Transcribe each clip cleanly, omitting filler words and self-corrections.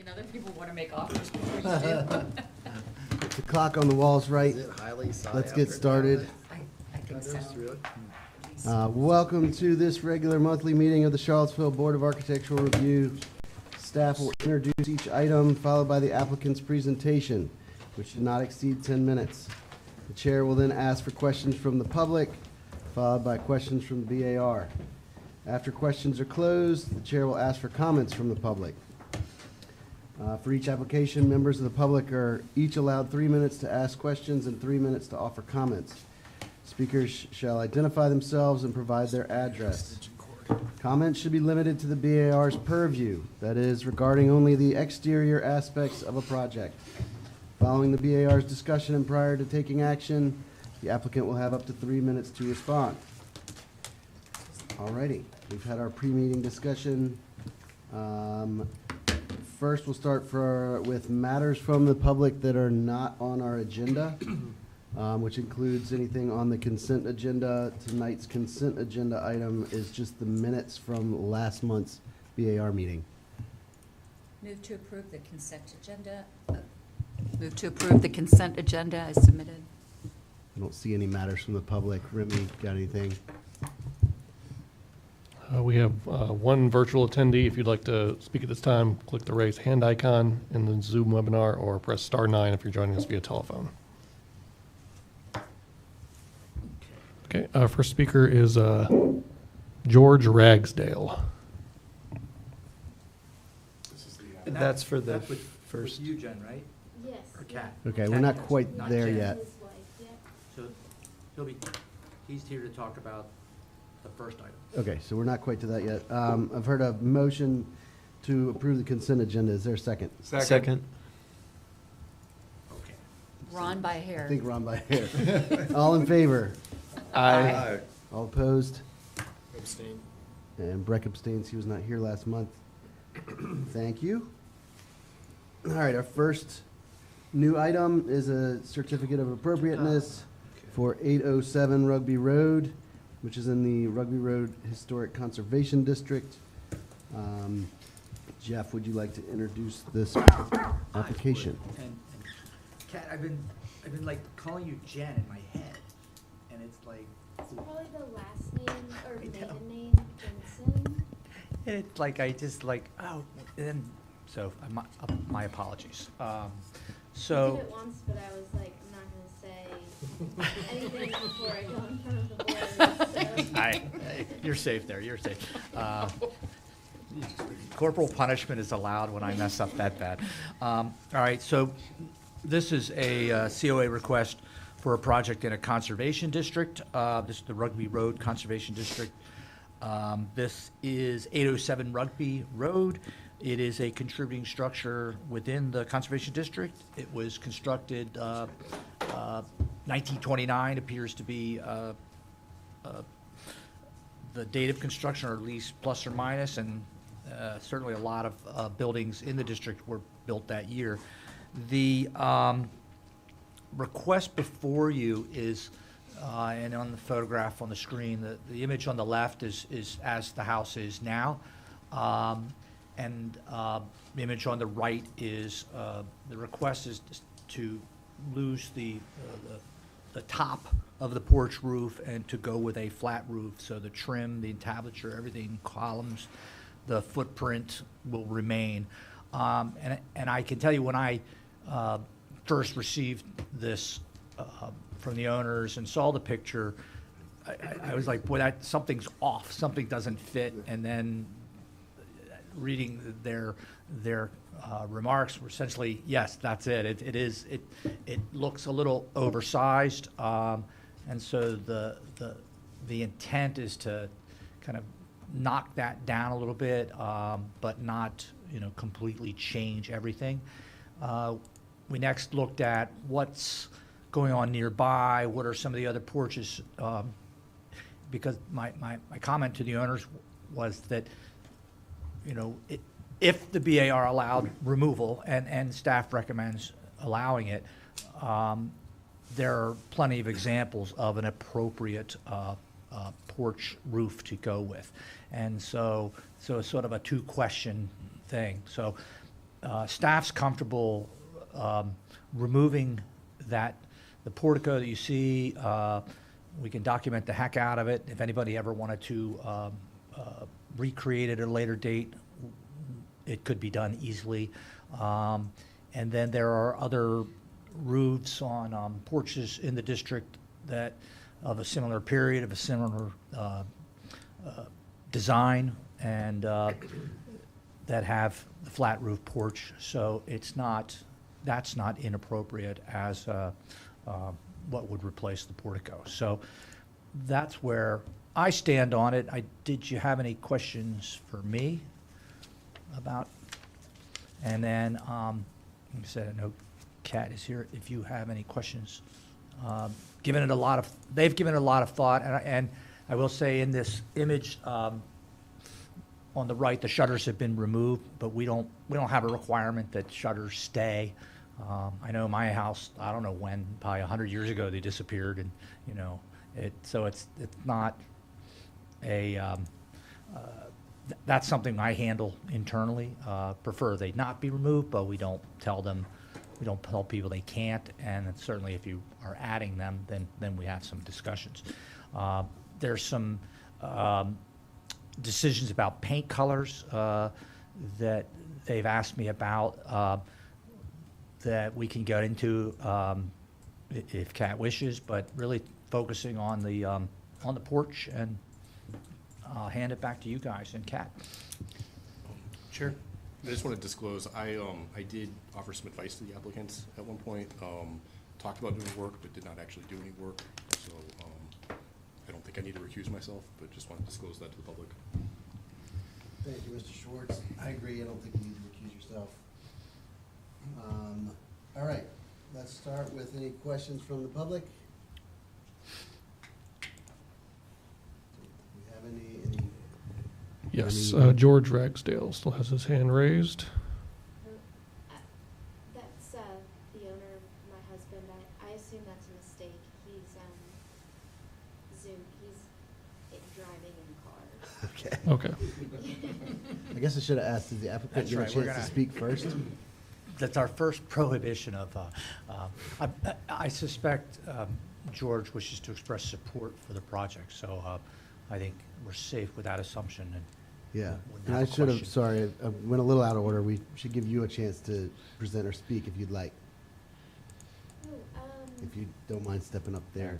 mean, other people want to make offers before you do. If the clock on the wall's right, Is it highly sought let's get after started. I think so. Really? Welcome to this regular monthly meeting of the Charlottesville Board of Architectural Review. Staff will introduce each item, followed by the applicant's presentation, which should not exceed 10 minutes. The chair will then ask for questions from the public, followed by questions from the BAR. After questions are closed, the chair will ask for comments from the public. For each application, members of the public are each allowed 3 minutes to ask questions and 3 minutes to offer comments. Speakers shall identify themselves and provide their address. Comments should be limited to the BAR's purview, that is, regarding only the exterior aspects of a project. Following the BAR's discussion and prior to taking action, the applicant will have up to 3 minutes to respond. Alrighty, we've had our pre-meeting discussion. First, we'll start with matters from the public that are not on our agenda, which includes anything on the consent agenda. Tonight's consent agenda item is just the minutes from last month's BAR meeting. Move to approve the consent agenda. Move to approve the consent agenda as submitted. I don't see any matters from the public. Remy, got anything? We have one virtual attendee. If you'd like to speak at this time, click the raise hand icon in the Zoom webinar or press star 9 if you're joining us via telephone. Okay, our first speaker is George Ragsdale. And That's for the that's with first. you, Jen, right? Yes. Or Kat? Okay, Kat we're not does, quite not there Jen. yet. His wife, yeah. So he's here to talk about the first item. Okay, so we're not quite to that yet. I've heard a motion to approve the consent agenda. Is there a second? Second. Okay. Ron by I hair. think Ron by hair. All in favor? Aye. All opposed? Abstain. And Breck abstains. He was not here last month. Thank you. All right, our first new item is a certificate of appropriateness for 807 Rugby Road, which is in the Rugby Road Historic Conservation District. Jeff, would you like to introduce this application? And Kat, I've been like calling you Jen in my head, and it's like, It's probably the last name or I know. maiden name, Jensen. and it's like I just like and so my apologies. I So. did it once, but I was like, I'm not gonna say anything before I go in front of the board. You're safe there, you're safe. Corporal punishment is allowed when I mess up that bad. All right, so this is a COA request for a project in a conservation district. This is the Rugby Road Conservation District. This is 807 Rugby Road. It is a contributing structure within the conservation district. It was constructed 1929 appears to be the date of construction, or at least plus or minus, and certainly a lot of buildings in the district were built that year. The request before you is, and on the photograph on the screen, the image on the left is as the house is now. And the image on the right is, the request is to lose the top of the porch roof and to go with a flat roof. So the trim, the entablature, everything, columns, the footprint will remain. And I can tell you, when I first received this from the owners and saw the picture, I was like, boy, something's off, something doesn't fit. And then reading their remarks were essentially, yes, that's it. It looks a little oversized, and so the intent is to kind of knock that down a little bit, but not completely change everything. We next looked at what's going on nearby. What are some of the other porches? Because my comment to the owners was that, if the BAR allowed removal, and staff recommends allowing it, there are plenty of examples of an appropriate porch roof to go with. And so it's sort of a two-question thing. So staff's comfortable removing the portico that you see. We can document the heck out of it. If anybody ever wanted to recreate it at a later date, it could be done easily. And then there are other roofs on porches in the district that of a similar period, of a similar design, and that have the flat roof porch. So that's not inappropriate as what would replace the portico. So that's where I stand on it. Did you have any questions for me about? And then, like I said, I know Kat is here. If you have any questions, they've given it a lot of thought. And I will say in this image on the right, the shutters have been removed, but we don't have a requirement that shutters stay. I know my house, I don't know when, probably 100 years ago, they disappeared, and so it's not a. That's something I handle internally. Prefer they not be removed, but we don't tell people they can't. And certainly, if you are adding them, then we have some discussions. There's some decisions about paint colors that they've asked me about. That we can get into if Kat wishes, but really focusing on the porch, and I'll hand it back to you guys and Kat. Chair, I just want to disclose, I did offer some advice to the applicants at one point, talked about doing work, but did not actually do any work, so I don't think I need to recuse myself, but just want to disclose that to the public. Thank you, Mr. Schwartz. I agree, I don't think you need to recuse yourself. All right, let's start with any questions from the public. Do we have any? Yes, George Ragsdale still has his hand raised. That's the owner, my husband. I assume that's a mistake. He's driving in cars. Okay. Okay. I guess I should have asked, did the applicant That's get a right, we're chance to gonna- speak first? That's our first prohibition of, I suspect George wishes to express support for the project, so I think we're safe with that assumption. And Yeah, wouldn't and I have a should have, question. sorry, I went a little out of order. We should give you a chance to present or speak if you'd like, if you don't mind stepping up there.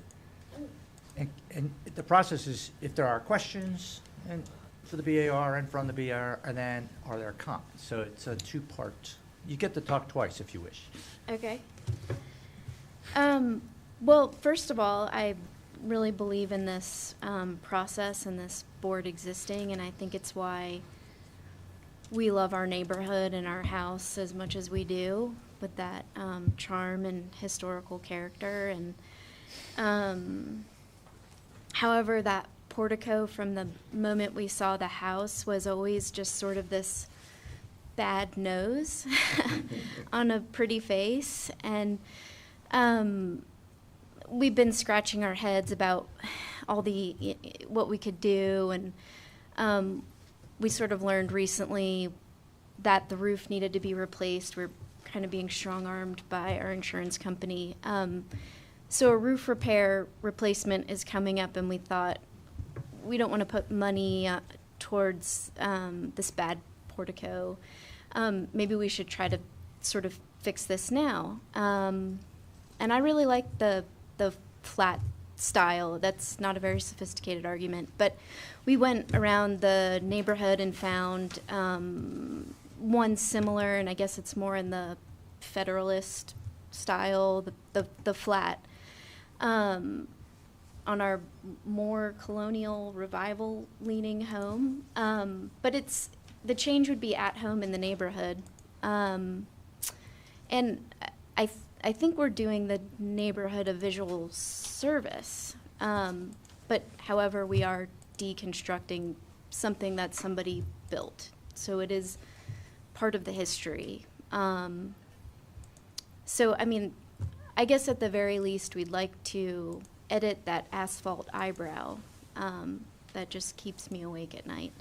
And the process is, if there are questions and for the BAR and from the BAR, and then are there comments? So it's a two-part. You get to talk twice if you wish. Okay. Well, first of all, I really believe in this process and this board existing, and I think it's why we love our neighborhood and our house as much as we do, with that charm and historical character. And however, that portico from the moment we saw the house was always just sort of this bad nose on a pretty face. And we've been scratching our heads about all what we could do, and we sort of learned recently that the roof needed to be replaced. We're kind of being strong-armed by our insurance company. So a roof replacement is coming up, and we thought we don't want to put money towards this bad portico. Maybe we should try to sort of fix this now. And I really like the flat style. That's not a very sophisticated argument, but we went around the neighborhood and found one similar, and I guess it's more in the Federalist style, the flat, on our more colonial revival leaning home. But the change would be at home in the neighborhood. And I think we're doing the neighborhood a visual service. But however, we are deconstructing something that somebody built. So it is part of the history. So, I mean, I guess at the very least, we'd like to edit that asphalt eyebrow that just keeps me awake at night.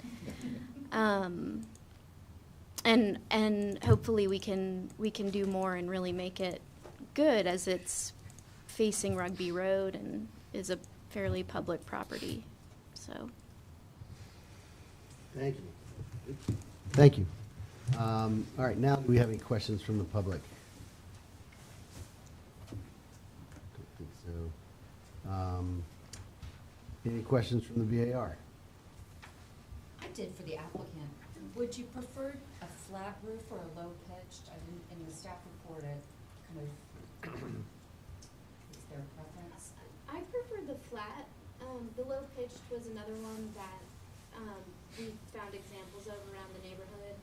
and hopefully we can do more and really make it good, as it's facing Rugby Road and is a fairly public property, so. Thank you. Thank you. All right, now, do we have any questions from the public? Don't think so. Any questions from the BAR? I did for the applicant. Would you prefer a flat roof or a low pitched? I didn't, in the staff report, it kind of, is there a preference? I prefer the flat. The low pitched was another one that we found examples of around the neighborhood,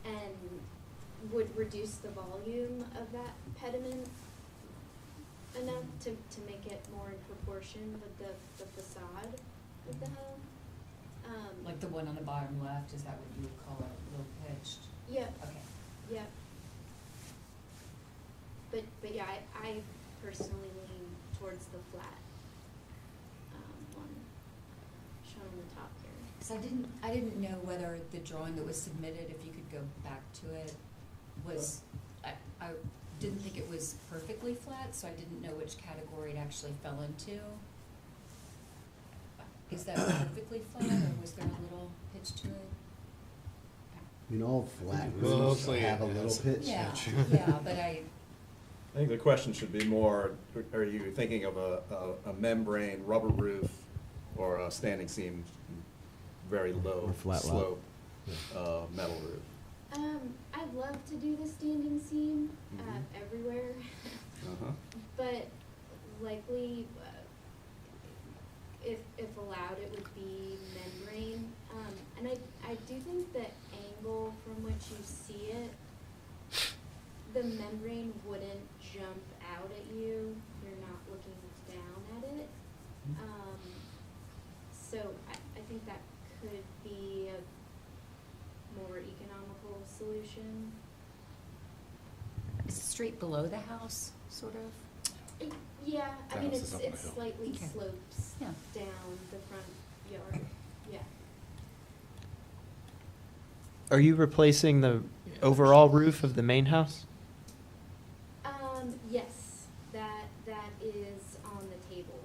and would reduce the volume of that pediment enough to make it more in proportion with the facade of the home. Like the one on the bottom left, is that what you would call it, low pitched? Yeah, Okay. yeah. But yeah, I personally lean towards the flat one shown on the top here. So I didn't know whether the drawing that was submitted, if you could go back to it, was, I didn't think it was perfectly flat, so I didn't know which category it actually fell into. Is that perfectly flat, or was there a little pitch to it? I mean, all flat Well, roofs mostly have a it little has. pitch. Yeah, yeah, but I think the question should be more, are you thinking of a membrane rubber roof or a standing seam, very low Or flat lot. slope, metal roof? I'd love to do the standing seam Mhm. everywhere, Uh-huh. but likely, if allowed, it would be membrane. And I do think the angle from which you see it, the membrane wouldn't jump out at you. You're not looking down at it. So I think that could be a more economical solution. is it straight below the house, sort of? Yeah, I The mean, house is up on it a hill. slightly Okay. slopes Yeah. down the front yard, yeah. Are you replacing the overall roof of the main house? Yes, that is on the table.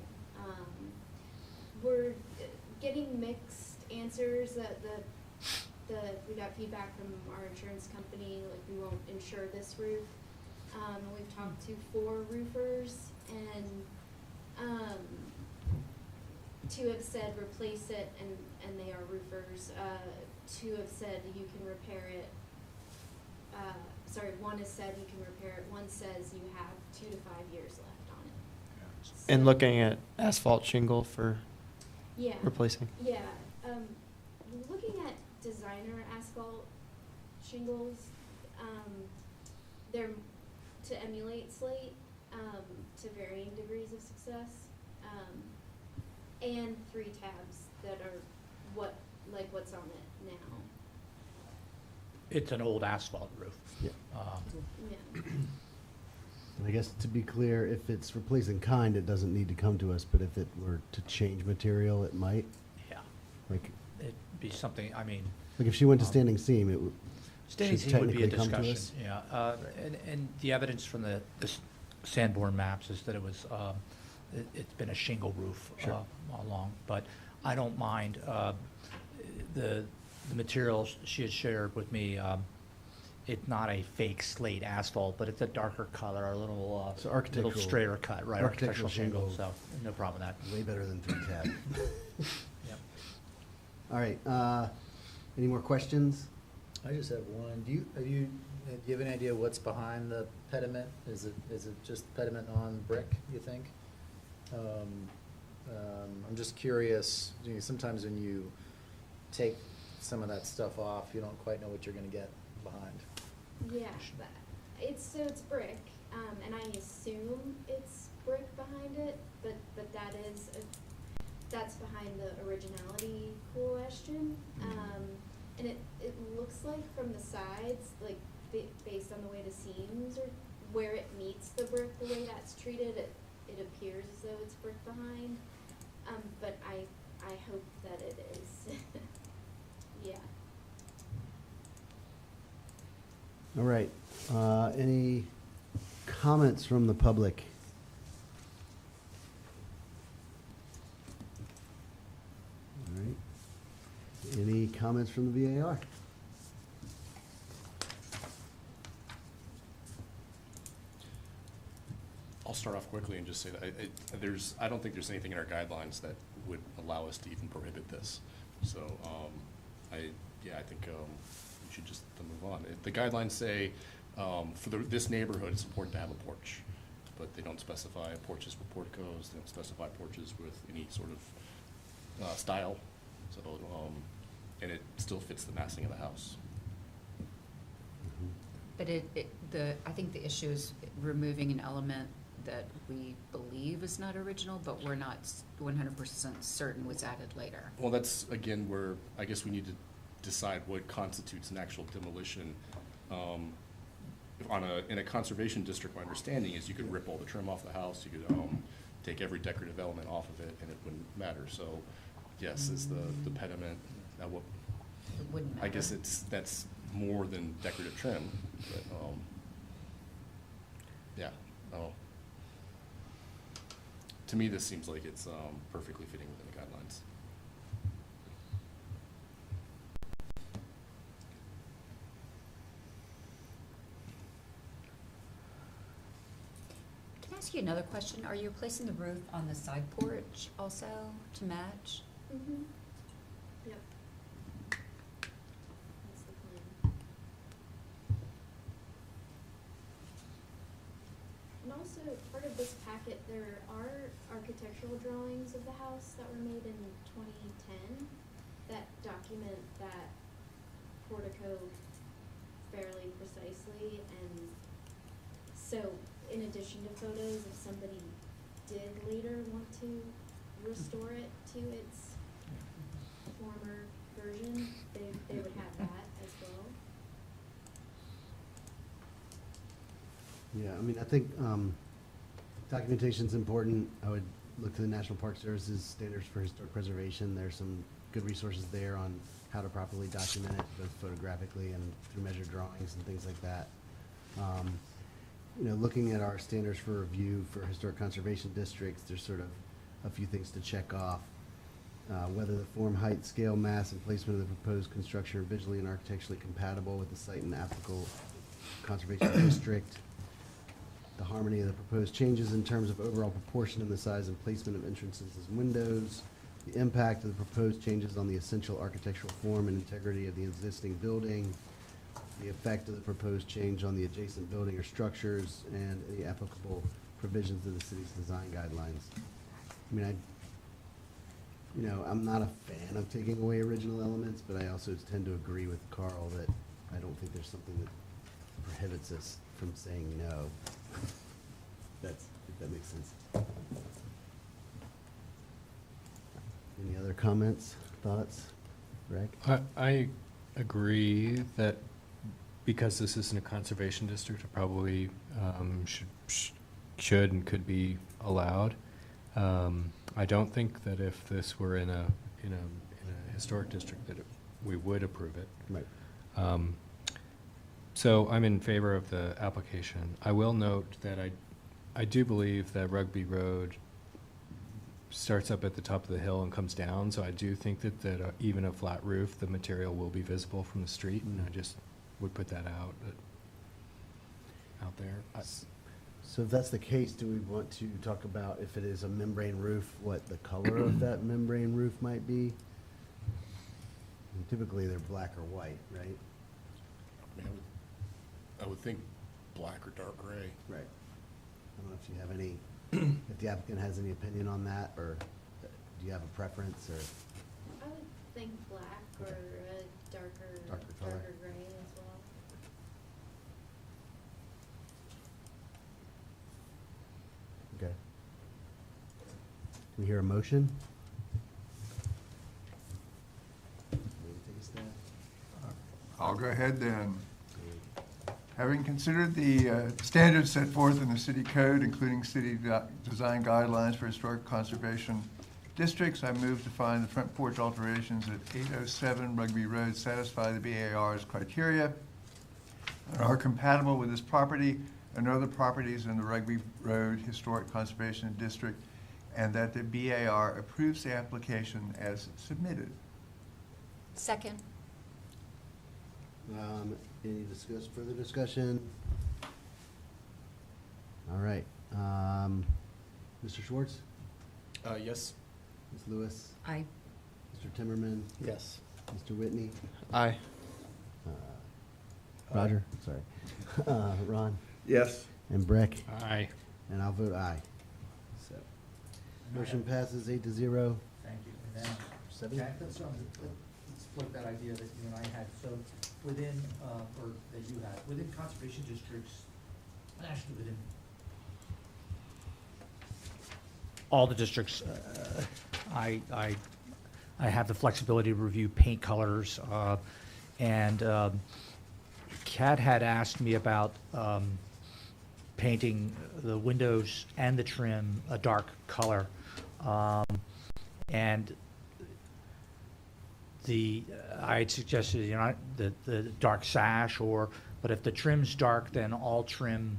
We're getting mixed answers, we got feedback from our insurance company, like we won't insure this roof. We've talked to 4 roofers, and 2 have said replace it, and they are roofers. 2 have said you can repair it. 1 has said you can repair it. 1 says you have 2 to 5 years left on it. And So- looking at asphalt shingle for Yeah. replacing? Yeah, looking at designer asphalt shingles, they're to emulate slate, to varying degrees of success, and 3 tabs that are what's on it now. It's an old asphalt roof. Yeah. Yeah. And I guess to be clear, if it's replacing kind, it doesn't need to come to us, but if it were to change material, it might. Yeah, Like, it'd be something, I mean, if she went to standing seam, it would, standing should seam would be a technically come to discussion, us. yeah. And the evidence from the Sanborn maps is that it was, it's been a shingle roof Sure. all along. But I don't mind, the materials she had shared with me, it's not a fake slate asphalt, but it's a darker color, a little, So little architectural- straighter cut, right, architectural architectural shingle, shingle. so no problem with that. way better than 3 tab. Yep. All right, any more questions? I just have one. Do you have any idea what's behind the pediment? Is it just pediment on brick, you think? I'm just curious, sometimes when you take some of that stuff off, you don't quite know what you're gonna get behind. Yeah, it's brick, and I assume it's brick behind it, but that's behind the originality question. And it looks like from the sides, like based on the way the seams or where it meets the brick, the way that's treated, it appears as though it's brick behind. But I hope that it is. Yeah. All right, any comments from the public? All right, any comments from the VAR? I'll start off quickly and just say that I don't think there's anything in our guidelines that would allow us to even prohibit this. So, I think we should just move on. The guidelines say, for this neighborhood, it's important to have a porch, but they don't specify porches with porticos, they don't specify porches with any sort of style. So, and it still fits the massing of the house. But I think the issue is removing an element that we believe is not original, but we're not 100% certain was added later. Well, that's, again, where I guess we need to decide what constitutes an actual demolition. In a conservation district, my understanding is you could rip all the trim off the house, you could take every decorative element off of it, and it wouldn't matter. So, yes, is the pediment, It wouldn't I guess matter. that's more than decorative trim, but, yeah, to me, this seems like it's perfectly fitting within the guidelines. Can I ask you another question? Are you replacing the roof on the side porch also to match? Mm-hmm. Yep. That's the plan. And also, part of this packet, there are architectural drawings of the house that were made in 2010 that document that portico fairly precisely. And so, in addition to photos, if somebody did later want to restore it to its former version, they would have that as well. Yeah, I mean, I think documentation's important. I would look to the National Park Service's Standards for Historic Preservation. There's some good resources there on how to properly document it, both photographically and through measured drawings and things like that. Looking at our standards for review for historic conservation districts, there's sort of a few things to check off. Whether the form, height, scale, mass, and placement of the proposed construction are visually and architecturally compatible with the site and applicable conservation district. The harmony of the proposed changes in terms of overall proportion and the size and placement of entrances and windows. The impact of the proposed changes on the essential architectural form and integrity of the existing building. The effect of the proposed change on the adjacent building or structures, and the applicable provisions of the city's design guidelines. I mean, I'm not a fan of taking away original elements, but I also tend to agree with Carl that I don't think there's something that prohibits us from saying no. If that makes sense. Any other comments, thoughts? Greg? I agree that because this isn't a conservation district, it probably should and could be allowed. I don't think that if this were in a historic district that we would approve it. Right. So I'm in favor of the application. I will note that I do believe that Rugby Road starts up at the top of the hill and comes down, so I do think that even a flat roof, the material will be visible from the street, and I just would put that out there. So if that's the case, do we want to talk about, if it is a membrane roof, what the color of that membrane roof might be? And typically, they're black or white, right? I mean, I would think black or dark gray. Right. I don't know if you have any, if the applicant has any opinion on that, or do you have a preference, or? I would think black or a darker color. gray as well. Okay. Can we hear a motion? I'll go ahead then. Having considered the standards set forth in the city code, including city design guidelines for historic conservation districts, I move to find the front porch alterations at 807 Rugby Road satisfy the BAR's criteria and are compatible with this property and other properties in the Rugby Road Historic Conservation District, and that the BAR approves the application as submitted. Second. Any further discussion? All right. Mr. Schwartz? Yes. Ms. Lewis? Aye. Mr. Timmerman? Yes. Mr. Whitney? Aye. Roger, sorry. Ron? Yes. And Breck? Aye. And I'll vote aye. So, motion passes 8-0. Thank you. And now, Seven? Jack, let's float that idea that you and I had. So within, or that you had, within conservation districts, actually within all the districts, I have the flexibility to review paint colors. And Kat had asked me about painting the windows and the trim a dark color. And I had suggested, the dark sash, but if the trim's dark, then all trim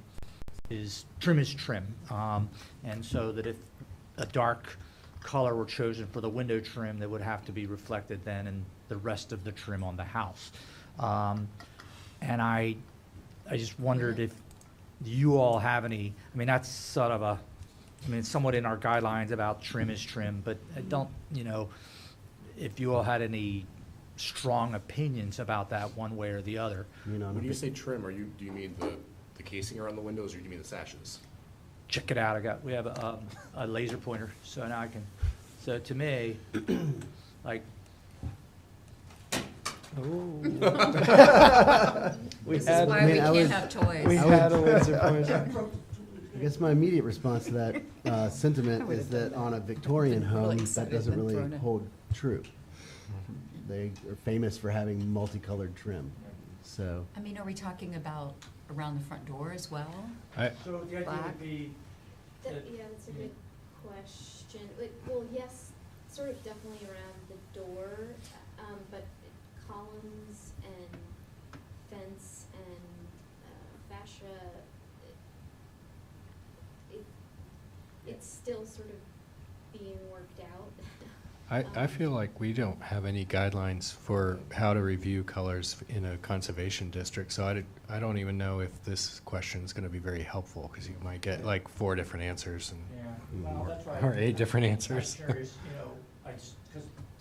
is trim. And so that if a dark color were chosen for the window trim, that would have to be reflected then in the rest of the trim on the house. And I just wondered if you all have any, that's sort of it's somewhat in our guidelines about trim is trim, but I don't, if you all had any strong opinions about that one way or the other. When you say trim, do you mean the casing around the windows, or do you mean the sashes? Check it out, we have a laser pointer, so now I can, so to me, like. This is why we can't have toys. We had a laser pointer. I guess my immediate response to that sentiment is that on a Victorian been really home, that excited doesn't and really thrown it. hold true. They are famous for having multicolored trim, so. Are we talking about around the front door as well? So the idea would be. Yeah, that's a good question. Well, yes, sort of definitely around the door, but columns and fence and fascia, it's still sort of being worked out. I feel like we don't have any guidelines for how to review colors in a conservation district, so I don't even know if this question is going to be very helpful, because you might get like 4 different answers Well, that's right. or 8 different answers. I'm curious, because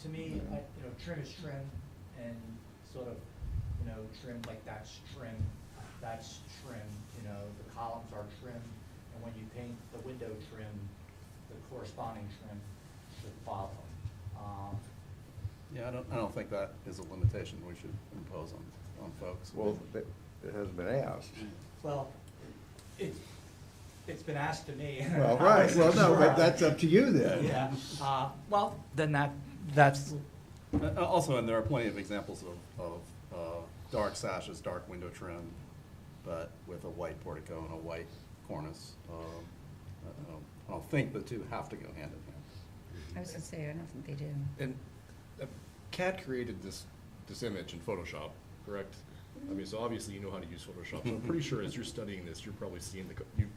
to me, trim is trim, and sort of, trim, like that's trim, the columns are trim, and when you paint the window trim, the corresponding trim should follow. Yeah, I don't think that is a limitation we should impose on folks. Well, it hasn't been asked. Well, it's been asked to me. Well, right, well, no, but that's up to you then. Yeah, well, then that's. Also, and there are plenty of examples of dark sashes, dark window trim, but with a white portico and a white cornice. I don't think the two have to go hand in hand. I was gonna say, I don't think they do. And Kat created this image in Photoshop, correct? So obviously you know how to use Photoshop. So I'm pretty sure as you're studying this, you're probably seeing you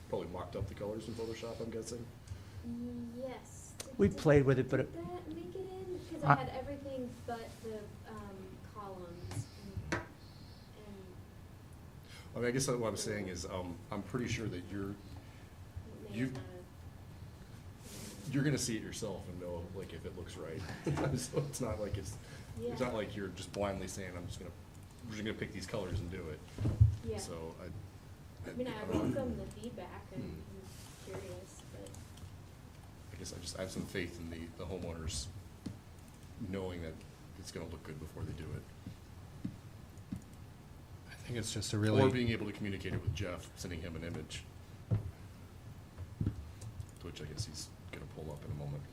probably mocked up the colors in Photoshop, I'm guessing? Yes. We played with it, but Did that make it in? Because I had everything but the columns and I guess what I'm saying is, I'm pretty sure that you're gonna see it yourself and know, like, if it looks right. So it's not like it's not like you're just blindly saying, we're just gonna pick these colors and do it. Yeah. So I welcome the feedback. I'm curious, but. I guess I have some faith in the homeowners knowing that it's gonna look good before they do it. I think it's just a really. Or being able to communicate it with Jeff, sending him an image, which I guess he's gonna pull up in a moment.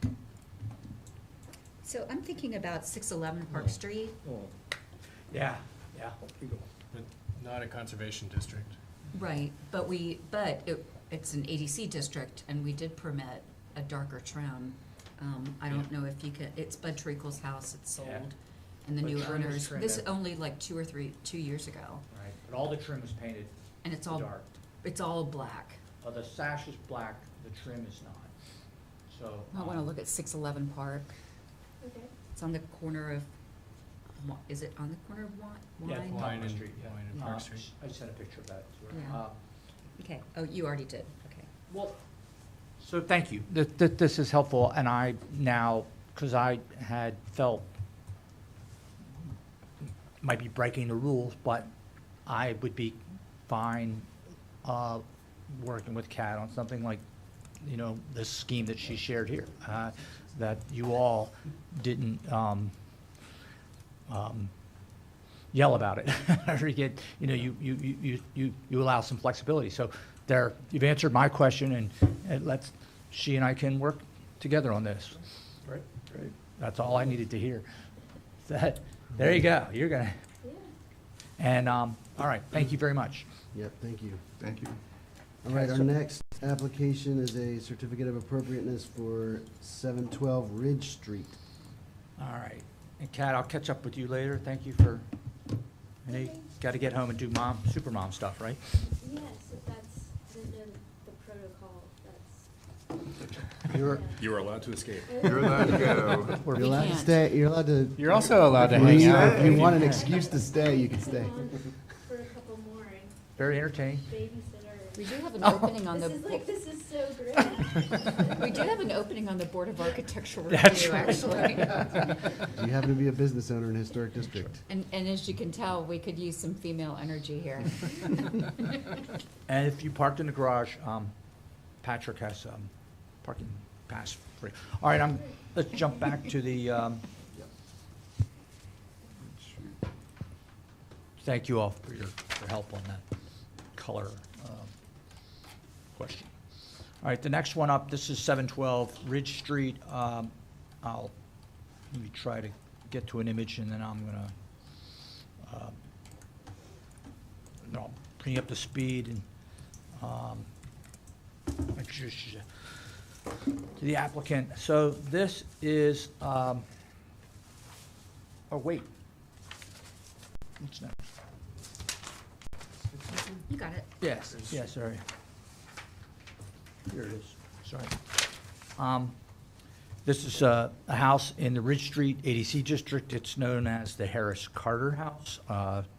So I'm thinking about 611 Park Street. yeah. But not a conservation district. Right, but it's an ADC district, and we did permit a darker trim. I don't know if you could, it's Bud Treacle's house, it's sold. Yeah. and the The new trim is owners. trimmed This is out. only like 2 years ago, Right, but all the trim is painted and it's all, dark. it's all black. The sash is black, the trim is not. So. I wanna look at 611 Park. Okay. It's on the corner of, is it on the corner of Yeah, Wine? Wine Street, yeah. Wine and Park Street. I sent a picture of that to her. Yeah. Okay, oh, you already did, okay. Well, so thank you. This is helpful, and I now, because I had felt, might be breaking the rules, but I would be fine working with Kat on something like, you know, this scheme that she shared here, that you all didn't yell about it, or you get, you know, you allow some flexibility. So there, you've answered my question, and she and I can work together on this. Right. Great. That's all I needed to hear. There you go, you're gonna, and, all right, thank you very much. Yep, thank you. Thank you. All right, our next application is a certificate of appropriateness for 712 Ridge Street. All right, and Kat, I'll catch up with you later, thank you for, you know, you gotta get home and do super mom stuff, right? Yes, if that's the protocol, that's. You're, You are allowed to escape. You're allowed to go. You're We allowed to can't. stay, you're allowed to You're also allowed to leave. hang out. If you want an excuse to stay, you can stay. For a couple more and very entertaining. babysitter. We do have an opening on the, This is so great. we do have an opening on the Board of Architectural That's Review, right. actually. Do you happen to be a business owner in a historic district? And as you can tell, we could use some female energy here. And if you parked in the garage, Patrick has parking pass free. All right, let's jump back to the, thank you all for your help on that color question. All right, the next one up, this is 712 Ridge Street. Let me try to get to an image, and then I'm gonna, no, bring you up to speed and introduce you to the applicant. So this is, oh, wait. What's next? You got it. Yes, yes, sorry. Here it is, sorry. This is a house in the Ridge Street ADC district. It's known as the Harris Carter House,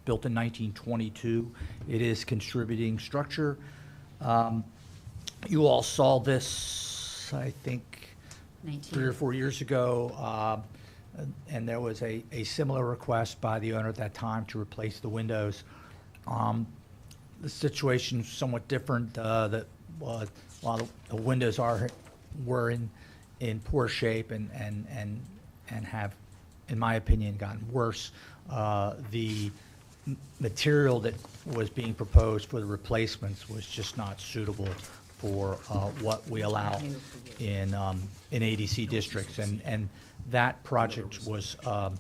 built in 1922. It is contributing structure. You all saw this, I think, 3 or 4 years ago, and there was a similar request by the owner at that time to replace the windows. The situation's somewhat different. While the windows were in poor shape and have, in my opinion, gotten worse, the material that was being proposed for the replacements was just not suitable for what we allow in ADC districts, and that project was, or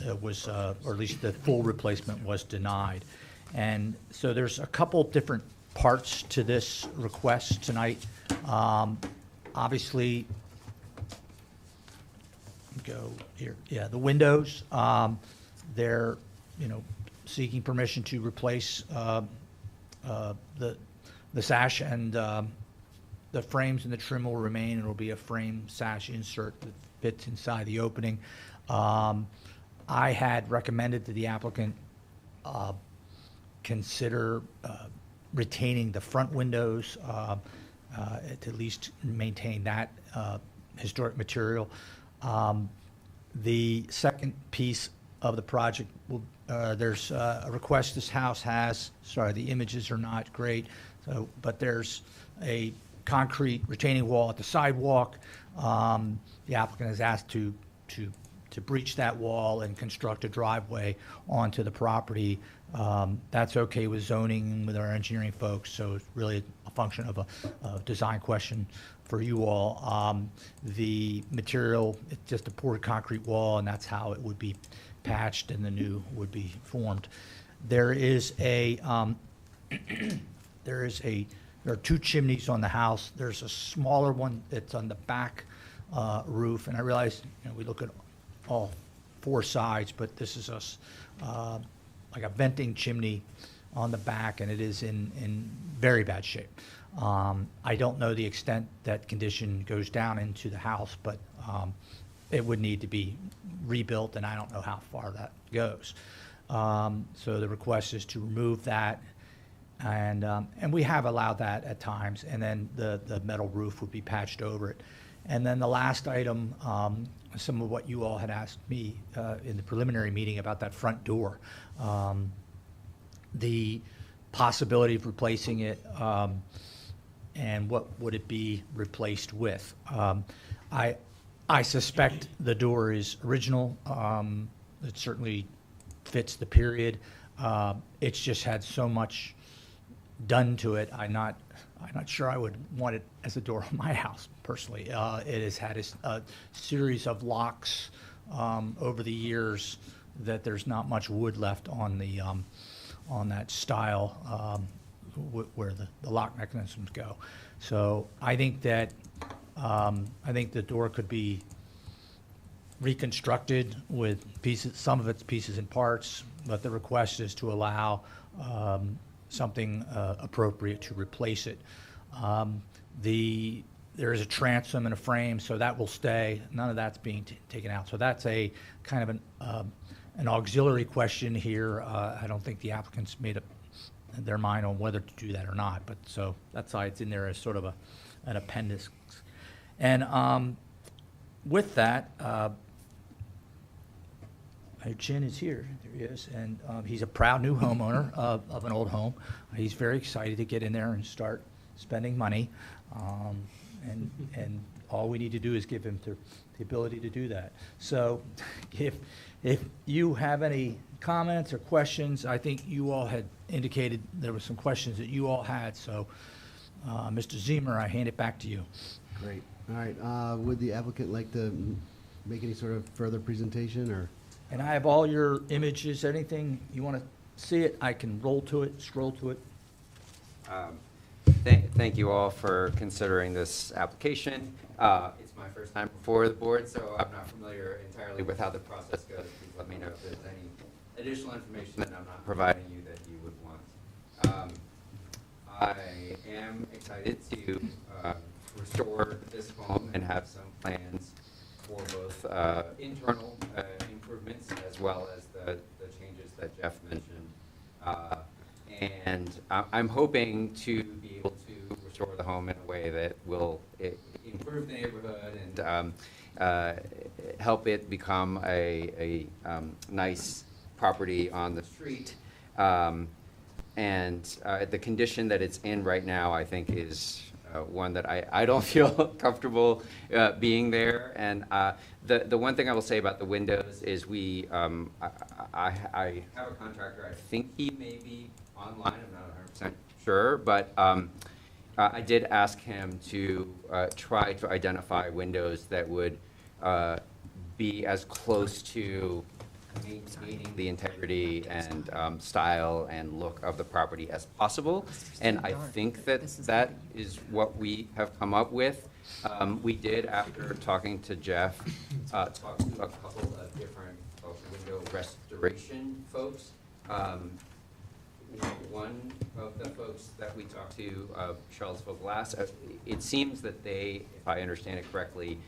at least the full replacement was denied. And so there's a couple different parts to this request tonight. Obviously, go here, yeah, the windows, they're, seeking permission to replace the sash, and the frames and the trim will remain. It'll be a frame sash insert that fits inside the opening. I had recommended to the applicant consider retaining the front windows to at least maintain that historic material. The second piece of the project will, there's a request this house has, sorry, the images are not great, but there's a concrete retaining wall at the sidewalk. The applicant has asked to breach that wall and construct a driveway onto the property. That's okay with zoning, with our engineering folks, so it's really a function of a design question for you all. The material, it's just a poured concrete wall, and that's how it would be patched and the new would be formed. There is there are 2 chimneys on the house. There's a smaller one that's on the back roof, and I realize, we look at all 4 sides, but this is like a venting chimney on the back, and it is in very bad shape. I don't know the extent that condition goes down into the house, but it would need to be rebuilt, and I don't know how far that goes. So the request is to remove that, and we have allowed that at times, and then the metal roof would be patched over it. And then the last item, some of what you all had asked me in the preliminary meeting about that front door. The possibility of replacing it, and what would it be replaced with. I suspect the door is original. It certainly fits the period. It's just had so much done to it. I'm not sure I would want it as a door on my house personally. It has had a series of locks over the years that there's not much wood left on the on that style where the lock mechanisms go. So I think that the door could be reconstructed with pieces, some of its pieces and parts, but the request is to allow something appropriate to replace it. There is a transom and a frame, so that will stay. None of that's being taken out. So that's a kind of an auxiliary question here. I don't think the applicants made up their mind on whether to do that or not, but so that's why it's in there as sort of an appendix. And with that, Chin is here. There he is, and he's a proud new homeowner of an old home. He's very excited to get in there and start spending money, and all we need to do is give him the ability to do that. So, if you have any comments or questions, I think you all had indicated there were some questions that you all had. So, Mr. Zemer, I hand it back to you. Great. All right. Would the applicant like to make any sort of further presentation, or? And I have all your images. Anything you want to see it, I can roll to it, scroll to it. Thank you all for considering this application. It's my first time before the board, so I'm not familiar entirely with how the process goes. Please let me know if there's any additional information that I'm not providing you that you would want. I am excited to restore this home and have some plans for both internal improvements as well as the changes that Jeff mentioned. And I'm hoping to be able to restore the home in a way that will improve the neighborhood and help it become a nice property on the street. And the condition that it's in right now, I think, is one that I don't feel comfortable being there. And the one thing I will say about the windows is I have a contractor. I think he may be online. I'm not 100% sure, but I did ask him to try to identify windows that would be as close to maintaining the integrity and style and look of the property as possible. And I think that that is what we have come up with. We did, after talking to Jeff, talk to a couple of different window restoration folks. One of the folks that we talked to, Charlottesville Glass, it seems that they, if I understand it correctly,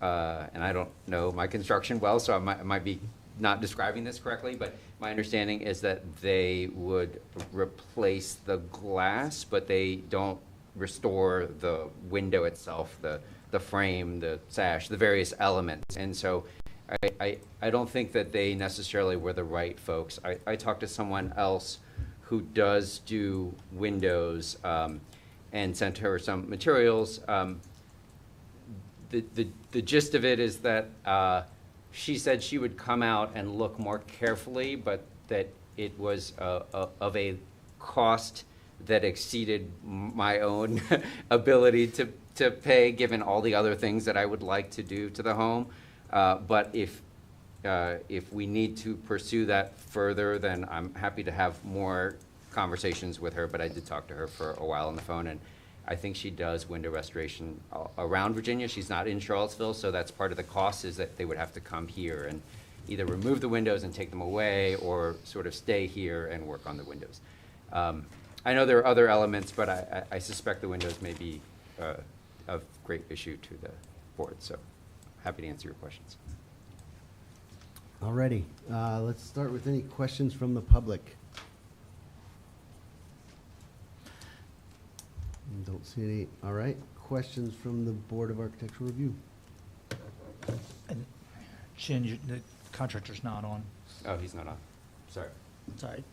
and I don't know my construction well, so I might be not describing this correctly, but my understanding is that they would replace the glass, but they don't restore the window itself, the frame, the sash, the various elements. And so I don't think that they necessarily were the right folks. I talked to someone else who does do windows and sent her some materials. The gist of it is that she said she would come out and look more carefully, but that it was of a cost that exceeded my own ability to pay, given all the other things that I would like to do to the home. But if we need to pursue that further, then I'm happy to have more conversations with her. But I did talk to her for a while on the phone, and I think she does window restoration around Virginia. She's not in Charlottesville, so that's part of the cost, is that they would have to come here. either remove the windows and take them away, or sort of stay here and work on the windows. I know there are other elements, but I suspect the windows may be of great issue to the board, so happy to answer your questions. Alrighty, let's start with any questions from the public. Don't see any. All right, questions from the Board of Architectural Review? And Chin, the contractor's not on. Oh, he's not on. Sorry. Sorry.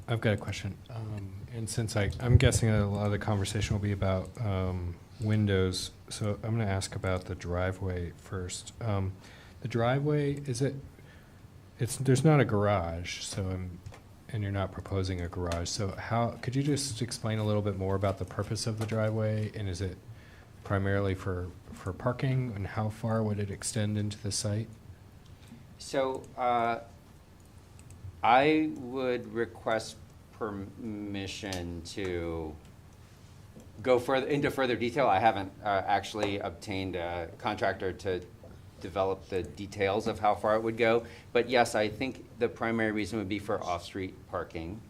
I've got a question. And since I'm guessing a lot of the conversation will be about windows, so I'm going to ask about the driveway first. The driveway, there's not a garage, and you're not proposing a garage, so could you just explain a little bit more about the purpose of the driveway? And is it primarily for parking, and how far would it extend into the site? So, I would request permission to go into further detail. I haven't actually obtained a contractor to develop the details of how far it would go. But yes, I think the primary reason would be for off-street parking.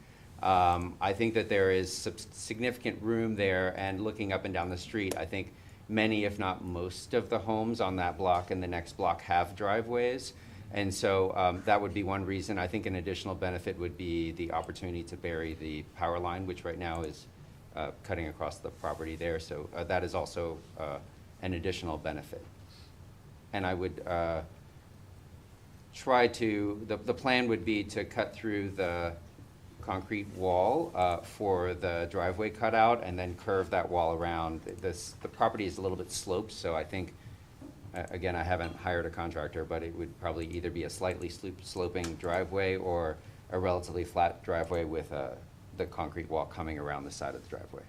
I think that there is significant room there, and looking up and down the street, I think many, if not most, of the homes on that block and the next block have driveways. And so that would be one reason. I think an additional benefit would be the opportunity to bury the power line, which right now is cutting across the property there. So that is also an additional benefit. And I would the plan would be to cut through the concrete wall for the driveway cutout, and then curve that wall around. The property is a little bit sloped, so I think, again, I haven't hired a contractor, but it would probably either be a slightly sloping driveway or a relatively flat driveway with the concrete wall coming around the side of the driveway.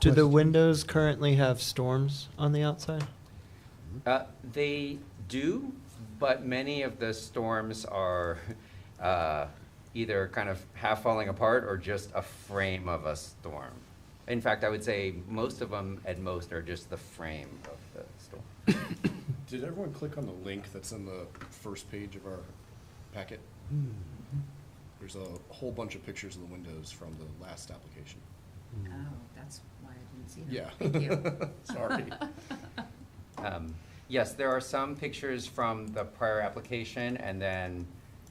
Do the windows currently have storms on the outside? They do, but many of the storms are either kind of half falling apart or just a frame of a storm. In fact, I would say most of them at most are just the frame of the storm. Did everyone click on the link that's in the first page of our packet? There's a whole bunch of pictures of the windows from the last application. Oh, that's why I didn't see them. Yeah. Thank you. Sorry. Yes, there are some pictures from the prior application, and then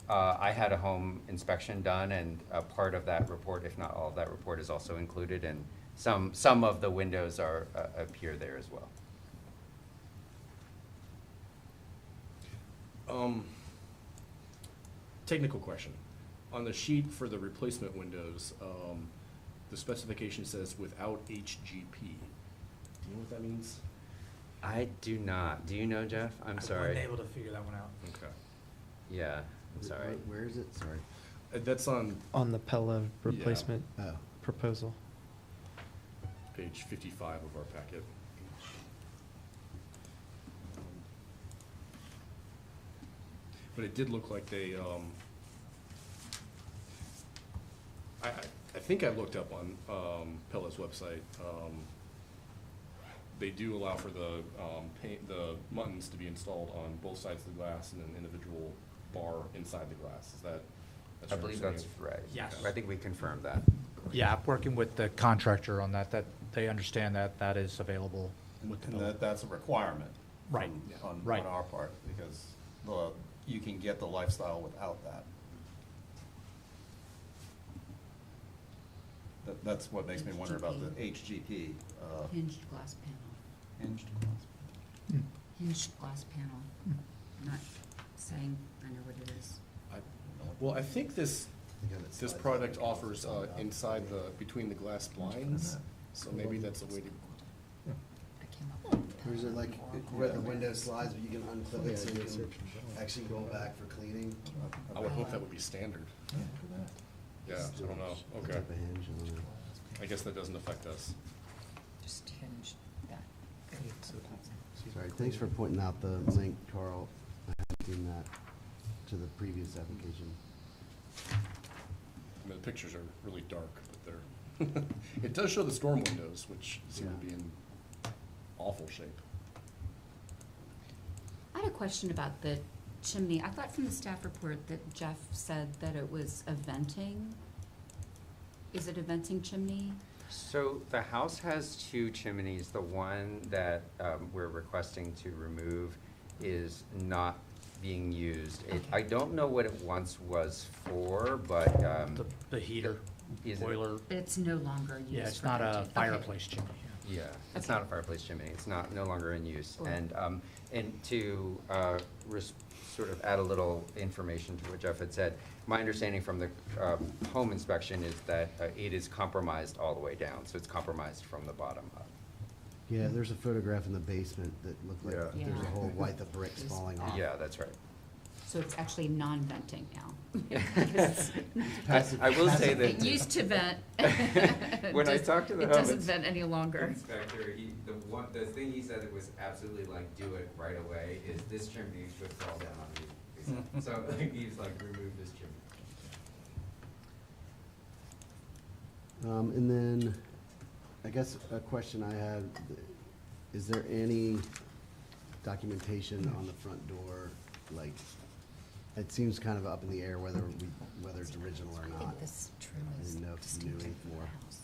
I had a home inspection done, and a part of that report, if not all of that report, is also included, and some of the windows appear there as well. Technical question. On the sheet for the replacement windows, the specification says without HGP. Do you know what that means? I do not. Do you know, Jeff? I'm sorry. I wasn't able to figure that one out. Okay. Yeah, I'm sorry. Where is it? Sorry. That's on On the Pella replacement Oh. proposal. page 55 of our packet. But it did look like they, I think I looked up on Pella's website. They do allow for the the muttons to be installed on both sides of the glass and an individual bar inside the glass. Is that? I believe that's right. Yes. I think we confirmed that. Yeah, I'm working with the contractor on that they understand that is available with the And building. that's a requirement. Right, On right. our part, because you can get the lifestyle without that. That's what makes me wonder about the HGP. Hinged glass panel. Hinged Hinged glass panel. I'm not saying I know what it is. Well, I think this product offers inside between the glass blinds, so maybe that's a way to. I came up with. Or is it like where the window slides, but you can unclip it so you can actually go back for cleaning? I would hope that would be standard. Yeah, I don't know. Okay. Type of hinge on it. I guess that doesn't affect us. Just hinged that. Sorry, thanks for pointing out the link, Carl. I hadn't seen that to the previous application. I mean, the pictures are really dark, but they're, it does show the storm windows, which seem to be in awful shape. I had a question about the chimney. I thought from the staff report that Jeff said that it was a venting. Is it a venting chimney? So the house has 2 chimneys. The one that we're requesting to remove is not being used. I don't know what it once was for, but. The heater, Is it- boiler, It's no longer used. yeah, it's for not a venting. Okay. fireplace chimney. Yeah, it's Okay. not a fireplace chimney. It's no longer in use. Cool. And to sort of add a little information to what Jeff had said, my understanding from the home inspection is that it is compromised all the way down, so it's compromised from the bottom up. Yeah, there's a photograph in the basement that looked like Yeah. there's a Yeah. whole white, the bricks falling off. Yeah, that's right. So it's actually non-venting now. I will say that. It used to vent. When I Just- talked to the It home doesn't vent any longer. inspector, the thing he said that was absolutely like, do it right away, is this chimney should fall down on you. He said. So like, he's like, remove this chimney. And then, I guess a question I had, is there any documentation on the front door? Like, it seems kind of up in the air whether it's original or I not. think this trim I is didn't know if you knew distinctive any for more. the house.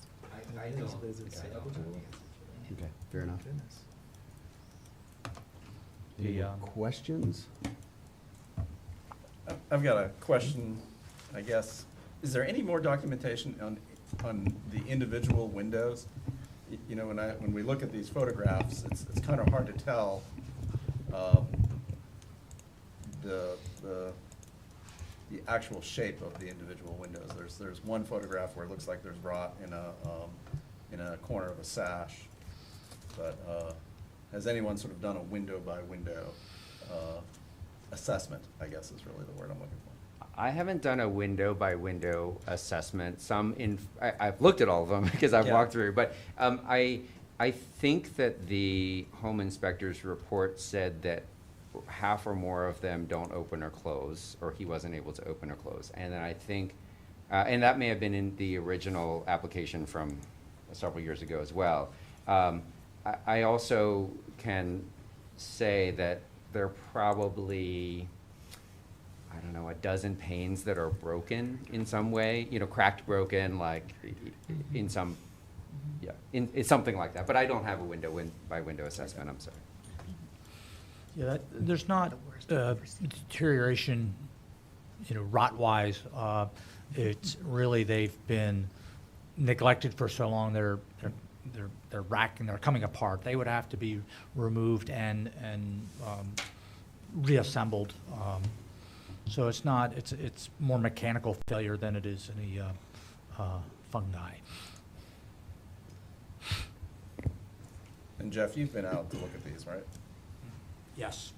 I don't. Is it I don't know the salvageable? answer. Okay, fair enough. The, Any more questions? I've got a question, I guess. Is there any more documentation on the individual windows? You know, when we look at these photographs, it's kind of hard to tell the actual shape of the individual windows. There's one photograph where it looks like there's wrought in a corner of a sash. But has anyone sort of done a window by window assessment, I guess is really the word I'm looking for? I haven't done a window by window assessment. I've looked at all of them because I've Yeah. walked through, but I think that the home inspector's report said that half or more of them don't open or close, or he wasn't able to open or close. And then I think, and that may have been in the original application from several years ago as well. I also can say that there are probably, I don't know, a dozen panes that are broken in some way, cracked, broken, like in some, yeah, it's something like that. But I don't have a window by window assessment, I'm sorry. Yeah, there's not deterioration, rot-wise. It's really, they've been neglected for so long, they're racking, they're coming apart. They would have to be removed and reassembled. So it's not, it's more mechanical failure than it is any fungi. And Jeff, you've been out to look at these, right? Yes.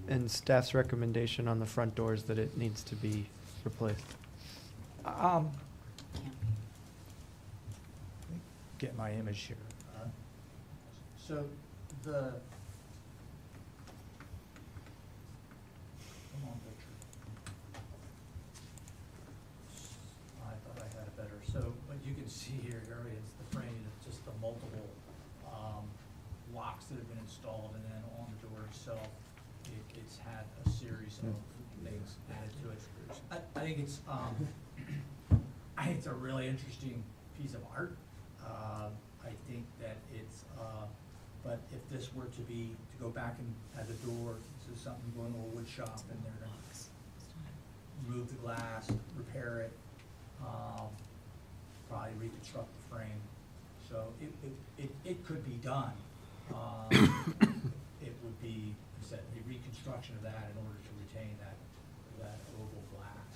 And staff's recommendation on the front doors that it needs to be replaced. Get my image here. So the, come on, picture. I thought I had it better. So what you can see here, Harry, is the frame, it's just the multiple locks that have been installed, and then on the door itself, it's had a series of things added to it. I think it's, I think it's a really interesting piece of art. I think that it's, but if this were to go back and have the door, this is something going to a wood shop, and they're gonna remove the glass, repair it, probably reconstruct the frame. So it could be done. It would be, like I said, a reconstruction of that in order to retain that oval glass.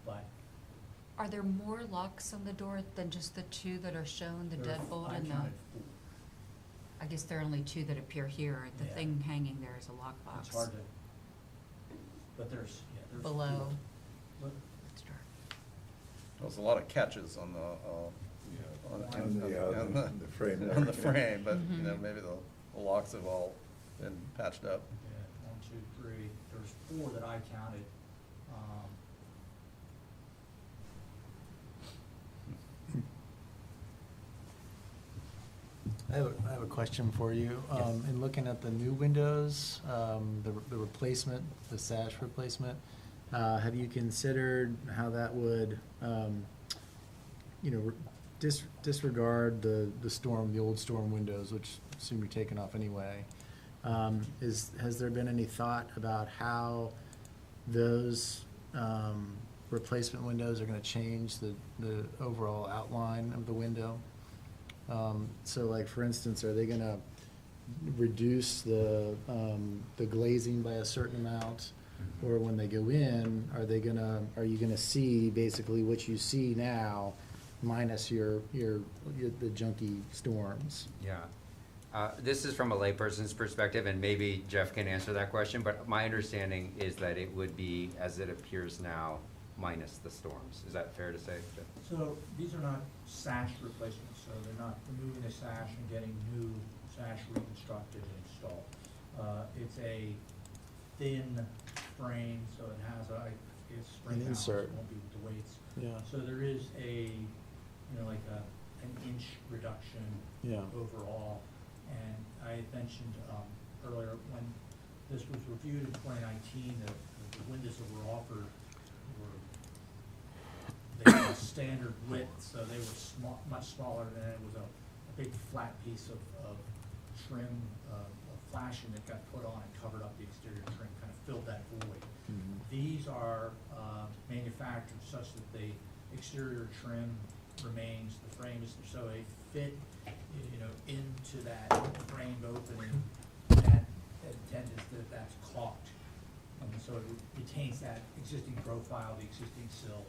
But Are there more locks on the door than just the 2 that are shown, the deadbolt I and the? counted 4. I guess there are only 2 that appear here. The Yeah. thing hanging there is a lockbox. It's hard to, but there's. Below. Look, It's dark. There's a lot of catches on the, On the framework. on the frame, but, Mhm. maybe the locks have all patched up. Yeah, 1, 2, 3, there's 4 that I counted. I have a question for you. In looking at the new windows, the replacement, the sash replacement, have you considered how that would, disregard the old storm windows, which assume you're taking off anyway? Has there been any thought about how those replacement windows are gonna change the overall outline of the window? So like, for instance, are they gonna reduce the glazing by a certain amount? Or when they go in, are you gonna see basically what you see now minus the junky storms? Yeah. This is from a layperson's perspective, and maybe Jeff can answer that question, but my understanding is that it would be as it appears now, minus the storms. Is that fair to say, Jeff? So these are not sash replacements, so they're not removing the sash and getting new sash reconstructed and installed. It's a thin frame, so it has it's spring An balance, insert. it won't be with the weights. Yeah. So there is like an inch reduction Yeah. overall. And I had mentioned earlier, when this was reviewed in 2019, the windows that were offered they were a standard width, so they were much smaller than it was a big flat piece of trim, of flashing that got put on and covered up the exterior trim, kind of filled that void. Mhm. These are manufactured such that the exterior trim remains, the frame is, so they fit, into that framed opening. That intent is that that's caulked, and so it retains that existing profile, the existing sill.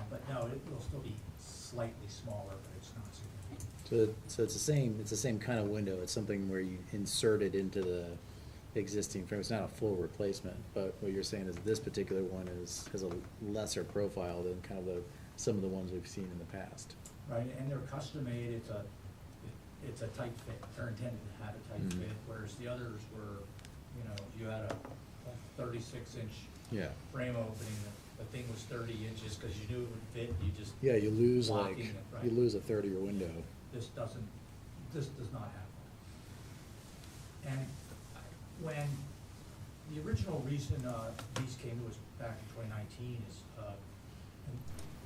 But no, it will still be slightly smaller, but it's not significant. So it's the same kind of window. It's something where you insert it into the existing frame. It's not a full replacement, but what you're saying is this particular one has a lesser profile than kind of some of the ones we've seen in the past. Right, and they're custom made, it's a tight fit, they're intended to have a tight Mhm. fit, whereas the others were, if you had a 36-inch Yeah. frame opening, the thing was 30 inches, because you knew it would fit, you just. Yeah, you lose blocking it, right. you lose a third of your window. This does not have that. And when, the original reason these came to us back in 2019 is,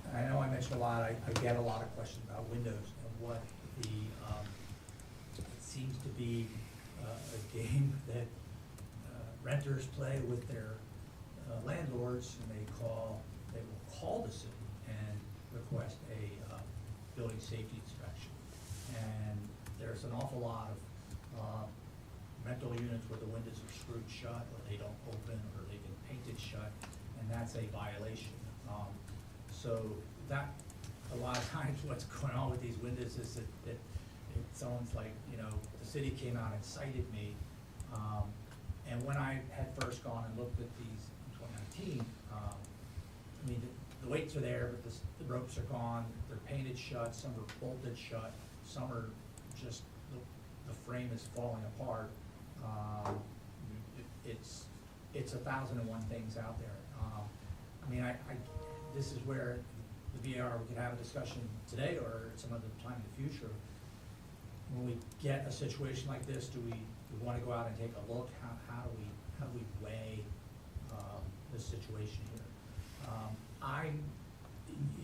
and I know I mentioned a lot, I get a lot of questions about windows and what it seems to be a game that renters play with their landlords, and they will call the city and request a building safety inspection. And there's an awful lot of rental units where the windows are screwed shut, or they don't open, or they've been painted shut, and that's a violation. So that, a lot of times what's going on with these windows is that someone's like, the city came out and cited me. And when I had first gone and looked at these in 2019, the weights are there, but the ropes are gone, they're painted shut, some are bolted shut, some are just, the frame is falling apart. It's 1,001 things out there. This is where the VAR, we could have a discussion today or at some other time in the future. When we get a situation like this, do we want to go out and take a look? How do we weigh this situation here?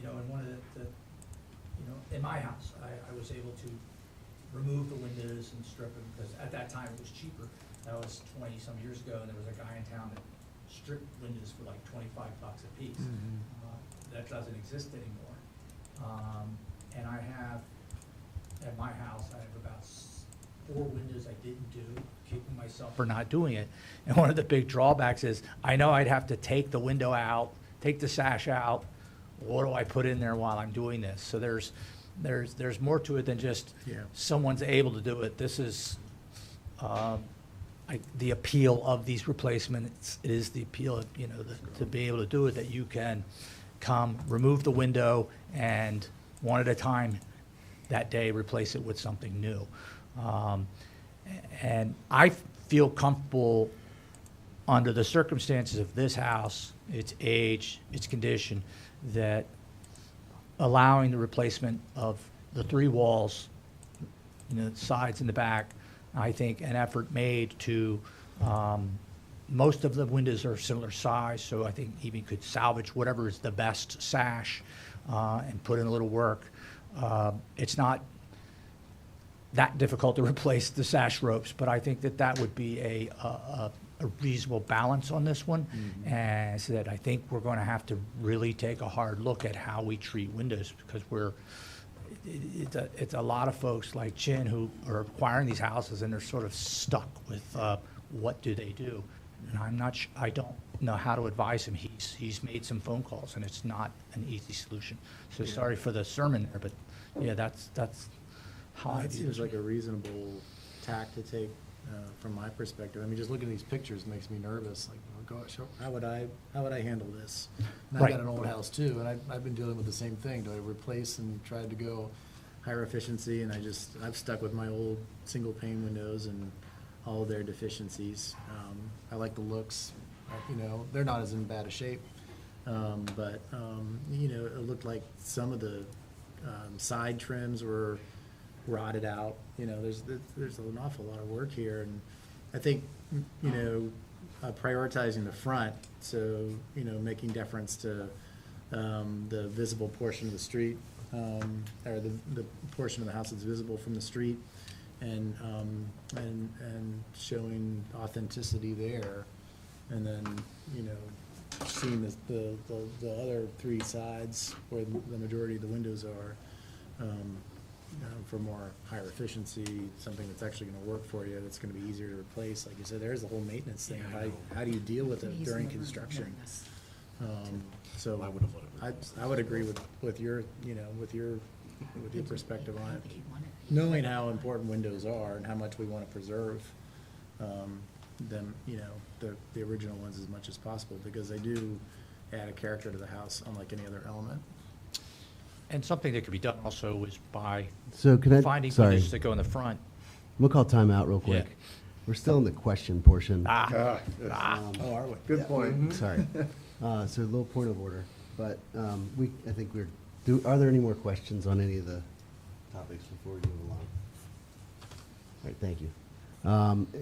In one of in my house, I was able to remove the windows and strip them, because at that time it was cheaper. That was 20-some years ago, and there was a guy in town that stripped windows for like $25 a piece. That doesn't exist anymore. And I have, at my house, I have about 4 windows I didn't do, kicking myself for not doing it. And one of the big drawbacks is, I know I'd have to take the window out, take the sash out. What do I put in there while I'm doing this? So there's more to it than just someone's able to do it. This is the appeal of these replacements. It is the appeal of, to be able to do it, that you can come, remove the window, and one at a time that day replace it with something new. And I feel comfortable under the circumstances of this house, its age, its condition, that allowing the replacement of the 3 walls, the sides and the back, I think an effort made to, most of the windows are similar size, so I think even could salvage whatever is the best sash and put in a little work. It's not that difficult to replace the sash ropes, but I think that that would be a reasonable balance on this one. And so that I think we're going to have to really take a hard look at how we treat windows, because it's a lot of folks like Chin who are acquiring these houses and they're sort of stuck with what do they do. And I don't know how to advise him. He's made some phone calls and it's not an easy solution. So sorry for the sermon there, but yeah, that's how I It view seems it. like a reasonable tack to take from my perspective. I mean, just looking at these pictures makes me nervous. Like, oh gosh, how would I handle this? And I've Right. got an old house too, and I've been dealing with the same thing. Do I replace and try to go higher efficiency? And I've stuck with my old single pane windows and all of their deficiencies. I like the looks. They're not as in bad a shape, but it looked like some of the side trims were rotted out. There's an awful lot of work here, and I think prioritizing the front, so making deference to the visible portion of the street, or the portion of the house that's visible from the street, and showing authenticity there, and then seeing the other 3 sides where the majority of the windows are. For more higher efficiency, something that's actually gonna work for you, that's gonna be easier to replace. Like you said, there's the whole maintenance thing. How do you deal with it during construction? So I would agree with your perspective on it. Knowing how important windows are and how much we wanna preserve them, the original ones as much as possible, because they do add a character to the house unlike any other element. And something that could be done also is by So can I, finding sorry, windows that go in the front. we'll call timeout real quick. Yeah. We're still in the question portion. Oh, are we? Good point. Sorry. So a little point of order, but I think are there any more questions on any of the topics before we move along? All right, thank you.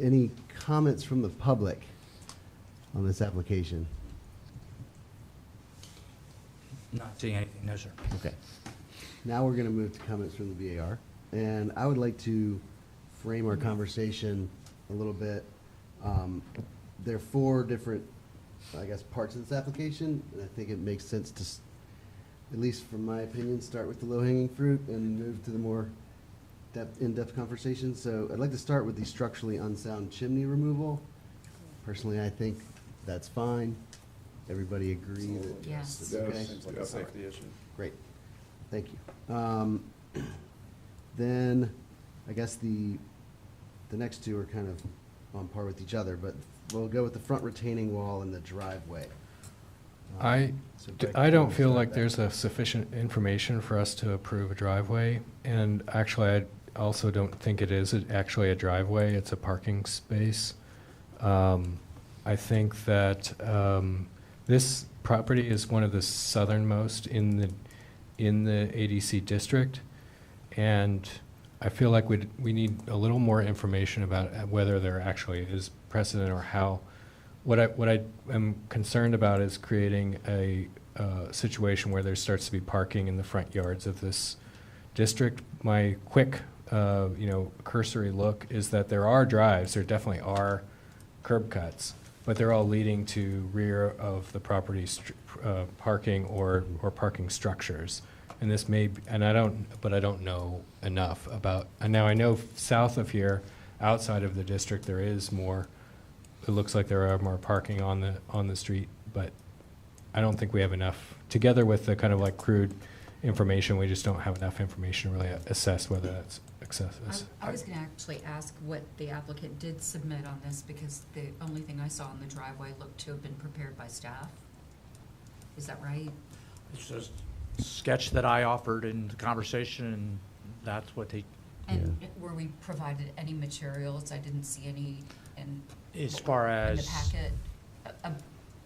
Any comments from the public on this application? Not seeing anything, no, sir. Okay. Now we're going to move to comments from the VAR. And I would like to frame our conversation a little bit. There are 4 different, I guess, parts of this application, and I think it makes sense to, at least from my opinion, start with the low-hanging fruit and move to the more in-depth conversation. So I'd like to start with the structurally unsound chimney removal. Personally, I think that's fine. Everybody agree that Yes. it's okay? Seems like a safety issue. Great, thank you. Then, I guess the next 2 are kind of on par with each other, but we'll go with the front retaining wall and the driveway. So Greg, I you don't wanna feel start like that? there's a sufficient information for us to approve a driveway. And actually, I also don't think it is actually a driveway, it's a parking space. I think that this property is one of the southernmost in the ADC district. And I feel like we need a little more information about whether there actually is precedent or how. What I am concerned about is creating a situation where there starts to be parking in the front yards of this district. My quick, cursory look is that there are drives, there definitely are curb cuts, but they're all leading to rear of the property parking or parking structures. And this may, I don't know enough about, and now I know south of here, outside of the district, there is more, it looks like there are more parking on the street, but I don't think we have enough, together with the kind of like crude information, we just don't have enough information to really assess whether that's excessive. I was gonna actually ask what the applicant did submit on this, because the only thing I saw in the driveway looked to have been prepared by staff. Is that right? It's just a sketch that I offered in the conversation, and that's what they, And were we provided any materials? I didn't see any in? As far In the as, packet?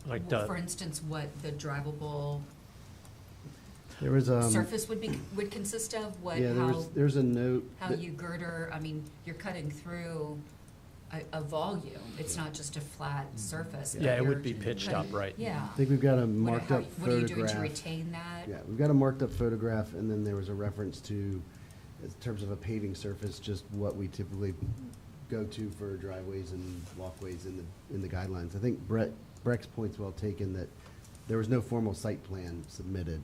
like Well, the, For instance, what the drivable There was, surface would consist of, what, yeah, how, there's a note. how that- you girder, I mean, you're cutting through a volume. It's not just a flat surface. but yeah, it you're would be pitched up, cutting- right? Yeah. I think we've got a What- marked how- up What are you doing to photograph. retain that? Yeah, we've got a marked up photograph, and then there was a reference to, in terms of a paving surface, just what we typically go to for driveways and walkways in the guidelines. I think Breck's point's well taken that there was no formal site plan submitted,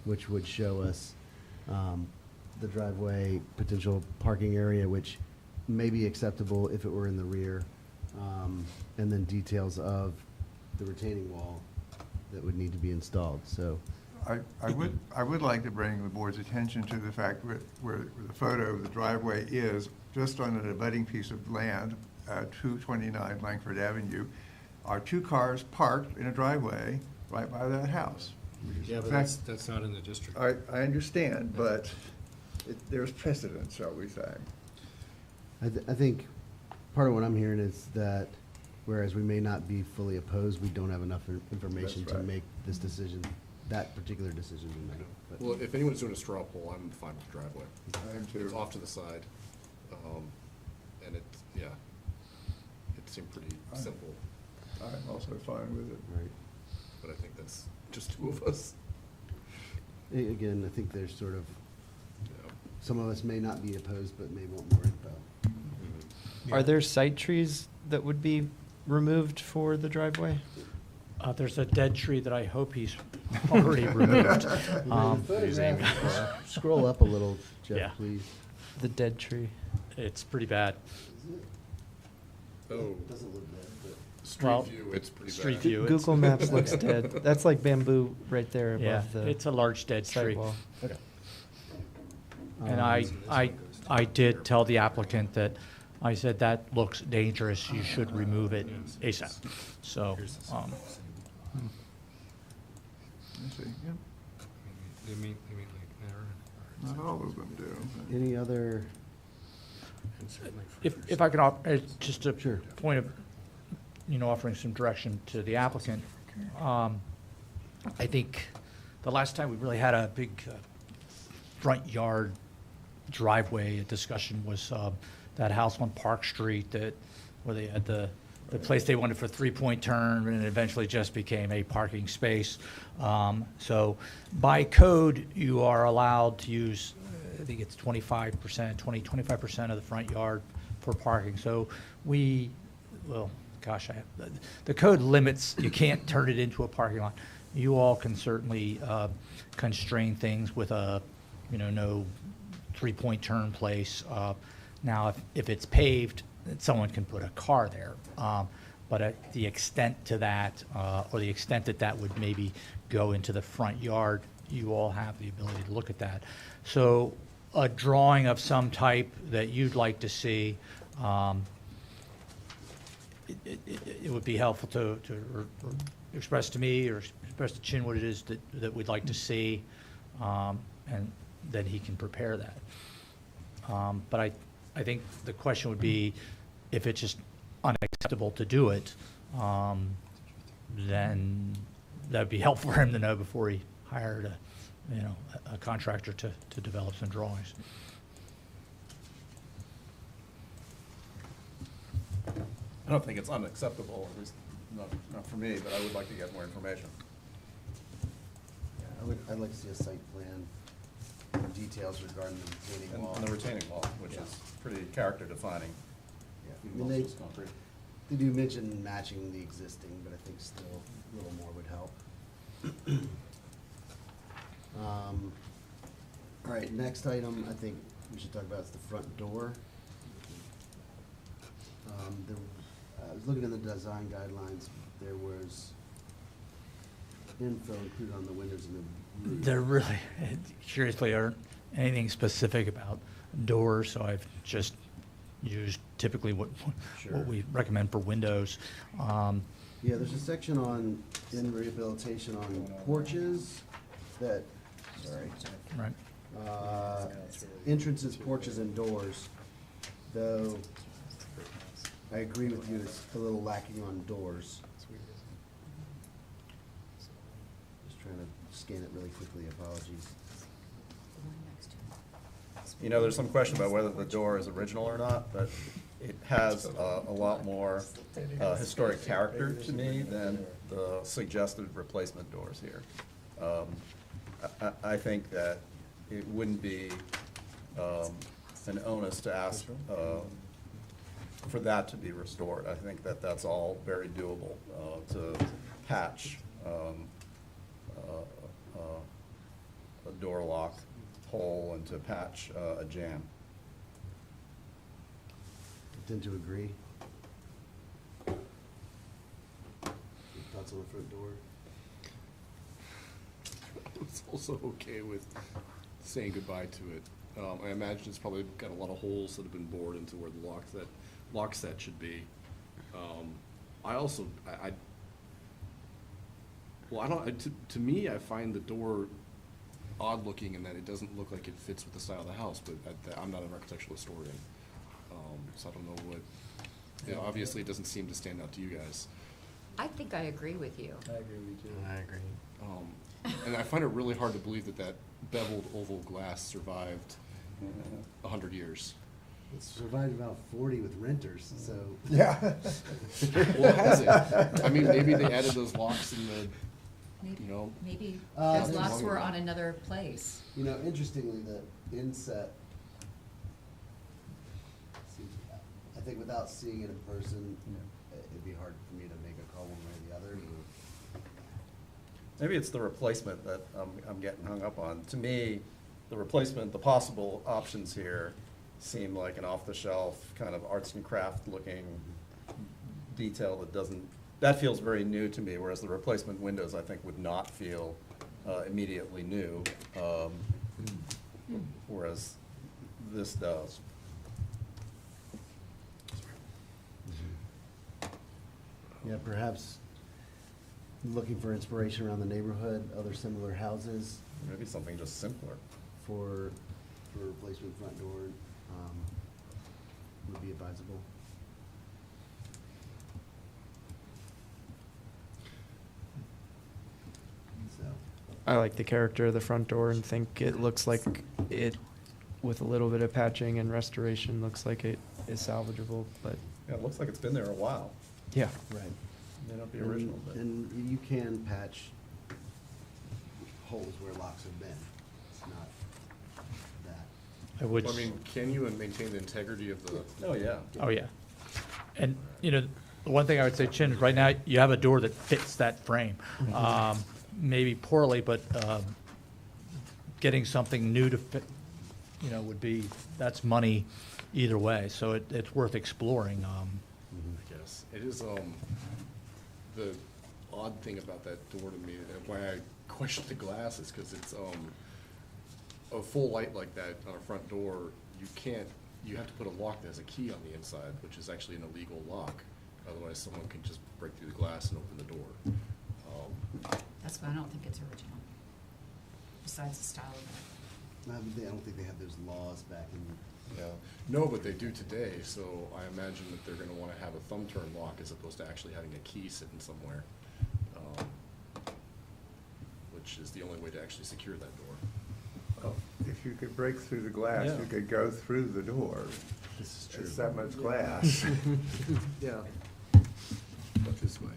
which would show us the driveway, potential parking area, which may be acceptable if it were in the rear, and then details of the retaining wall that would need to be installed, so. I would like to bring the board's attention to the fact where the photo of the driveway is, just on an abutting piece of land, 229 Langford Avenue, are two cars parked in a driveway right by that house. Yeah, but That's- that's not in the district. I understand, but there's precedent, shall we say. I think part of what I'm hearing is that whereas we may not be fully opposed, we don't have enough information That's to right. make this decision, that particular decision tonight. But- Well, if anyone's doing a straw poll, I'm fine with the driveway. I am too. It's off to the side, and it's, yeah, it seemed pretty simple, I'm also fine with it. Right. but I think that's just two of us. Again, I think there's sort of, Yeah. some of us may not be opposed, but may want more info. Are there site trees that would be removed for the driveway? there's a dead tree that I hope he's already removed. The photograph, scroll up a little, Yeah. Jeff, please. The dead tree? It's pretty bad. Oh, Doesn't look bad, but. Well, street view, it's pretty bad. street view. it's- Google Maps looks dead. That's like bamboo right there Yeah, above the it's a large dead tree. sidewall. And I did tell the applicant that, I said, that looks dangerous, you should remove it ASAP. So, I see, yeah. They mean like narrow. Not all of them do. but- Any other, if I could, just a Sure. point of, offering some direction to the applicant. I think the last time we really had a big front yard driveway discussion was that house on Park Street where they had the place they wanted for three-point turn, and it eventually just became a parking space. So by code, you are allowed to use, I think it's 25% of the front yard for parking. So the code limits, you can't turn it into a parking lot. You all can certainly constrain things with no three-point turn place. Now, if it's paved, someone can put a car there. But at the extent to that, or the extent that would maybe go into the front yard, you all have the ability to look at that. So a drawing of some type that you'd like to see, it would be helpful to express to me or express to Chin what it is that we'd like to see, and then he can prepare that. But I think the question would be, if it's just unacceptable to do it, then that'd be helpful for him to know before he hired a contractor to develop some drawings. I don't think it's unacceptable, at least not for me, but I would like to get more information. I'd like to see a site plan, and details regarding the retaining wall. And the retaining wall, which is pretty character defining. Yeah, I mean, they do mention matching the existing, but I think still a little more would help. All right, next item I think we should talk about is the front door. I was looking at the design guidelines, there was info included on the windows and the roof. There really, curiously, aren't anything specific about doors, so I've just used typically what we recommend for windows. Yeah, there's a section in rehabilitation on porches that, Right. entrances, porches, and doors, though I agree with you, it's a little lacking on doors. Just trying to scan it really quickly, apologies. The one next to it. You know, there's some question about whether the door is original or not, but it has a lot more historic character to me than the suggested replacement doors here. I think that it wouldn't be an onus to ask for that to be restored. I think that that's all very doable, to patch a door lock hole and to patch a jam. Tend to agree. Thoughts on the front door? It's also okay with saying goodbye to it. I imagine it's probably got a lot of holes that have been bored into where the lock set should be. To me, I find the door odd looking in that it doesn't look like it fits with the style of the house, but I'm not an architectural historian. So I don't know what, obviously it doesn't seem to stand out to you guys. I think I agree with you. I agree. And I find it really hard to believe that beveled oval glass survived 100 years. It's survived about 40 with renters, so. Yeah. Well, has it? I mean, maybe they added those locks in the, Maybe Uh, those locks there's- were on another place. You know, interestingly, the inset, I think without seeing it in person, it'd be hard for me to make a call one way or the other. Maybe it's the replacement that I'm getting hung up on. To me, the replacement, the possible options here seem like an off-the-shelf kind of arts and craft looking detail that feels very new to me, whereas the replacement windows, I think, would not feel immediately new, whereas this does. Yeah, perhaps looking for inspiration around the neighborhood, other similar houses Maybe something just simpler. for replacement front door, would be advisable. So, I like the character of the front door and think it looks like it, with a little bit of patching and restoration, looks like it is salvageable, but Yeah, it looks like it's been there a while. yeah. right. May not be original, but. And you can patch holes where locks have been. It's not that. I would, I mean, can you maintain the integrity of the? Oh, yeah. oh, yeah. And, the one thing I would say, Chin, is right now, you have a door that fits that frame. Maybe poorly, but getting something new to fit, would be, that's money either way, so it's worth exploring. I guess. It is, the odd thing about that door to me, and why I question the glass is because it's, a full light like that on a front door, you have to put a lock that has a key on the inside, which is actually an illegal lock. Otherwise, someone can just break through the glass and open the door. That's why I don't think it's original, besides the style of it. I don't think they had those laws back in. Yeah, no, but they do today, so I imagine that they're gonna wanna have a thumb turn lock as opposed to actually having a key sitting somewhere. Which is the only way to actually secure that door. Well, if you could break through the glass, Yeah. you could go through the door. This is true. It's that much glass, Yeah. This way,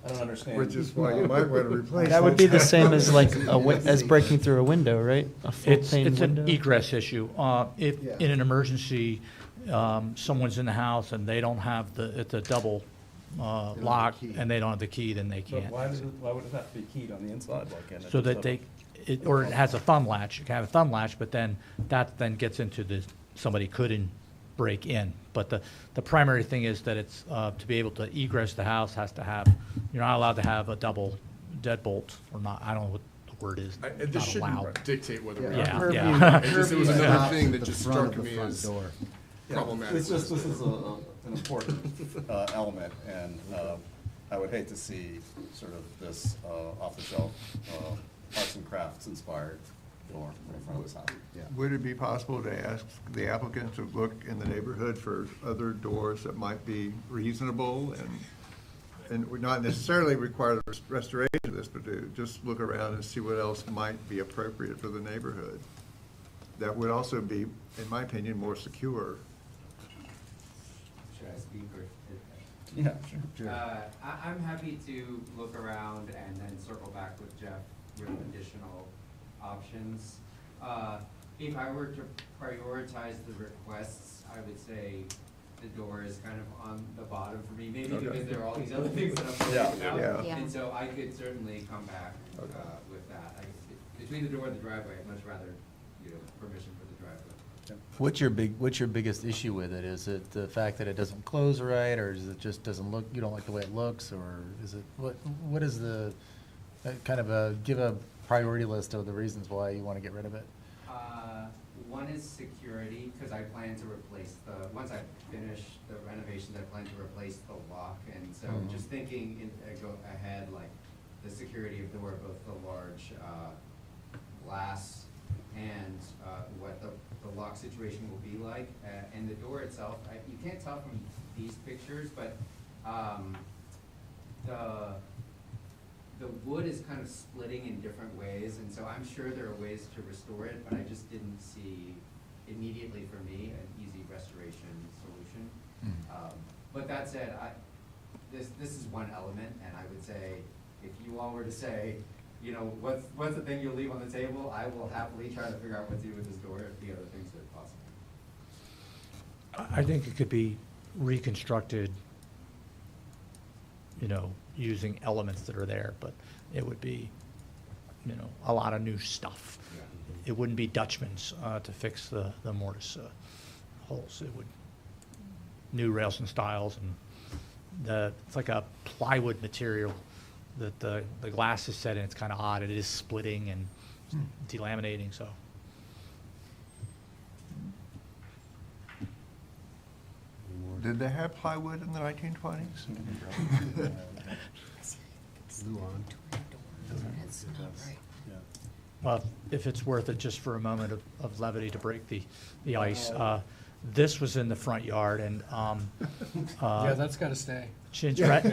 I don't understand. which is why you might want to replace it. That would be the same as like as breaking through a window, right? A full It's pane an window? egress issue. If, Yeah. in an emergency, someone's in the house and they don't have it's a double have the lock, key. and they don't have the key, then they But can't. why would it have to be keyed on the inside like in? So that or it has a thumb latch, you can have a thumb latch, but then that then gets into somebody couldn't break in. But the primary thing is that it's, to be able to egress the house has to have, you're not allowed to have a double deadbolt, or not, I don't know what the word is, This not shouldn't allowed. dictate whether. we're- Yeah, Purview- yeah. It just- it was purview another stops thing at that the just front struck of the me front as door. problematic. It's just, this is an important element, and I would hate to see sort of this off-the-shelf arts and crafts inspired door right in front of this house. Would it be possible to ask the applicant to look in the neighborhood for other doors that might be reasonable and would not necessarily require the restoration of this, but to just look around and see what else might be appropriate for the neighborhood? That would also be, in my opinion, more secure. Should I speak or? Yeah, sure. I'm happy to look around and then circle back with Jeff with additional options. If I were to prioritize the requests, I would say the door is kind of on the bottom for me, maybe Okay. because there are all these other things that I'm thinking about. Yeah. Yeah. And so I could certainly come back Okay. with that. Between the door and the driveway, I'd much rather, permission for the driveway. What's your biggest issue with it? Is it the fact that it doesn't close right, or is it just doesn't look, you don't like the way it looks, or is it, what is the, give a priority list of the reasons why you want to get rid of it? One is security, because I plan to replace once I finish the renovations, I plan to replace the lock. And so just thinking go ahead, like the security of the door, both the large glass and what the lock situation will be like. And the door itself, you can't tell from these pictures, but the wood is kind of splitting in different ways, and so I'm sure there are ways to restore it, but I just didn't see immediately for me an easy restoration solution. But that said, this is one element, and I would say, if you all were to say, what's the thing you'll leave on the table, I will happily try to figure out what to do with this door if the other things are possible. I think it could be reconstructed, using elements that are there, but it would be, a lot of new stuff. It wouldn't be Dutchman's to fix the mortise holes. It would, new rails and stiles, and it's like a plywood material that the glass is set in. It's kind of odd. It is splitting and delaminating, so. Did they have plywood in the 1920s? Blue on. It's not right. Well, if it's worth it, just for a moment of levity to break the ice, this was in the front yard, and Yeah, that's gotta stay. Chin's friend,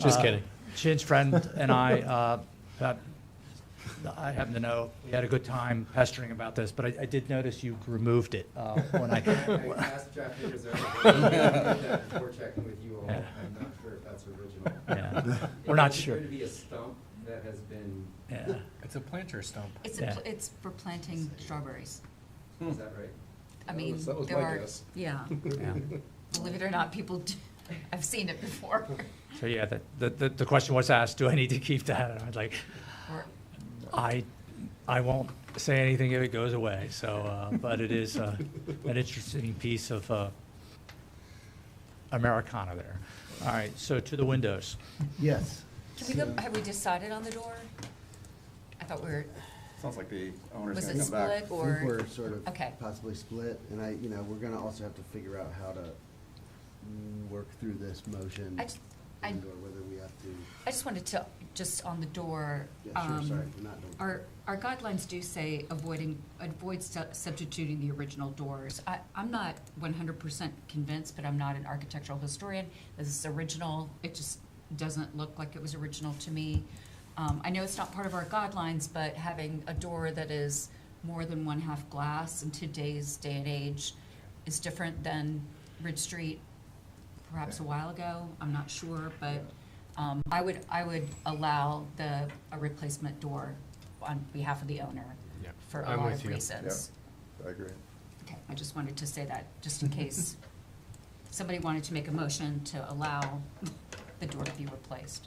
Just kidding. Chin's friend and I happen to know, we had a good time pestering about this, but I did notice you removed it when I I, asked Jeff if it was that before checking with you all. Yeah. I'm not sure if that's original. yeah, we're not It sure. appeared to be a stump that has been, Yeah, It's a planter stump. Yeah. It's for planting strawberries. is that right? I mean, That was there my are, guess. yeah, yeah. believe it or not, people, I've seen it before. So, yeah, the question was asked, do I need to keep that? And I was like, Or- I won't say anything if it goes away, so, but it is an interesting piece of Americana there. All right, so to the windows. Yes. Can we go, have we decided on the door? I thought we were, Sounds like the owner's was gonna it come back. split I think or? we're sort of Okay. possibly split, and we're gonna also have to figure out how to work through this motion. I And or whether we have to, I just wanted to, just on the door. yeah, sure, sorry, we're not doing. Our guidelines do say avoid substituting the original doors. I'm not 100% convinced, but I'm not an architectural historian. This is original, it just doesn't look like it was original to me. I know it's not part of our guidelines, but having a door that is more than one half glass in today's day and age is different than Ridge Street perhaps a while ago. I'm not sure, but I would allow a replacement door on behalf of the owner Yeah, for a I'm lot with of you. reasons. I agree. Okay, I just wanted to say that, just in case somebody wanted to make a motion to allow the door to be replaced.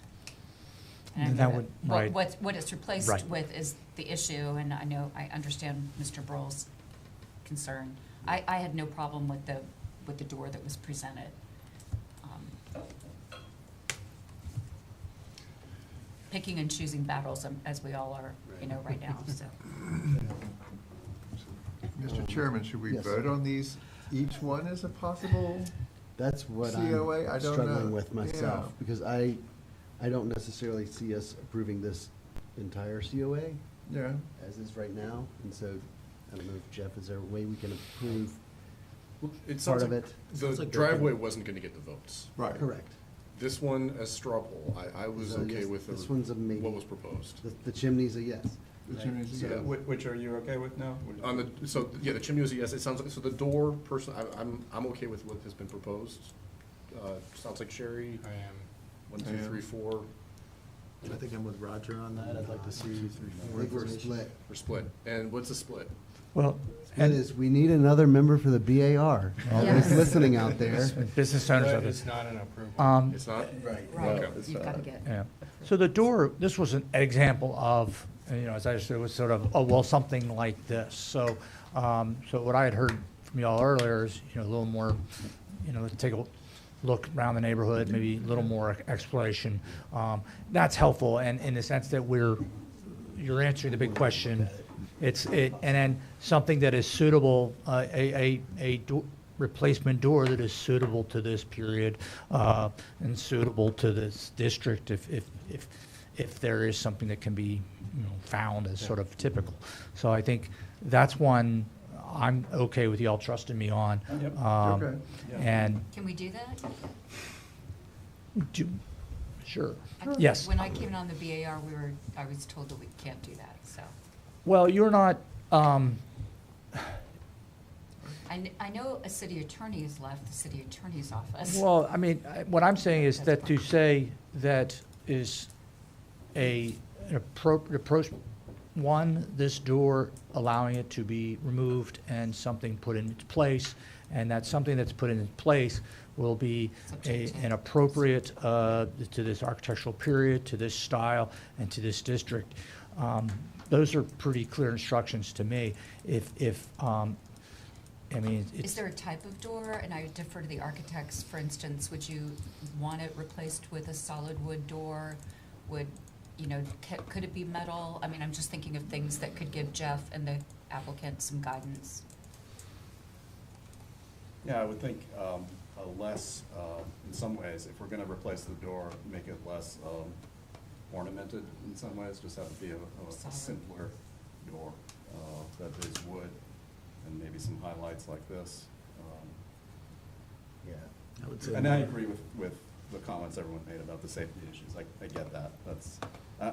And I know That would, right. What it's replaced Right. with is the issue, and I understand Mr. Broll's concern. I had no problem with the door that was presented. Picking and choosing battles, as we all are, right now, so. Mr. Chairman, should we Yes. vote on these, each one as a possible? That's what COA? I I'm don't struggling know. with myself, Yeah. because I don't necessarily see us approving this entire COA. Yeah. as is right now, and so, I don't know, if Jeff, is there a way we can approve It part sounds of like it? the driveway wasn't gonna get the votes. Right. Correct. This one as straw poll, I was So, okay yes, with this one's a maybe. what was proposed. The chimney's a yes. The right? chimney's a So- yes. Which are you okay with now? On the, so, yeah, the chimney was a yes, it sounds like, so the door person, I'm okay with what has been proposed. Sounds like Sherry, I am. 1, I 2, am. 3, 4, I think I'm with Roger on that. I'd like to see I more think we're information. split. we're split. And what's the split? Well, Split is, we need another member for the BAR. All those Yes. listening out there. business owners of It's it. not an approval. It's not? Right. Right, Okay. you've gotta get. Yeah. So the door, this was an example of, as I said, it was sort of, oh, well, something like this. So, so what I had heard from y'all earlier is, a little more, take a look around the neighborhood, maybe a little more exploration. That's helpful, and in the sense that you're answering the big question. And then something that is suitable, replacement door that is suitable to this period, and suitable to this district if there is something that can be, found as sort of typical. So I think that's one I'm okay with y'all trusting me on. Yep. Okay. And, Can we do that? sure, I think yes. When I came on the BAR, I was told that we can't do that, so. Well, you're not, I know a city attorney has left the city attorney's office. well, I mean, what I'm saying is that to say that is an approach, one, this door, allowing it to be removed and something put into place, and that something that's put into place will be an appropriate to this architectural period, to this style, and to this district. Those are pretty clear instructions to me. Is there a type of door, and I defer to the architects, for instance, would you want it replaced with a solid wood door? Could it be metal? I mean, I'm just thinking of things that could give Jeff and the applicant some guidance. Yeah, I would think a less, in some ways, if we're gonna replace the door, make it less ornamented in some ways, just have it be a Solid. simpler door that is wood and maybe some highlights like this. Yeah. I would say And I more- agree with the comments everyone made about the safety issues. I get that.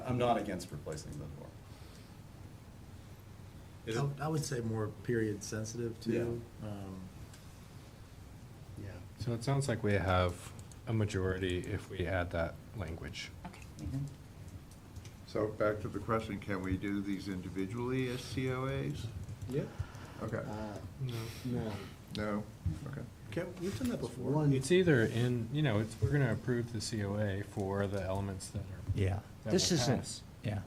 I'm not against replacing the door. Is it, I would say more period sensitive too. Yeah. So it sounds like we have a majority if we add that language. Okay. So back to the question, can we do these individually as COAs? Yeah. Okay. No. No? Okay. Okay, we've done that before. One, It's either in, we're gonna approve the COA for the elements that are, Yeah, that this will isn't, pass. yeah.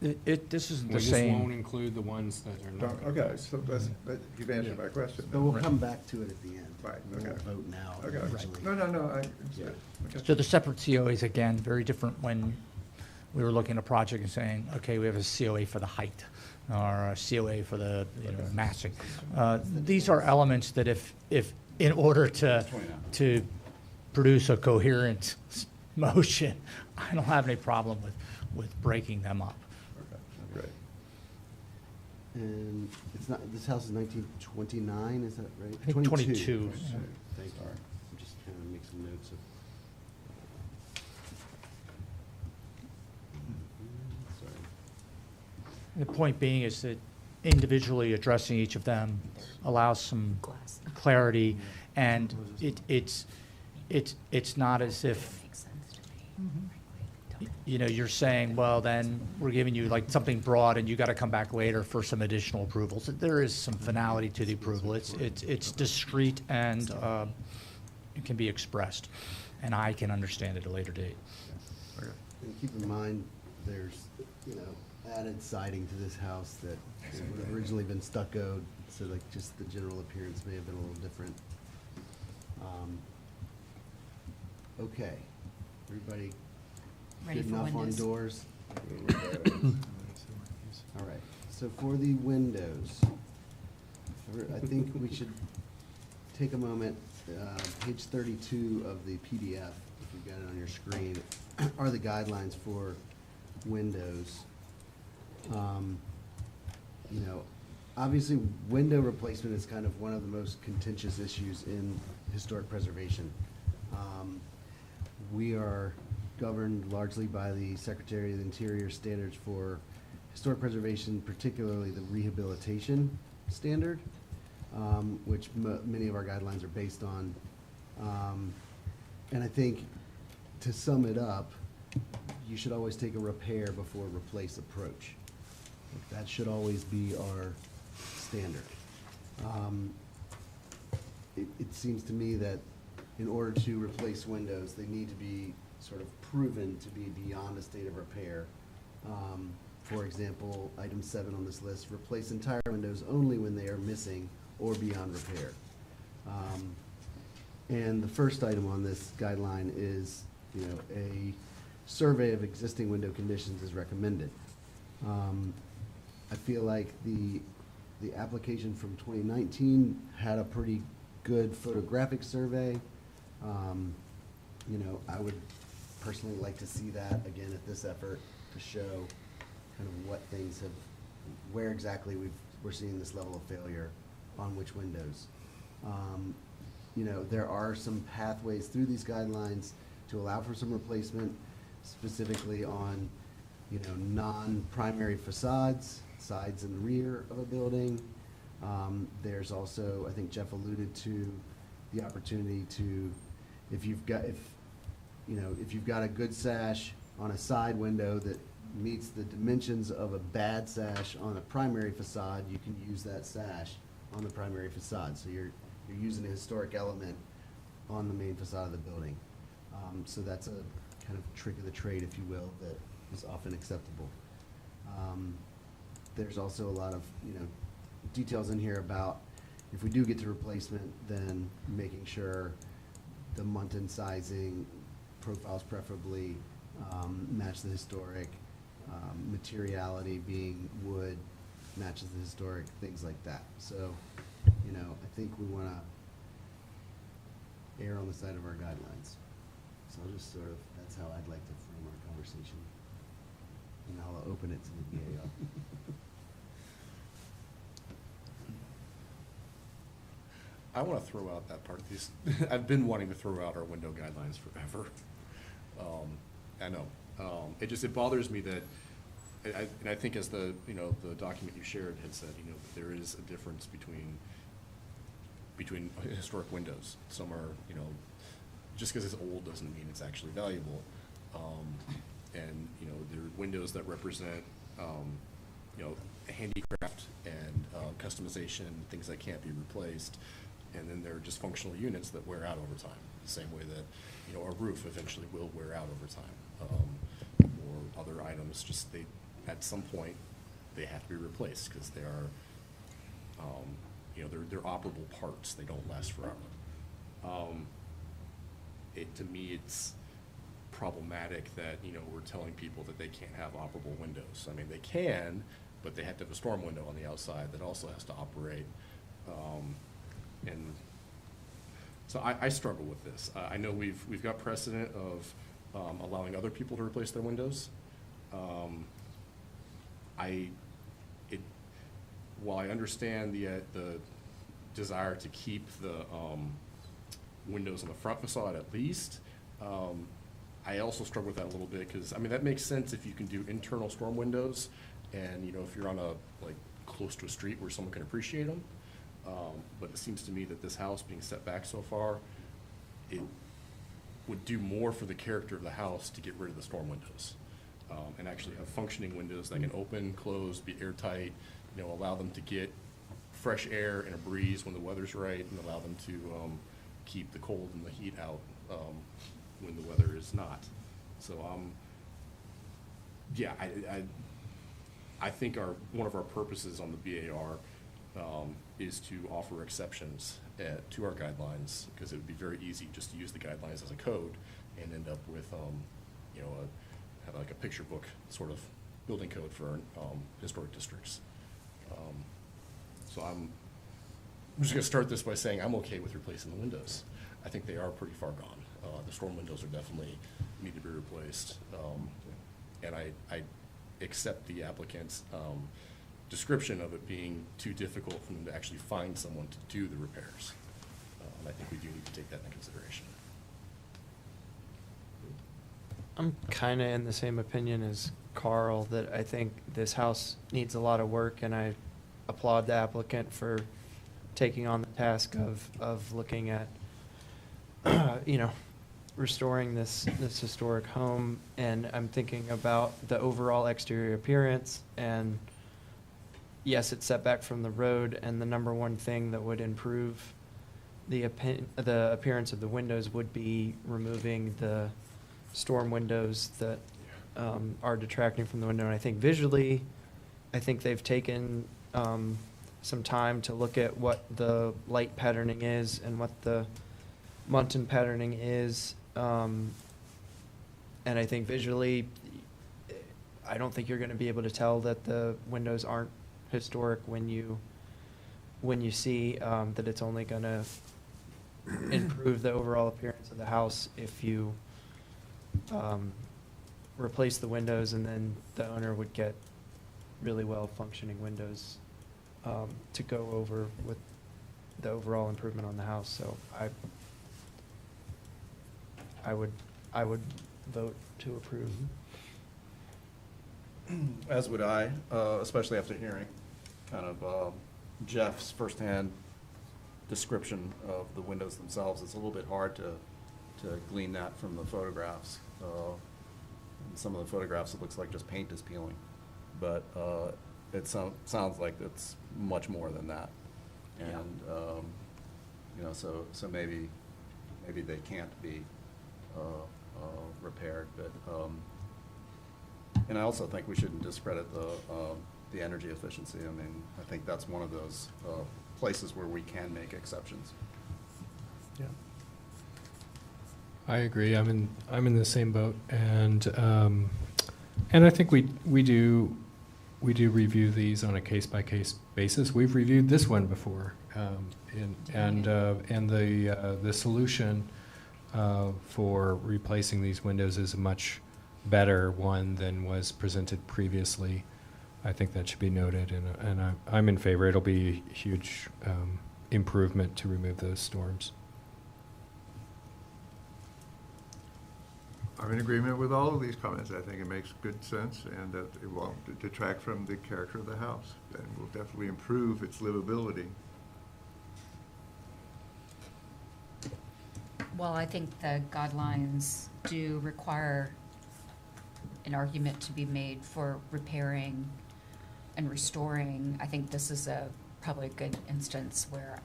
This isn't We the just won't same. include the ones that are not. Don't- Okay, so you've answered my question. but we'll come back to it at the end. Right, We won't okay. vote now. Okay. originally. No, Yeah. okay. So the separate COAs, again, very different when we were looking at a project and saying, okay, we have a COA for the height, or a COA for the, massing. These are elements that if in order to produce a coherent motion, I don't have any problem with breaking them up. Okay, great. And it's not, this house is 1929, is that right? I think 22. Thank you. Sorry. I'm just trying to make some notes of. Sorry. The point being is that individually addressing each of them allows some Glass. clarity, and it's not as if, Makes sense to me, frankly. you're saying, well, then we're giving you like something broad and you got to come back later for some additional approvals. There is some finality to the approval. It's discreet and it can be expressed, and I can understand at a later date. And keep in mind, there's, added siding to this house that would have originally been stuccoed, so like just the general appearance may have been a little different. Okay, everybody Ready good for enough on windows? doors? All right, so for the windows, I think we should take a moment, page 32 of the PDF, if you've got it on your screen, are the guidelines for windows. you know, obviously, window replacement is kind of one of the most contentious issues in historic preservation. We are governed largely by the Secretary of the Interior standards for historic preservation, particularly the rehabilitation standard, which many of our guidelines are based on. And I think, to sum it up, you should always take a repair before replace approach. That should always be our standard. It seems to me that in order to replace windows, they need to be sort of proven to be beyond a state of repair. For example, item 7 on this list, replace entire windows only when they are missing or beyond repair. And the first item on this guideline is, you know, a survey of existing window conditions is recommended. I feel like the application from 2019 had a pretty good photographic survey. You know, I would personally like to see that again at this effort to show kind of what things have, where exactly we're seeing this level of failure on which windows. You know, there are some pathways through these guidelines to allow for some replacement, specifically on, you know, non-primary facades, sides and rear of a building. There's also, I think Jeff alluded to the opportunity to, if you've got a good sash on a side window that meets the dimensions of a bad sash on a primary facade, you can use that sash on the primary facade. So you're using a historic element on the main facade of the building. So that's a kind of trick of the trade, if you will, that is often acceptable. There's also a lot of, you know, details in here about if we do get to replacement, then making sure the muntin sizing profiles preferably match the historic, materiality being wood matches the historic, things like that. So, you know, I think we want to err on the side of our guidelines. So I'll just sort of, that's how I'd like to frame our conversation. And I'll open it to the BAR. I want to throw out that part of these. I've been wanting to throw out our window guidelines forever. I know. It bothers me that, and I think as the document you shared had said, you know, there is a difference between historic windows. Some are, you know, just because it's old doesn't mean it's actually valuable. And, you know, there are windows that represent, you know, handicraft and customization, things that can't be replaced. And then there are just functional units that wear out over time, the same way that, you know, a roof eventually will wear out over time. Or other items, just at some point, they have to be replaced because they are, you know, they're operable parts. They don't last forever. To me, it's problematic that, you know, we're telling people that they can't have operable windows. I mean, they can, but they have to have a storm window on the outside that also has to operate. And so I struggle with this. I know we've got precedent of allowing other people to replace their windows. While I understand the desire to keep the windows on the front facade at least, I also struggle with that a little bit because, I mean, that makes sense if you can do internal storm windows and, you know, if you're on close to a street where someone can appreciate them. But it seems to me that this house being set back so far, it would do more for the character of the house to get rid of the storm windows, and actually have functioning windows that can open, close, be airtight, you know, allow them to get fresh air and a breeze when the weather's right, and allow them to keep the cold and the heat out when the weather is not. So, yeah, I think one of our purposes on the BAR is to offer exceptions to our guidelines, because it would be very easy just to use the guidelines as a code and end up with, you know, have like a picture book sort of building code for historic districts. So I'm just going to start this by saying I'm okay with replacing the windows. I think they are pretty far gone. The storm windows are definitely need to be replaced, and I accept the applicant's description of it being too difficult for them to actually find someone to do the repairs. And I think we do need to take that into consideration. I'm kind of in the same opinion as Carl, that I think this house needs a lot of work, and I applaud the applicant for taking on the task of looking at, restoring this historic home. And I'm thinking about the overall exterior appearance, and yes, it's set back from the road, and the number one thing that would improve the appearance of the windows would be removing the storm windows that are detracting from the window. And I think visually, I think they've taken some time to look at what the light patterning is and what the Muntin patterning is. And I think visually, I don't think you're going to be able to tell that the windows aren't historic when you see that it's only going to improve the overall appearance of the house if you replace the windows, and then the owner would get really well functioning windows to go over with the overall improvement on the house. So I would vote to approve. As would I, especially after hearing kind of Jeff's firsthand description of the windows themselves. It's a little bit hard to glean that from the photographs. In some of the photographs, it looks like just paint is peeling, but it sounds like it's much more than that. And so maybe they can't be repaired, but and I also think we shouldn't discredit the energy efficiency. I mean, I think that's one of those places where we can make exceptions. Yeah. I agree. I'm in the same boat, and I think we do review these on a case-by-case basis. We've reviewed this one before, and the solution for replacing these windows is a much better one than was presented previously. I think that should be noted, and I'm in favor. It'll be a huge improvement to remove those storms. I'm in agreement with all of these comments. I think it makes good sense, and that it won't detract from the character of the house, and will definitely improve its livability. Well, I think the guidelines do require an argument to be made for repairing and restoring. I think this is probably a good instance where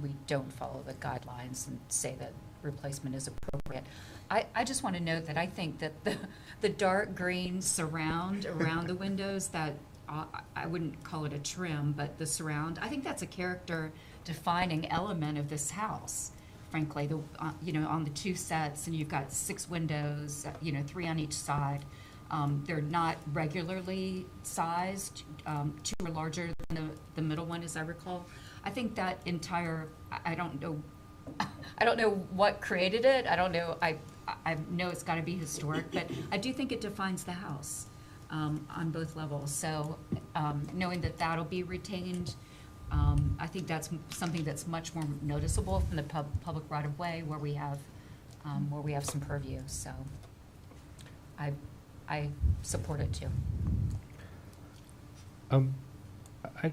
we don't follow the guidelines and say that replacement is appropriate. I just want to note that I think that the dark green surround around the windows, that I wouldn't call it a trim, but the surround, I think that's a character defining element of this house. Frankly, on the two sets, and you've got 6 windows, 3 on each side. They're not regularly sized. 2 are larger than the middle one, as I recall. I think that entire, I don't know what created it. I don't know. I know it's got to be historic, but I do think it defines the house on both levels. So knowing that that'll be retained, I think that's something that's much more noticeable from the public right of way where we have some purview. So I support it too.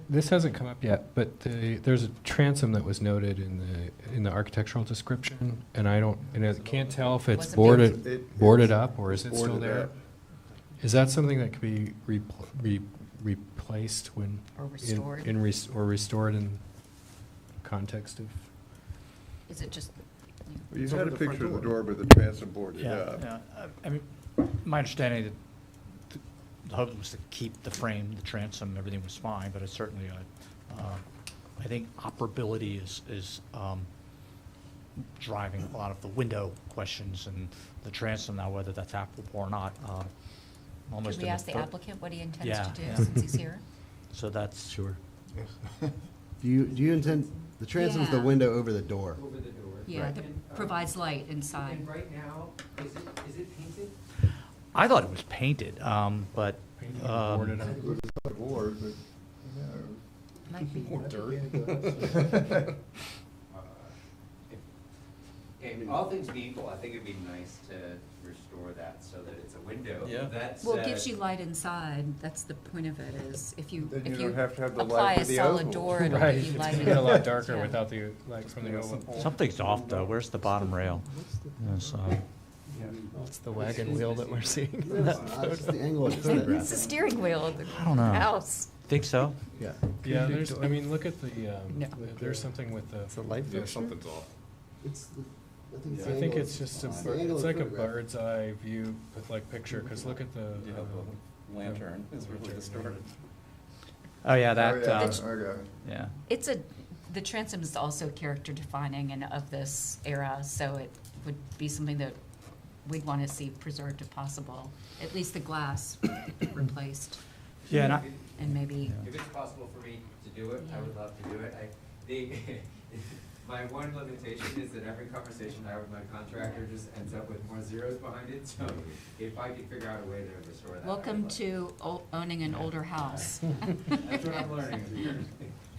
This hasn't come up yet, but there's a transom that was noted in the architectural description, and I can't tell if it's boarded up or is it still there? Is that something that could be replaced when Or restored. or restored in context of? Is it just? Well, you It's had over a the front picture of the door. door with the transom boarded up. Yeah. I mean, my understanding that the hope was to keep the frame, the transom, everything was fine, but it's certainly, I think operability is driving a lot of the window questions, and the transom now, whether that's applicable or not, almost. Could we ask the applicant what he intends Yeah, to do yeah. since he's here? So that's. Sure. Yes. Do you intend, the transom's the Yeah. window over the door? Over the door. Yeah, Right. that provides light inside. And right now, is it painted? I thought it was painted, but. Boarded up. It looks like board, but Might be. More dirt. Okay, all things being equal, I think it'd be nice to restore that so that it's a window. Yeah. That Well, it said- gives you light inside, that's the point of it, is if you, Then you if don't you have to have the light apply a with the solid oval. door, it'll Right, give you it's light. gonna get a lot darker Yeah. without the light from the oval. Something's off, though. Where's the bottom rail? Yes, It's the wagon wheel that we're seeing. No, it's not. It's just the angle of the photograph. It's the steering wheel of the I don't know. house. Think so? Yeah. Yeah, there's, I mean, look at the, No. there's something with It's a the, light Yeah, fixture. something's off. It's the, I think it's I the think angle it's of- just a, it's the bir- angle it's of like a photograph. bird's eye view with like picture, because look at the, Yeah, the lantern is really distorted. Oh, yeah, Oh, that, yeah, That's- okay. yeah. It's the transom is also character defining and of this era, so it would be something that we'd want to see preserved if possible, at least the glass replaced, Yeah, and I, and maybe, If it's possible for me to do it, I would love to do it. My one limitation is that every conversation I have with my contractor just ends up with more zeros behind it, so if I could figure out a way to restore that. I would welcome love to owning an older house. That's what I'm learning.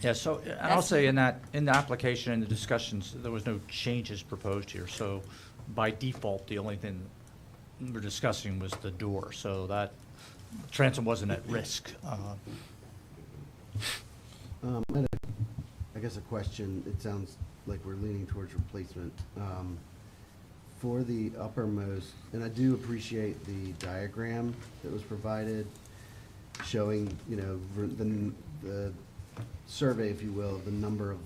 yeah, so, and I'll say in that, in the application and the discussions, there was no changes proposed here. So by default, the only thing we're discussing was the door, so that transom wasn't at risk. I guess a question, it sounds like we're leaning towards replacement. For the uppermost, and I do appreciate the diagram that was provided, showing, you know, the survey, if you will, of the number of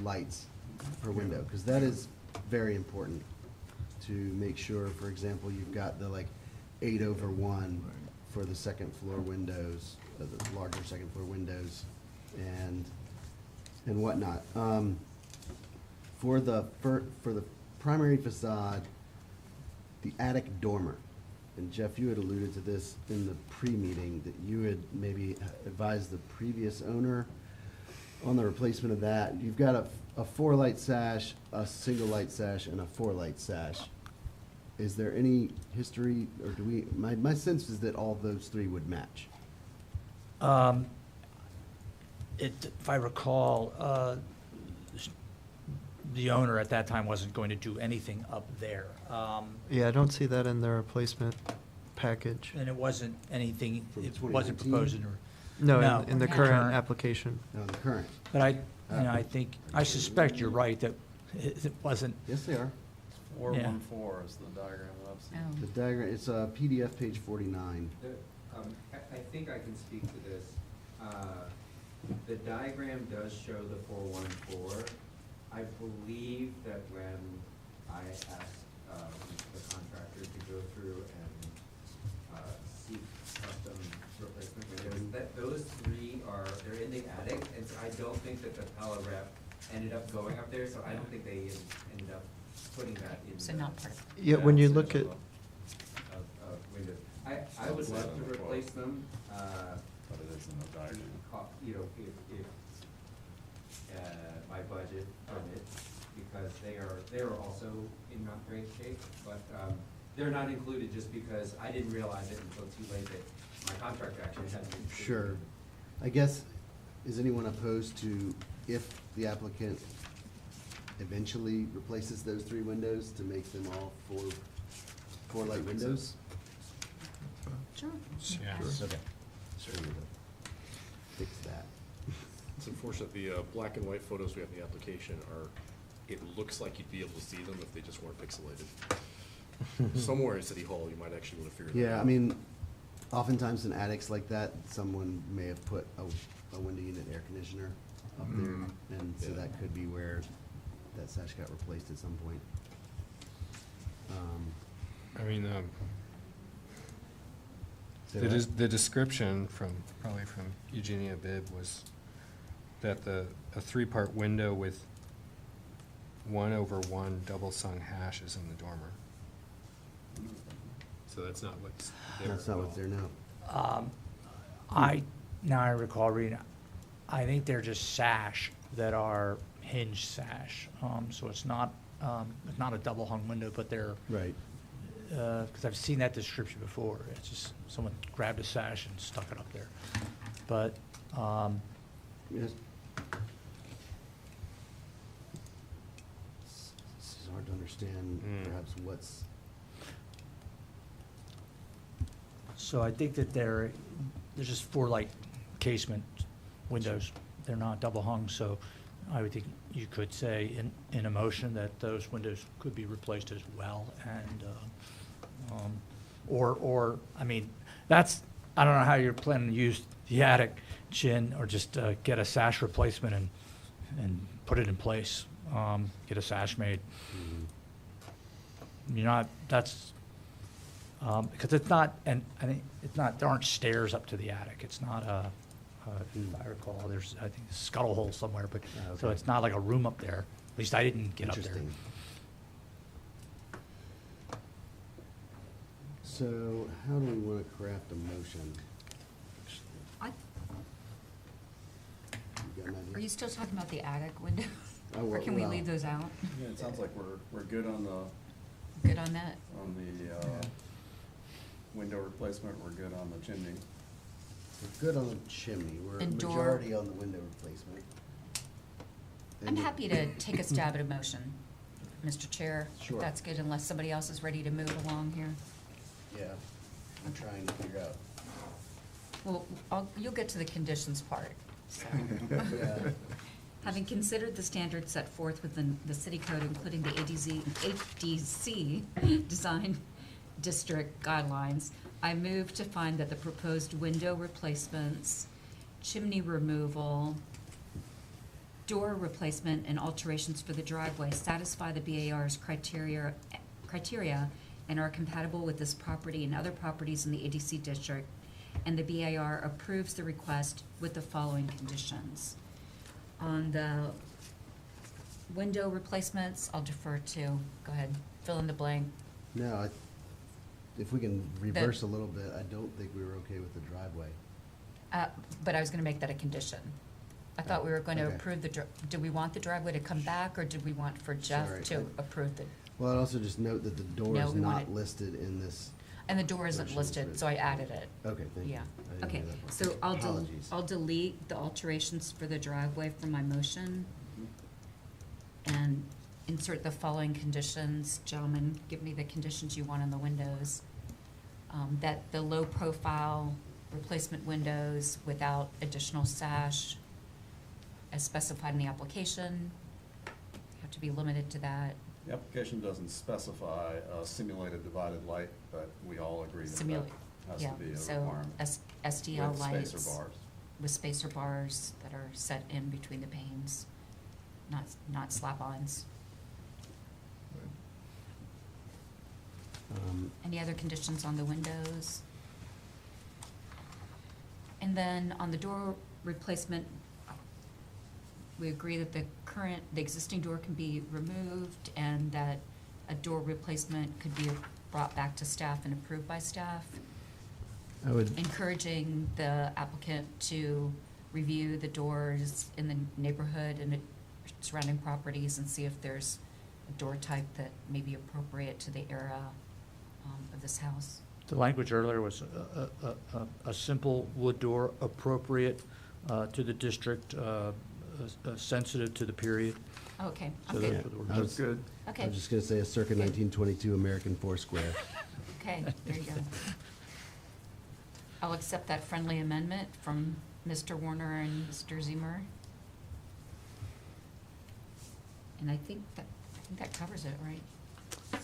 lights per window, because that is very important to make sure, for example, you've got the like 8/1 for the second floor windows, the larger second floor windows, and whatnot. For the primary facade, the attic dormer, and Jeff, you had alluded to this in the pre-meeting, that you had maybe advised the previous owner on the replacement of that. You've got a 4-light sash, a single light sash, and a 4-light sash. Is there any history, or do we, my sense is that all those three would match. If I recall, the owner at that time wasn't going to do anything up there. Yeah, I don't see that in the replacement package. And it wasn't anything, From it wasn't 2019? proposed in, No, No. in the Yeah. current application. No, the current. but I think, I suspect you're right, that it wasn't, Yes, they are. 414 is the diagram that I've seen. Oh. The diagram, it's PDF page 49. I think I can speak to this. The diagram does show the 414. I believe that when I asked the contractor to go through and seek custom replacement windows, that those three they're in the attic, and so I don't think that the Pella rep ended up going up there, so I don't think they ended up putting that in. So not part of Yeah, when you look at, Of windows. I would love to replace them, But it is in the diagram. you know, if my budget permits, because they are also in not great shape, but they're not included just because I didn't realize it until too late that my contractor actually hadn't included it. Sure. I guess, is anyone opposed to, if the applicant eventually replaces those three windows, to make them all four-light windows? Sure. yeah. okay. Sure. Fix that. It's unfortunate, the black and white photos we have in the application are, it looks like you'd be able to see them if they just weren't pixelated. Somewhere in City Hall, you might actually want to figure that out. Yeah, I mean, oftentimes in attics like that, someone may have put a window unit air conditioner up there, Mhm. and so Yeah. that could be where that sash got replaced at some point. I mean, Say that. the description probably from Eugenia Bibb was that a 3-part window with 1/1 double-sung hash is in the dormer. So that's not what's there. That's not what's there now. Now I recall reading, I think they're just sash that are hinge sash. So it's not a double hung window, but they're, Right. because I've seen that description before. It's just someone grabbed a sash and stuck it up there. But, Yes. understand perhaps what's, So I think that there's just 4 light casement windows. They're not double hung, so I would think you could say in a motion that those windows could be replaced as well. And, or, I mean, that's, I don't know how you're planning to use the attic, Chin, or just get a sash replacement and put it in place, get a sash made. You're not, that's, because it's not, and I think it's not, there aren't stairs up to the attic. It's not if I recall, there's, I think, a scuttle hole somewhere, but, so Okay. it's not like a room up there. At least I didn't get up there. interesting. So how do we want to craft a motion? I, You got an idea? are you still talking about the attic windows? Oh, Or can we well- leave those out? Yeah, it sounds like we're good on the, Good on that? window replacement, we're good on the chimney. We're good on the chimney. We're And door. majority on the window replacement. I'm And- happy to take a stab at a motion, Mr. Chair. if Sure. That's good, unless somebody else is ready to move along here. Yeah, I'm trying to figure out. Well, you'll get to the conditions part, so. Yeah. Having considered the standards set forth within the city code, including the ADC design district guidelines, I move to find that the proposed window replacements, chimney removal, door replacement, and alterations for the driveway satisfy the BAR's criteria and are compatible with this property and other properties in the ADC district, and the BAR approves the request with the following conditions. On the window replacements, I'll defer to, go ahead, fill in the blank. No, if we can reverse a little bit, I don't think we were okay with the driveway. But I was gonna make that a condition. I thought we were going to Okay. approve do we want the driveway to come back, or did we want for Jeff Sorry, to approve the, Well, I'd also just note that the door No, is we want not it- listed in this. and the door isn't Version listed, is so I added it. Okay, thank you. Yeah, I didn't okay, hear that part. so Apologies. I'll delete the alterations for the driveway from my motion and insert the following conditions. Gentlemen, give me the conditions you want on the windows. That the low-profile replacement windows without additional sash, as specified in the application, have to be limited to that. The application doesn't specify a simulated divided light, but we all agree that that Simulate, has yeah, to be a so requirement. SDL With lights. spacer bars. With spacer bars that are set in between the panes, not slap-ons. Any other conditions on the windows? And then on the door replacement, we agree that the existing door can be removed and that a door replacement could be brought back to staff and approved by staff. I would, Encouraging the applicant to review the doors in the neighborhood and the surrounding properties and see if there's a door type that may be appropriate to the era of this house. The language earlier was a simple wood door appropriate to the district, sensitive to the period. Okay, So I'm that's good. what the I word was- is. Good. I Okay, was just gonna say a circa 1922 American Foursquare. okay, there you go. I'll accept that friendly amendment from Mr. Warner and Mr. Zemer. And I think that covers it, right?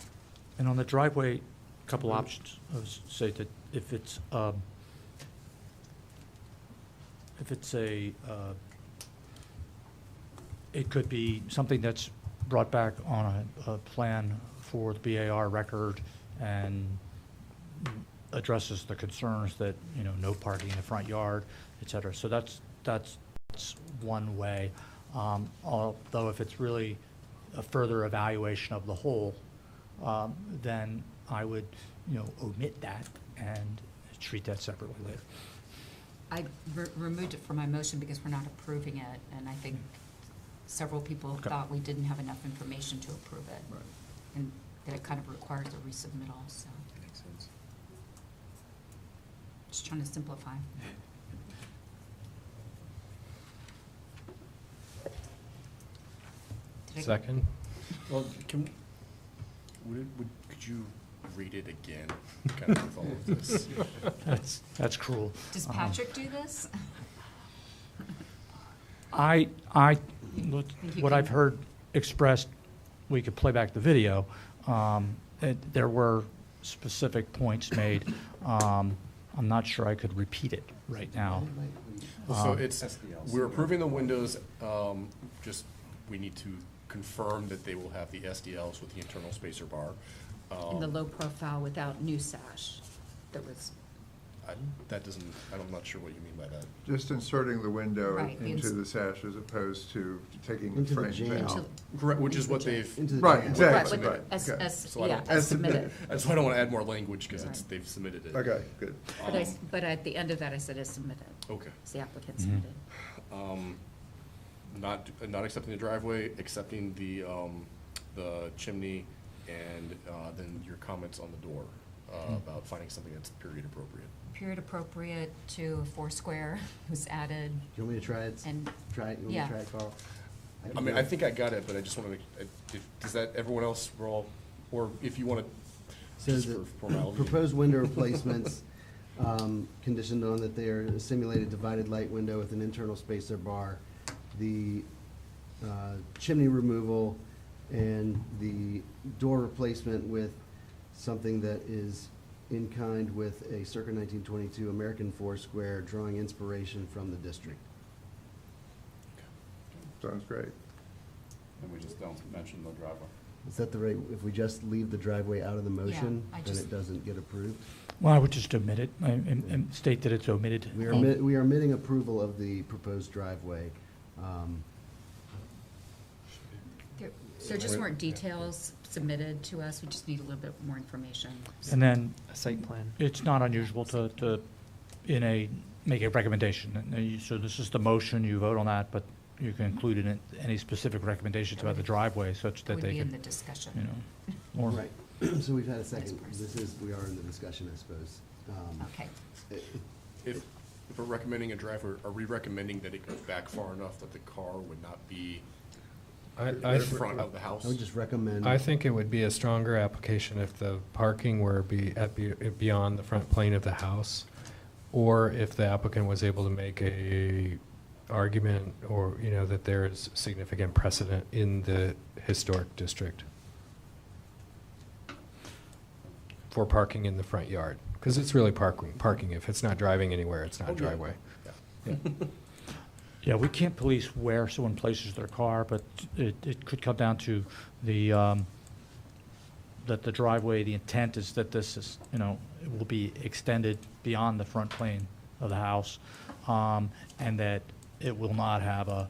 And on the driveway, a couple options. I would say that if it's it could be something that's brought back on a plan for the BAR record and addresses the concerns that, no parking in the front yard, et cetera. So that's one way. Although if it's really a further evaluation of the whole, then I would, omit that and treat that separately later. I removed it from my motion because we're not approving it, and I think several people Okay. thought we didn't have enough information to approve it. Right. And that it kind of requires a resubmittal, so Makes sense. just trying to simplify. Did I- Second? Well, Could you read it again, kind of with all of this? That's cruel. Does Patrick do this? I, you what I've can- heard expressed, we could play back the video. There were specific points made. I'm not sure I could repeat it right now. So it's, SDLs. we're approving the windows, just, we need to confirm that they will have the SDLs with the internal spacer bar. In the low profile without new sash that was, That doesn't, I'm not sure what you mean by that. Just inserting the window Right, the into ins- the sash as opposed to taking the Into the frames jam. out. Correct, which is what they've, Into the Right, jam. exactly. right, right, as, okay. So I yeah, don't- as submitted. that's why I don't want to add more language, because Right. they've submitted it. Okay, good. But at the end of that, I said as submitted. Okay. It's the applicant Mhm. submitted. Not accepting the driveway, accepting the chimney, and then your comments on the door about finding something that's period appropriate. Period appropriate to Foursquare was added, You want me to try it? and Try it, you want me yeah. to try it, Carl? I mean, I think I got it, but I just want to, does that, everyone else, we're all, or if you want to, So just the for formality. proposed window replacements, conditioned on that they are a simulated divided light window with an internal spacer bar, the chimney removal, and the door replacement with something that is in kind with a circa 1922 American Foursquare, drawing inspiration from the district. Sounds great. And we just don't mention the driveway. Is that the right, if we just leave the driveway out of the motion, I then just- it doesn't get approved? Well, I would just omit it and state that it's omitted. We are, we are omitting approval of the proposed driveway. there just weren't details submitted to us. We just need a little bit more information. And then A site plan. it's not unusual to make a recommendation. And so this is the motion, you vote on that, but you can include in it any specific recommendations about the driveway such It that would they be in can, the discussion. you know, or. Right, so we've had a second, Vice we are in the discussion, I suppose. Okay. If we're recommending a driver, are we recommending that it goes back far enough that the car would not be I in front of the house? I would just recommend. I think it would be a stronger application if the parking were beyond the front plane of the house, or if the applicant was able to make a argument, or, you know, that there is significant precedent in the historic district for parking in the front yard, because it's really parking. If it's not driving anywhere, it's Oh, not yeah. driveway. Yeah. Yeah, we can't police where someone places their car, but it could come down to the, that the driveway, the intent is that this is, you know, it will be extended beyond the front plane of the house, and that it will not have a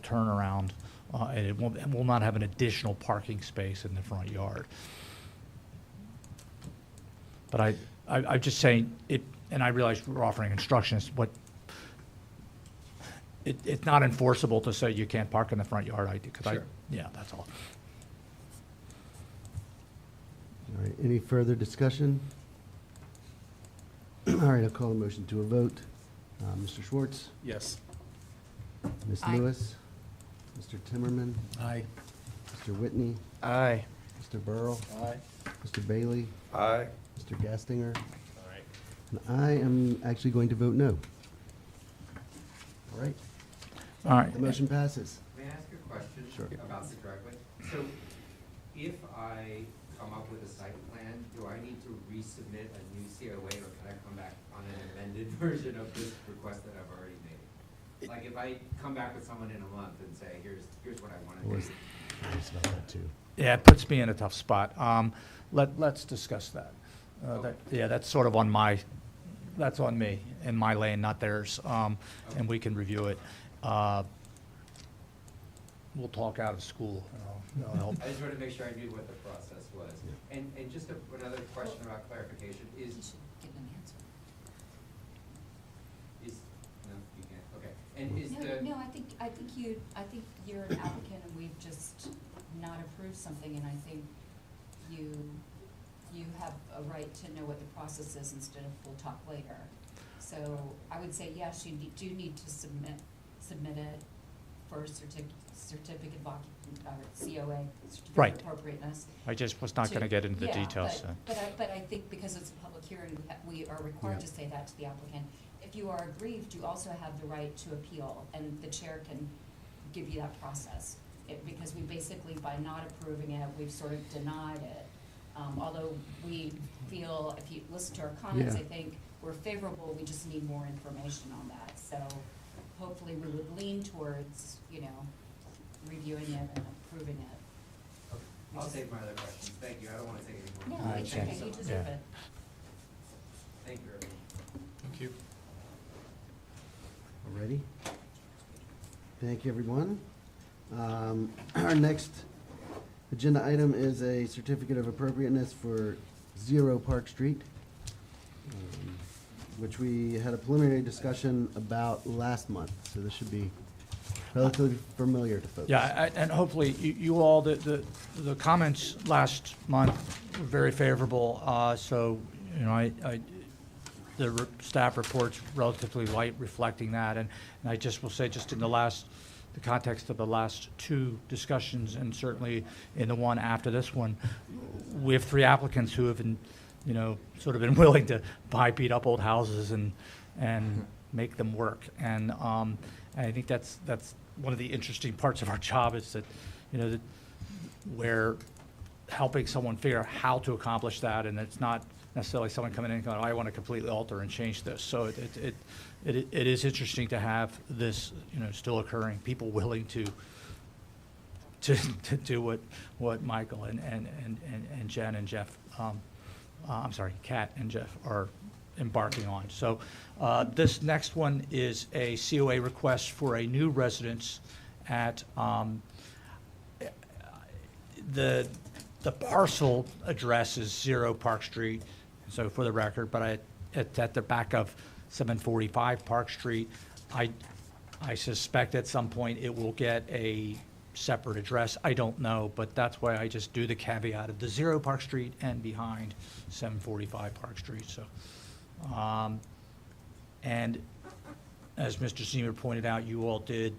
turnaround, and it will not have an additional parking space in the front yard. But I'm just saying, and I realize we're offering instructions, it's not enforceable to say you can't park in the front yard, Sure. yeah, that's all. All right, any further discussion? All right, I'll call a motion to a vote. Mr. Schwartz? Yes. Ms. Aye. Lewis? Mr. Timmerman? Aye. Mr. Whitney? Aye. Mr. Burrell? Aye. Mr. Bailey? Aye. Mr. Gastinger? And I am actually going to vote no. All right, All right. the motion passes. May I ask a question? Sure. About the driveway? So if I come up with a site plan, do I need to resubmit a new COA, or can I come back on an amended version of this request that I've already made? Like if I come back with someone in a month and say, here's what I want to Was- do. I just about that too. Yeah, it puts me in a tough spot. Let's discuss that. Yeah, that's sort of that's on me, in my lane, not theirs, and we can review it. We'll talk out of school, that'll help. I just wanted to make sure I knew what the process was. And just another question about clarification You is, should give an answer. no, you can't, okay. And is the. No, I think you're an applicant and we've just not approved something, and I think you have a right to know what the process is instead of we'll talk later. So I would say, yes, you do need to submit it for certificate of COA, certificate Right. of appropriateness. I just was not gonna get into the Yeah, details, so. But I think because it's a public hearing, we are required to say that to the applicant. If you are aggrieved, you also have the right to appeal, and the chair can give you that process. Because we basically, by not approving it, we've sort of denied it. Although we feel, if you listen to our comments, Yeah. I think we're favorable, we just need more information on that. So hopefully we would lean towards, reviewing it and approving it. I'll take my other questions. Thank you. I don't want to take any No, more. it's Thank okay, so you much. deserve it. Thank you, everyone. Thank you. Alrighty. Thank you, everyone. Our next agenda item is a certificate of appropriateness for 0 Park Street, which we had a preliminary discussion about last month, so this should be relatively familiar to folks. Yeah, and hopefully, you all, the comments last month were very favorable, so, the staff report's relatively light reflecting that, and I just will say, just in the context of the last 2 discussions, and certainly in the one after this one, we have 3 applicants who have been, sort of been willing to buy beat-up old houses and make them work, and I think that's one of the interesting parts of our job is that, that we're helping someone figure out how to accomplish that, and it's not necessarily someone coming in and going, I want to completely alter and change this. So it is interesting to have this, still occurring, people willing to do what Michael and Jen and Jeff, I'm sorry, Kat and Jeff are embarking on. So this next one is a COA request for a new residence at the parcel address is 0 Park Street, so for the record, but it's at the back of 745 Park Street. I suspect at some point it will get a separate address. I don't know, but that's why I just do the caveat of the 0 Park Street and behind 745 Park Street. So, and as Mr. Zemer pointed out, you all did.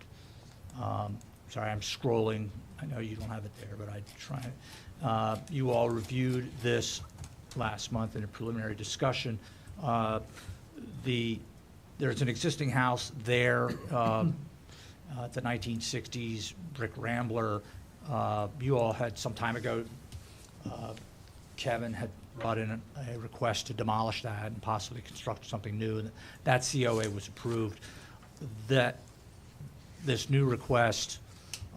Sorry, I'm scrolling. I know you don't have it there, but I try. You all reviewed this last month in a preliminary discussion. There's an existing house there. It's a 1960s brick rambler. You all had some time ago, Kevin had brought in a request to demolish that and possibly construct something new. And that COA was approved. This new request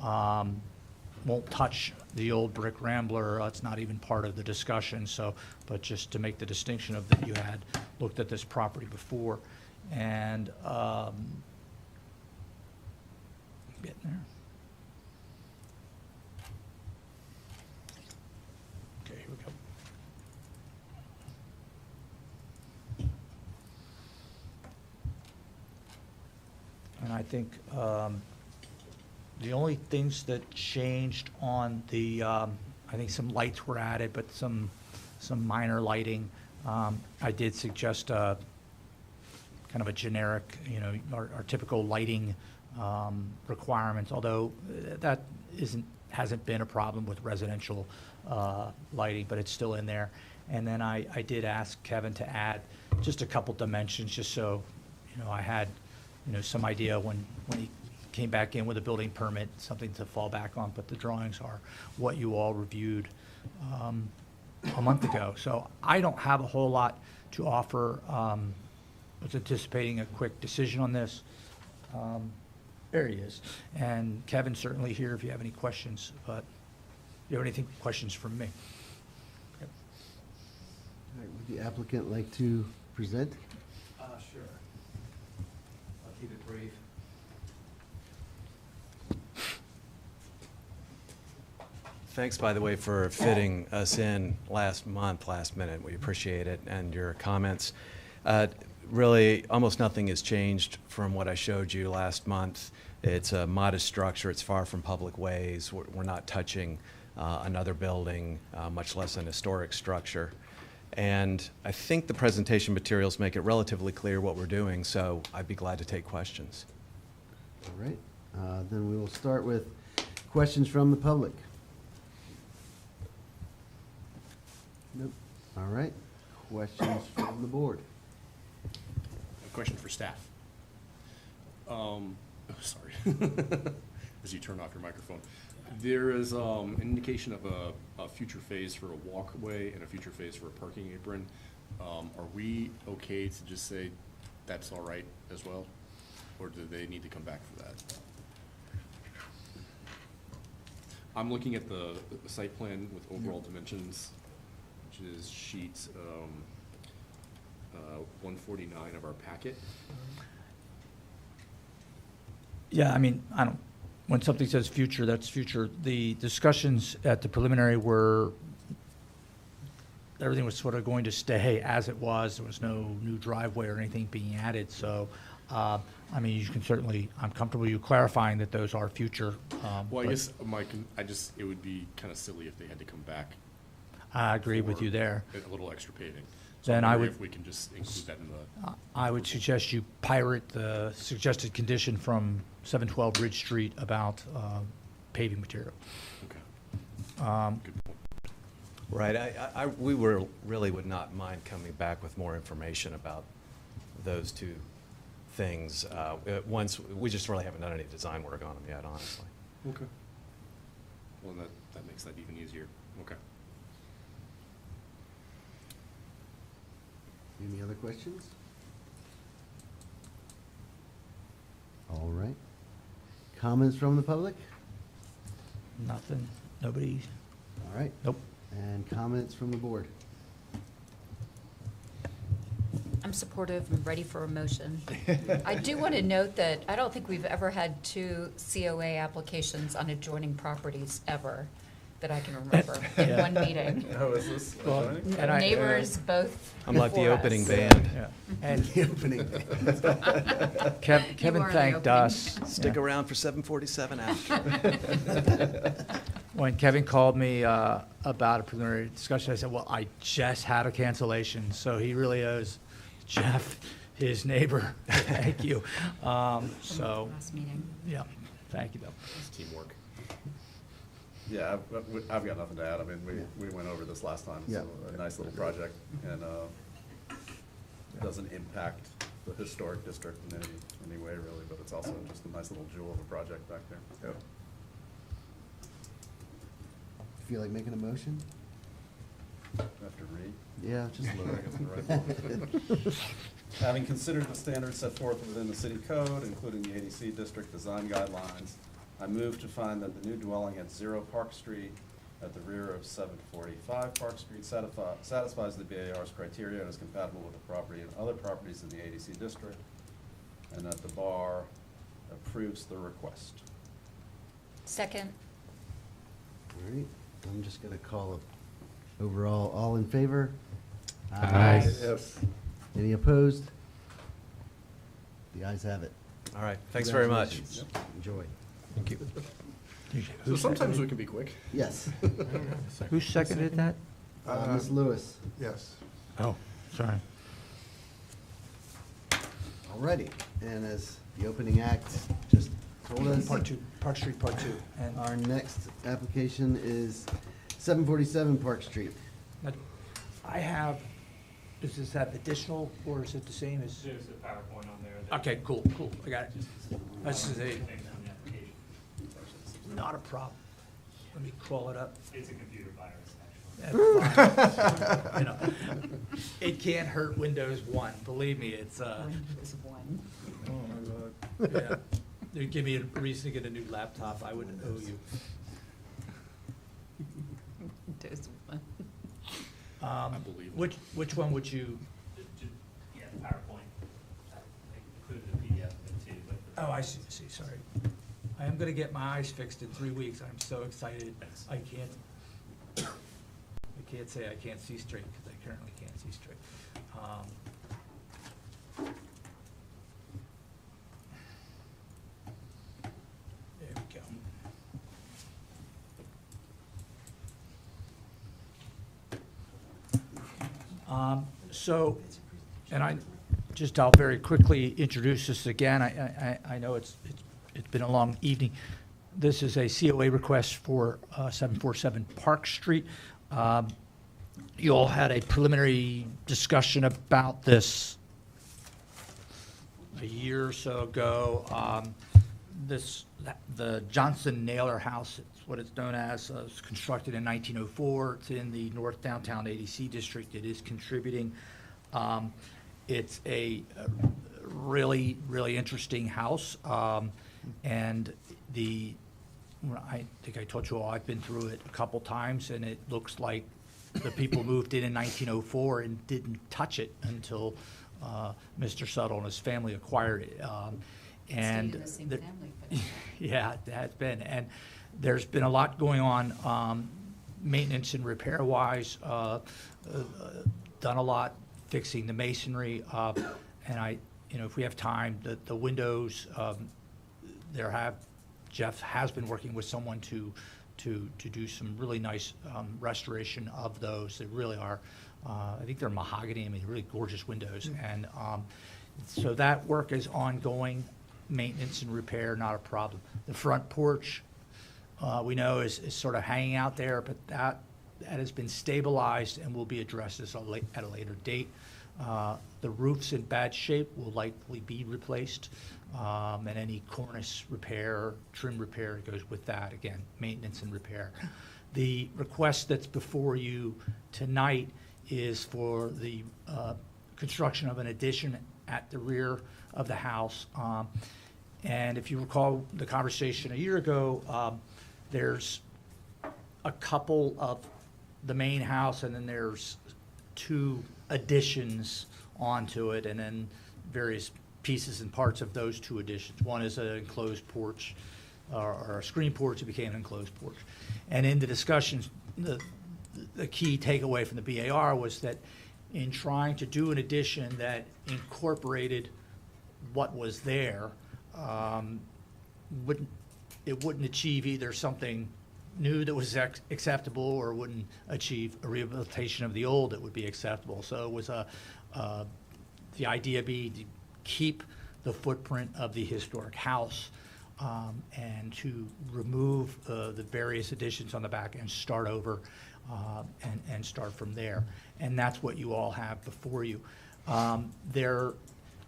won't touch the old brick rambler. It's not even part of the discussion. So, but just to make the distinction of that, you had looked at this property before, and getting there. Okay, here we go. And I think the only things that changed on the, I think some lights were added, but some minor lighting. I did suggest kind of a generic, our typical lighting requirements, although that hasn't been a problem with residential lighting, but it's still in there. And then I did ask Kevin to add just a couple dimensions, just so, I had, some idea when he came back in with a building permit, something to fall back on, but the drawings are what you all reviewed a month ago. So I don't have a whole lot to offer. I was anticipating a quick decision on this. There he is. And Kevin's certainly here if you have any questions, but do you have anything, questions from me? Okay. All right, would the applicant like to present? Sure. I'll keep it brief. Thanks, by the way, for fitting us in last minute. We appreciate it, and your comments. Really, almost nothing has changed from what I showed you last month. It's a modest structure. It's far from public ways. We're not touching another building, much less an historic structure. And I think the presentation materials make it relatively clear what we're doing, so I'd be glad to take questions. All right. Then we will start with questions from the public. Nope. All right. Questions from the board. A question for staff. Sorry. As you turn off your microphone. There is an indication of a future phase for a walkway and a future phase for a parking apron. Are we okay to just say that's all right as well? Or do they need to come back for that? I'm looking at the site plan with overall dimensions, which is sheet 149 of our packet. Yeah, I mean, I don't, when something says future, that's future. The discussions at the preliminary were, everything was sort of going to stay as it was. There was no new driveway or anything being added, so, I mean, you can certainly, I'm comfortable you clarifying that those are future. Well, I but guess it would be kind of silly if they had to come back. I agree with for you there. A little extra paving. So Then I'm I wondering would- if we can just include that in the. I would suggest you pirate the suggested condition from 712 Ridge Street about paving material. Okay. Good point. Right, we really would not mind coming back with more information about those two things. Once, we just really haven't done any design work on them yet, honestly. Okay. Well, that makes that even easier. Okay. Any other questions? All right. Comments from the public? Nothing, nobody, All right. nope. And comments from the board? I'm supportive and ready for a motion. I do want to note that I don't think we've ever had two COA applications on adjoining properties ever that I can remember in Yeah. one meeting. How is this? Well, and I- Neighbors both I'm like the before opening us. band. Yeah. And The opening. Kevin are the thanked opening. us. Stick Yeah. around for 7:47 after. When Kevin called me about a preliminary discussion, I said, well, I just had a cancellation, so he really owes Jeff, his neighbor, thank you. So, Last meeting. yeah, thank you, though. It's teamwork. Yeah, I've got nothing to add. I mean, we went over this last time. Yeah. So a nice little project, and it doesn't impact the historic district in any way really, but it's also just a nice little jewel of a project back there. Feel like making a motion? Have to read. Yeah, just a I little. guess the right one. Having considered the standards set forth within the city code, including the ADC district design guidelines, I move to find that the new dwelling at 0 Park Street at the rear of 745 Park Street satisfies the BAR's criteria and is compatible with the property and other properties in the ADC district, and that the bar approves the request. Second. All right, I'm just gonna call a overall, all in favor? Aye. Yes. Any opposed? The ayes have it. All right, thanks very much. Congratulations. Enjoy. Thank you. So sometimes we can be quick. Yes. Who seconded that? Ms. Lewis. Yes. Oh, sorry. Alrighty, and as the opening act just told us. Part two, Park Street, Part Two. And Our next application is 747 Park Street. now, I have, does this have additional, or is it the same as? There's a PowerPoint on there. Okay, cool, I got it. This is a, Things on the application. not a problem. Let me crawl it up. It's a computer virus, actually. That's fine. You know, it can't hurt Windows 1, believe me, it's, Windows 1. yeah. They'd give me a reason to get a new laptop, I would owe you. Windows 1. I believe it. Which one would you, Yeah, the PowerPoint. I included a PDF of it too, but. oh, I see, sorry. I am gonna get my eyes fixed in 3 weeks, I'm so excited, I can't say I can't see straight, because I currently can't see straight. There we go. So, and I'll very quickly introduce this again. I know it's It's been a long evening. This is a COA request for 747 Park Street. You all had a preliminary discussion about this a year or so ago. The Johnson Naylor House, it's what it's known as, was constructed in 1904. It's in the North Downtown ADC district. It is contributing. It's a really, really interesting house. And I think I told you all, I've been through it a couple times, and it looks like the people moved in 1904 and didn't touch it until Mr. Suttle and his family acquired it. And Stayed in the same family for that. yeah, it has been. And there's been a lot going on, maintenance and repair wise, done a lot fixing the masonry. And if we have time, the windows, Jeff has been working with someone to do some really nice restoration of those. They really are, I think they're mahogany, really gorgeous windows. And so that work is ongoing. Maintenance and repair, not a problem. The front porch, we know is sort of hanging out there, but that has been stabilized and will be addressed at a later date. The roof's in bad shape, will likely be replaced, and any cornice repair, trim repair goes with that. Again, maintenance and repair. The request that's before you tonight is for the construction of an addition at the rear of the house. And if you recall the conversation a year ago, there's a couple of the main house, and then there's two additions onto it, and then various pieces and parts of those two additions. One is an enclosed porch, or a screen porch. It became an enclosed porch. And in the discussions, the key takeaway from the BAR was that in trying to do an addition that incorporated what was there, it wouldn't achieve either something new that was acceptable, or wouldn't achieve a rehabilitation of the old that would be acceptable. So it was the idea being to keep the footprint of the historic house, and to remove the various additions on the back and start over, and start from there. And that's what you all have before you. There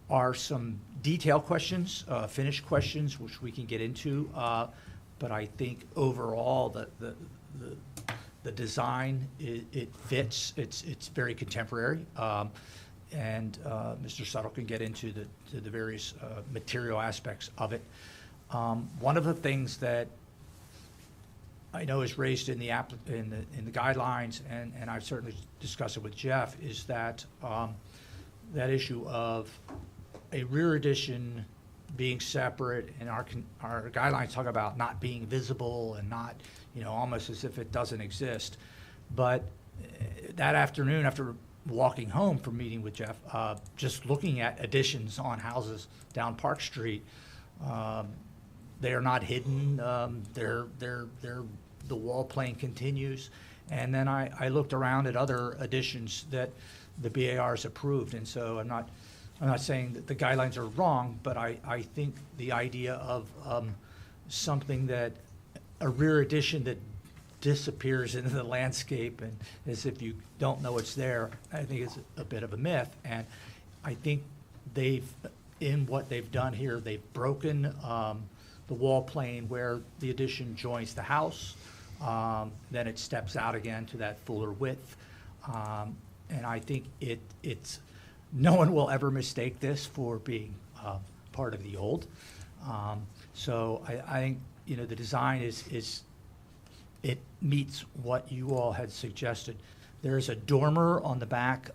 are some detail questions, finish questions, which we can get into, but I think overall the design, it fits. It's very contemporary, and Mr. Suttle can get into the various material aspects of it. One of the things that I know is raised in the guidelines, and I've certainly discussed it with Jeff, is that that issue of a rear addition being separate, and our guidelines talk about not being visible and not, almost as if it doesn't exist. But that afternoon, after walking home from meeting with Jeff, just looking at additions on houses down Park Street, they are not hidden. The wall plane continues. And then I looked around at other additions that the BAR's approved, and so I'm not saying that the guidelines are wrong, but I think the idea of something that, a rear addition that disappears into the landscape and as if you don't know it's there, I think is a bit of a myth. And I think in what they've done here, they've broken the wall plane where the addition joins the house. Then it steps out again to that fuller width. And I think it's no one will ever mistake this for being part of the old. So I think, the design it meets what you all had suggested. There's a dormer on the back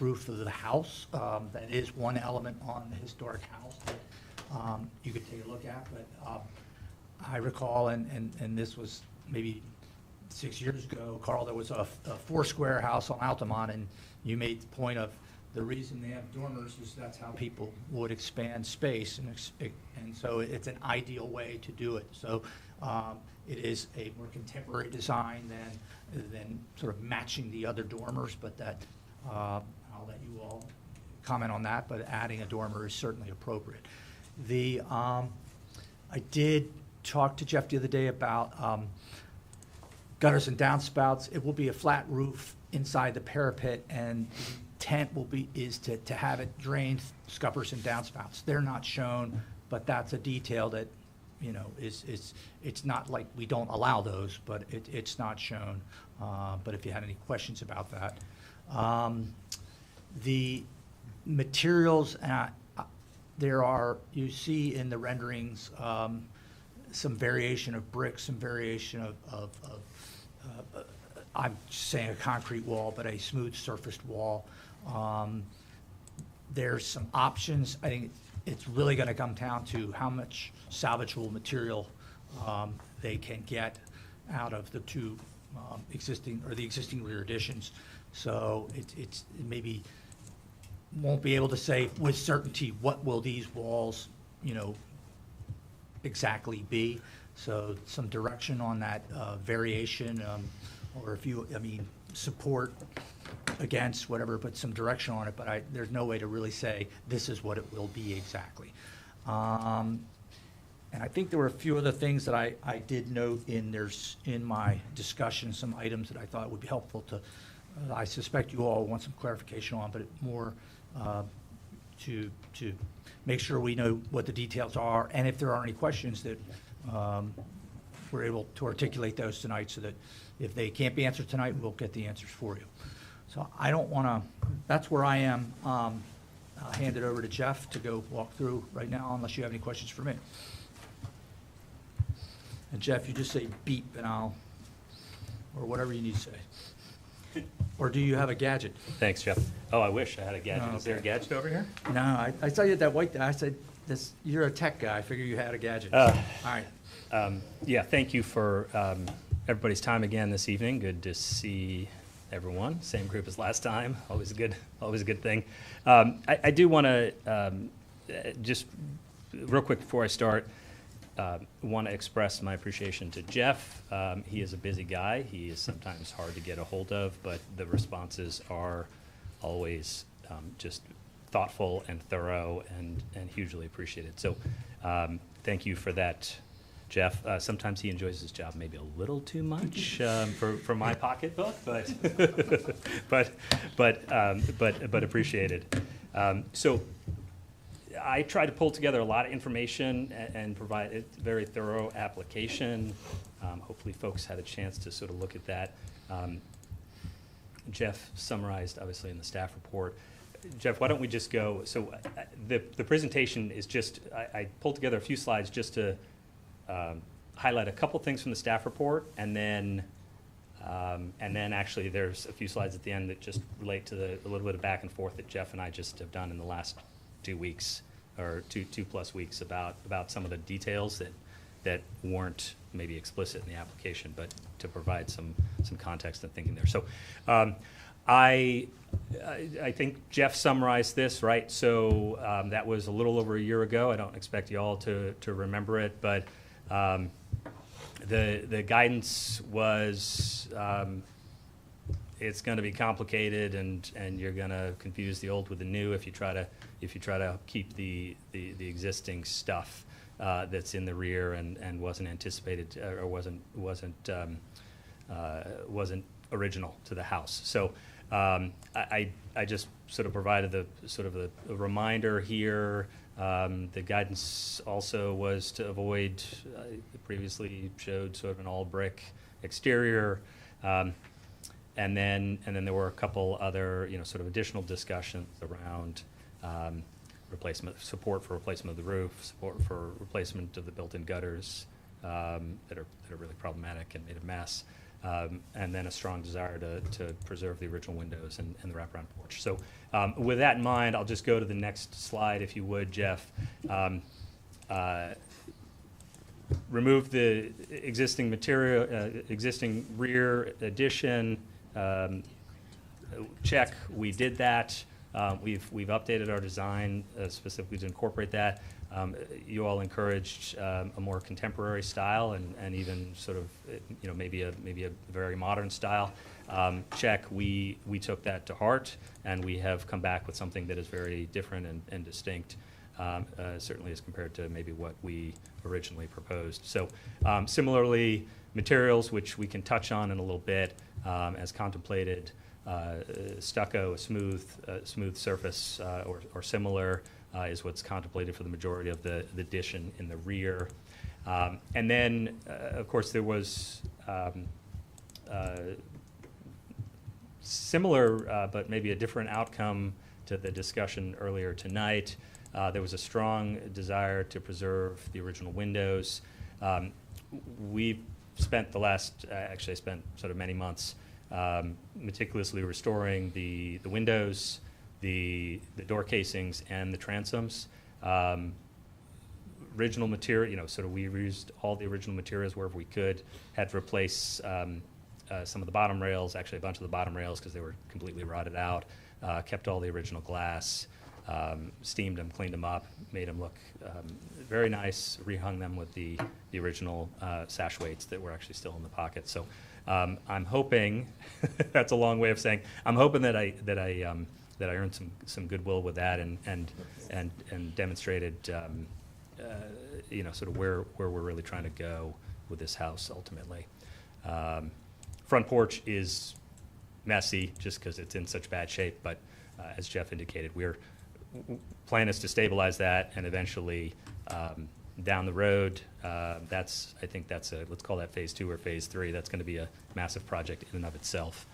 roof of the house. That is one element on the historic house that you could take a look at. But I recall, and this was maybe 6 years ago, Carl, there was a four-square house on Altamont, and you made the point of the reason they have dormers is that's how people would expand space, and so it's an ideal way to do it. So it is a more contemporary design than sort of matching the other dormers, but that I'll let you all comment on that, but adding a dormer is certainly appropriate. I did talk to Jeff the other day about gutters and downspouts. It will be a flat roof inside the parapet, and the intent is to have it drain scuppers and downspouts. They're not shown, but that's a detail that, you know, it's not like we don't allow those, but it's not shown. But if you had any questions about that. The materials, there are, you see in the renderings, some variation of bricks, some variation of I'm saying a concrete wall, but a smooth surfaced wall. There's some options. I think it's really gonna come down to how much salvageable material they can get out of the two existing rear additions. So it maybe won't be able to say with certainty what will these walls, you know, exactly be. So some direction on that variation, or if you, I mean, support against whatever, but some direction on it, but there's no way to really say this is what it will be exactly. And I think there were a few other things that I did note in my discussion, some items that I thought would be helpful to, I suspect you all want some clarification on, but more to make sure we know what the details are, and if there are any questions that we're able to articulate those tonight, so that if they can't be answered tonight, we'll get the answers for you. So I don't want to, that's where I am. I'll hand it over to Jeff to go walk through right now, unless you have any questions for me. And Jeff, you just say beep and or whatever you need to say. Or do you have a gadget? Thanks, Jeff. Oh, I wish I had a gadget. Oh, Is there a okay. gadget over here? No, I saw you at that white, I said, you're a tech guy, I figured you had a gadget. Uh, All right. Yeah, thank you for everybody's time again this evening. Good to see everyone. Same group as last time. Always a good thing. I do want to just real quick before I start, want to express my appreciation to Jeff. He is a busy guy. He is sometimes hard to get a hold of, but the responses are always just thoughtful and thorough and hugely appreciated. So thank you for that, Jeff. Sometimes he enjoys his job maybe a little too much for my pocketbook, but appreciated. So I tried to pull together a lot of information and provide a very thorough application. Hopefully folks had a chance to sort of look at that. Jeff summarized, obviously, in the staff report. Jeff, why don't we just go, so the presentation is just, I pulled together a few slides just to highlight a couple things from the staff report, and then actually there's a few slides at the end that just relate to a little bit of back and forth that Jeff and I just have done in the last 2 weeks, or two plus weeks, about some of the details that weren't maybe explicit in the application, but to provide some context and thinking there. So I think Jeff summarized this, right? So that was a little over a year ago. I don't expect you all to remember it, but the guidance was it's going to be complicated, and you're going to confuse the old with the new if you try to keep the existing stuff that's in the rear and wasn't anticipated or wasn't original to the house. So I just sort of provided a reminder here. The guidance also was to avoid, previously showed sort of an all brick exterior. And then there were a couple other, sort of additional discussions around support for replacement of the roof, support for replacement of the built-in gutters that are really problematic and made a mess, and then a strong desire to preserve the original windows and the wraparound porch. So with that in mind, I'll just go to the next slide, if you would, Jeff. Remove the existing material, existing rear addition. Check, we did that. We've updated our design specifically to incorporate that. You all encouraged a more contemporary style and even sort of maybe a very modern style. Check, we took that to heart, and we have come back with something that is very different and distinct. certainly as compared to maybe what we originally proposed. So similarly, materials, which we can touch on in a little bit, as contemplated, stucco, a smooth surface or similar is what's contemplated for the majority of the addition in the rear. And then, of course, there was similar, but maybe a different outcome to the discussion earlier tonight. There was a strong desire to preserve the original windows. We've spent the last, actually I spent sort of many months meticulously restoring the windows, the door casings, and the transoms. Original material, sort of we reused all the original materials wherever we could, had to replace some of the bottom rails, actually a bunch of the bottom rails because they were completely rotted out, kept all the original glass, steamed them, cleaned them up, made them look very nice, rehung them with the original sash weights that were actually still in the pocket. So I'm hoping, that's a long way of saying, I'm hoping that I earned some goodwill with that and demonstrated sort of where we're really trying to go with this house ultimately. Front porch is messy just because it's in such bad shape, but as Jeff indicated, plan is to stabilize that and eventually down the road, I think that's let's call that phase 2 or phase 3. That's going to be a massive project in and of itself.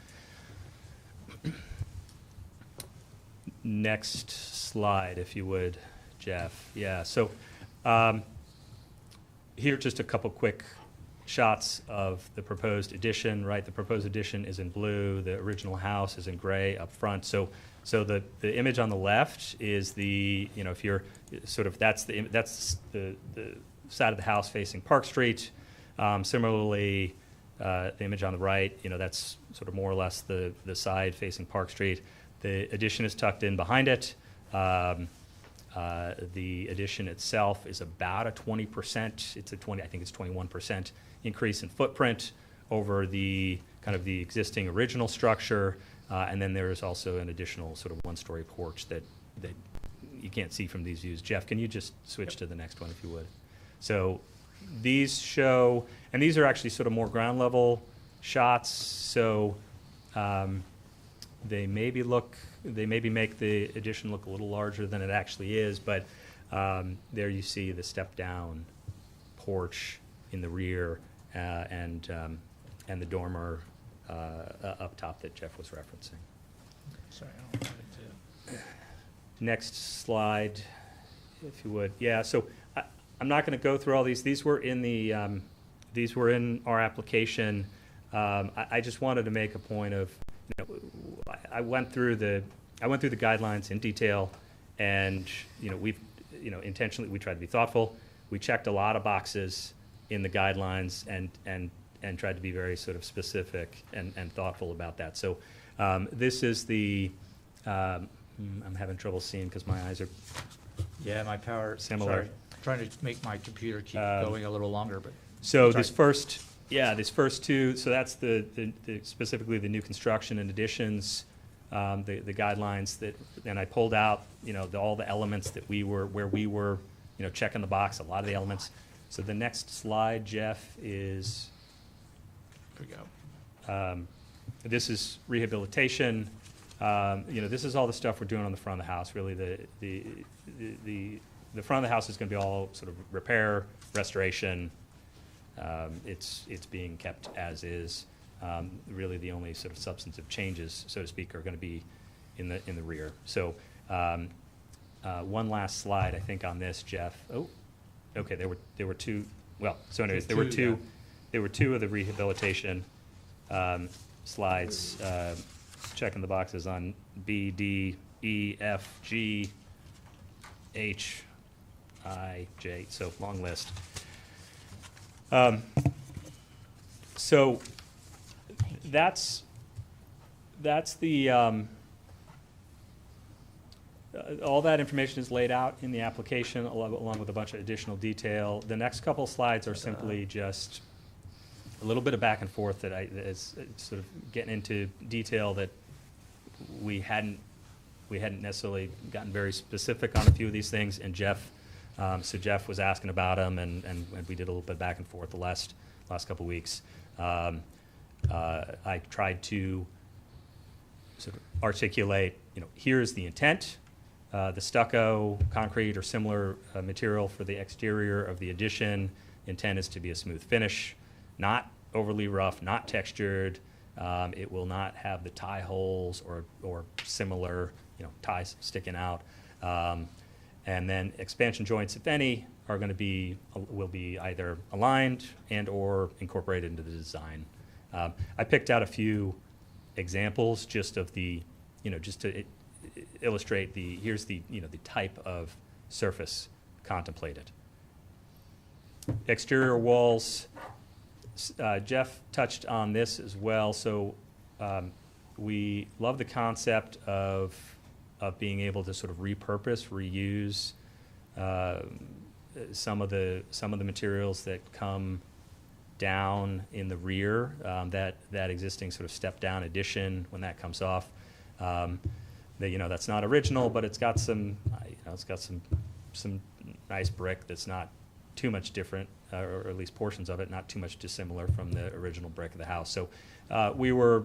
Next slide, if you would, Jeff. Yeah, so here just a couple quick shots of the proposed addition, right? The proposed addition is in blue, the original house is in gray up front. So the image on the left is if you're sort of, that's the side of the house facing Park Street. Similarly, the image on the right, that's sort of more or less the side facing Park Street. The addition is tucked in behind it. The addition itself is about a 20%, I think it's 21% increase in footprint over the kind of the existing original structure. And then there is also an additional sort of one-story porch that you can't see from these views. Jeff, can you just switch to the next one if you would? So these show, and these are actually sort of more ground level shots. So they maybe make the addition look a little larger than it actually is, but there you see the step down porch in the rear and the dormer up top that Jeff was referencing. Sorry, I don't have it too. Next slide, if you would. Yeah, so I'm not going to go through all these. These were in our application. I just wanted to make a point of, I went through the guidelines in detail, and intentionally we tried to be thoughtful. We checked a lot of boxes in the guidelines and tried to be very sort of specific and thoughtful about that. So this is I'm having trouble seeing because my eyes are My power. similar. Sorry. Trying to make my computer keep going a little longer, but. So sorry. this first two, so that's the specifically the new construction and additions, the guidelines and I pulled out, all the elements that we were, checking the box, a lot of the elements. So the next slide, Jeff, is. Here we go. This is rehabilitation. This is all the stuff we're doing on the front of the house. Really, the front of the house is going to be all sort of repair, restoration. It's being kept as is. Really, the only sort of substantive changes, so to speak, are going to be in the rear. So, one last slide, I think, on this, Jeff. Oh, okay. There were two. Well, so anyways, there were two. Yeah. There were two of the rehabilitation slides, checking the boxes on B, D, E, F, G, H, I, J. So long list. So that's the all that information is laid out in the application along with a bunch of additional detail. The next couple slides are simply just a little bit of back and forth that is sort of getting into detail that we hadn't we hadn't necessarily gotten very specific on a few of these things, and Jeff was asking about them, and we did a little bit back and forth the last couple weeks. I tried to sort of articulate, here's the intent. The stucco, concrete, or similar material for the exterior of the addition. Intent is to be a smooth finish, not overly rough, not textured. It will not have the tie holes or similar, ties sticking out. And then expansion joints, if any, will be either aligned and or incorporated into the design. I picked out a few examples just of the, just to illustrate here's the type of surface contemplated. Exterior walls, Jeff touched on this as well. So we love the concept of being able to sort of repurpose, reuse some of the materials that come down in the rear, that existing sort of step down addition when that comes off. That's not original, but it's got some nice brick that's not too much different, or at least portions of it not too much dissimilar from the original brick of the house. So we were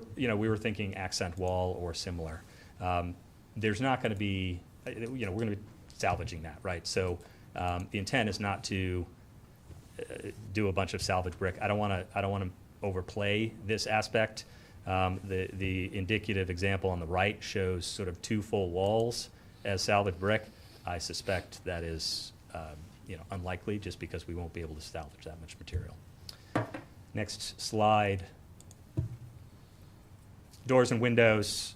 thinking accent wall or similar. There's not going to be, we're going to be salvaging that, right? So the intent is not to do a bunch of salvage brick. I don't want to overplay this aspect. The indicative example on the right shows sort of 2 full walls as salvage brick. I suspect that is unlikely, just because we won't be able to salvage that much material. Next slide. Doors and windows.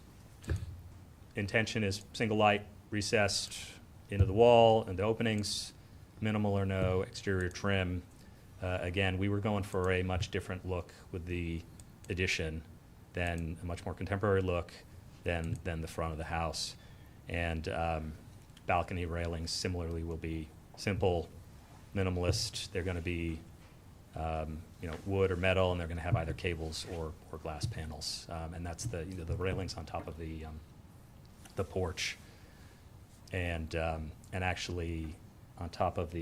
Intention is single light recessed into the wall and the openings, minimal or no exterior trim. Again, we were going for a much different look with the addition, than a much more contemporary look than the front of the house. And balcony railings similarly will be simple, minimalist. They're going to be wood or metal, and they're going to have either cables or glass panels. And that's the railings on top of the porch, and actually on top of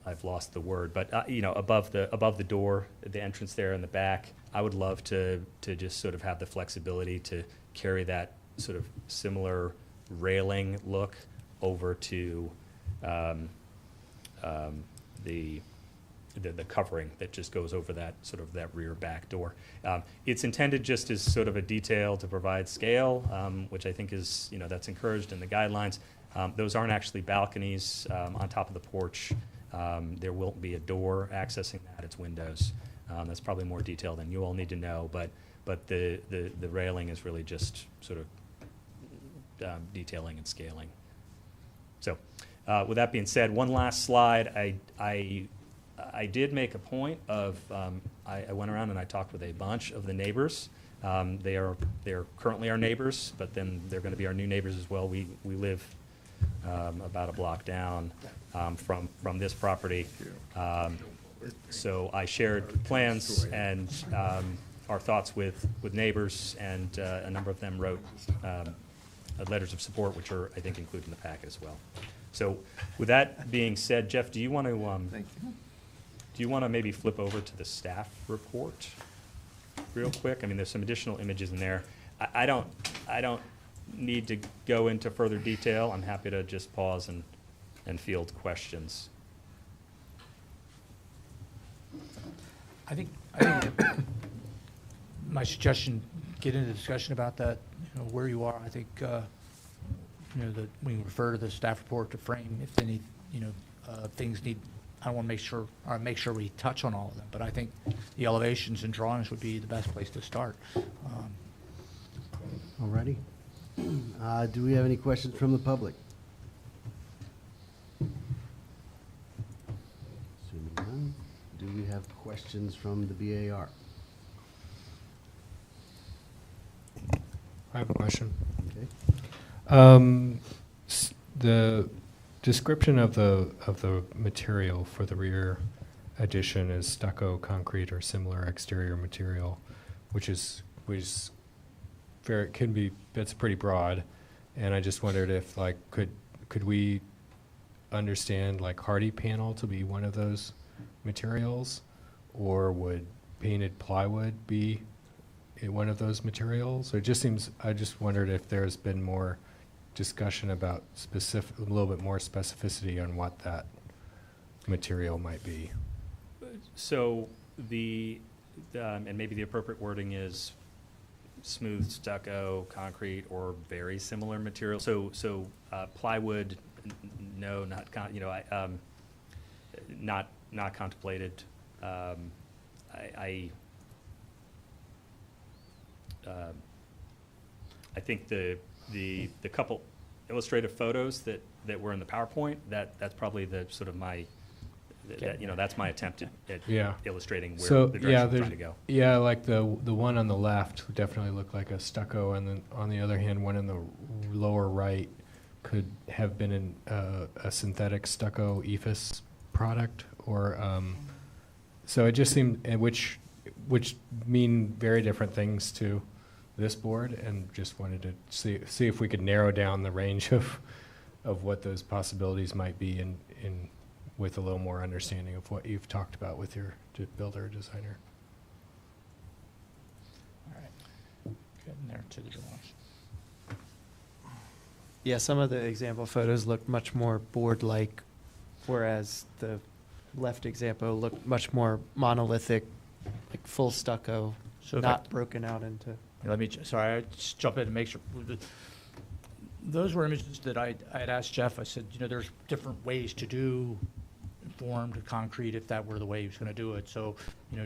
I've lost the word, but above the door, the entrance there in the back, I would love to just sort of have the flexibility to carry that sort of similar railing look over to the covering that just goes over that sort of that rear back door. It's intended just as sort of a detail to provide scale, which I think is, that's encouraged in the guidelines. Those aren't actually balconies on top of the porch. There won't be a door accessing that. It's windows. That's probably more detail than you all need to know, but the railing is really just sort of detailing and scaling. So with that being said, one last slide. I did make a point of, I went around and I talked with a bunch of the neighbors. They are currently our neighbors, but then they're going to be our new neighbors as well. We live about a block down from this property. So I shared plans and our thoughts with neighbors, and a number of them wrote letters of support, which are, I think, included in the packet as well. So with that being said, Jeff, do you want to maybe flip over to the staff report real quick? I mean, there's some additional images in there. I don't need to go into further detail. I'm happy to just pause and field questions. I think my suggestion, get into discussion about that, where you are. I think, when you refer to the staff report to frame, if any, things need, I want to make sure we touch on all of them. But I think the elevations and drawings would be the best place to start. Alrighty. Do we have any questions from the public? Assuming none. Do we have questions from the BAR? I have a question. Okay. The description of the material for the rear addition is stucco, concrete, or similar exterior material, which is that's pretty broad. And I just wondered if, like, could we understand, like, hardy panel to be one of those materials? Or would painted plywood be one of those materials? Or it just seems, I just wondered if there's been more discussion about a little bit more specificity on what that material might be. So and maybe the appropriate wording is smooth stucco, concrete, or very similar material. So plywood, no, not contemplated. I think the couple illustrative photos that were in the PowerPoint, that's probably the sort of that's my attempt at illustrating where the direction we're trying to go. Yeah, like the one on the left definitely looked like a stucco, and then on the other hand, one in the lower right could have been a synthetic stucco EIFS product, or so it just seemed, which mean very different things to this board, and just wanted to see if we could narrow down the range of what those possibilities might be, in with a little more understanding of what you've talked about with your builder or designer. All right, getting there to the drawings. Yeah, some of the example photos look much more board-like, whereas the left example looked much more monolithic, like full stucco, So if not broken out into. Let me, sorry, I just jump in and make sure. Those were images that I had asked Jeff. I said, there's different ways to do formed concrete if that were the way he was going to do it. So,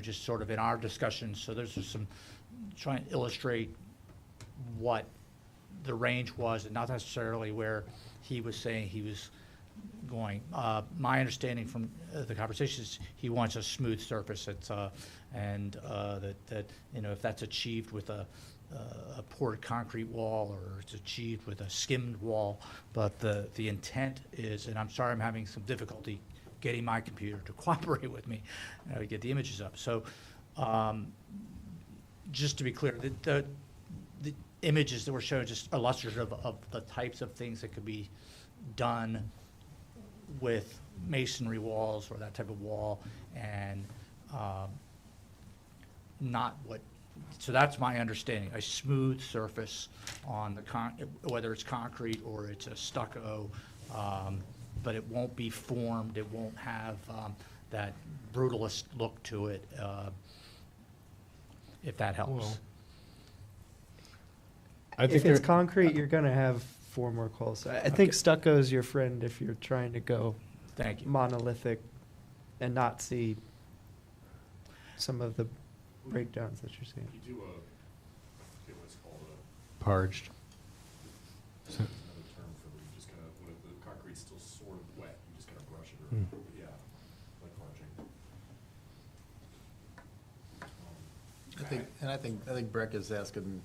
just sort of in our discussions, so there's just some, trying to illustrate what the range was and not necessarily where he was saying he was going. My understanding from the conversation is he wants a smooth surface. And that if that's achieved with a poured concrete wall, or it's achieved with a skimmed wall, but the intent is, and I'm sorry I'm having some difficulty getting my computer to cooperate with me, get the images up. So just to be clear, the images that were shown just illustrative of the types of things that could be done with masonry walls or that type of wall, and not what, so that's my understanding, a smooth surface on the whether it's concrete or it's a stucco, but it won't be formed, it won't have that brutalist look to it, if that helps. Well, I think If it's concrete, you're gonna have 4 more calls. I think stucco's your friend if you're trying to go Thank you. monolithic and not see some of the breakdowns that you're seeing. You do what's called a. Parged. There's another term for it, you just kind of, when the concrete's still sort of wet, you just kind of brush it, or, yeah, like parging. I think Breck is asking,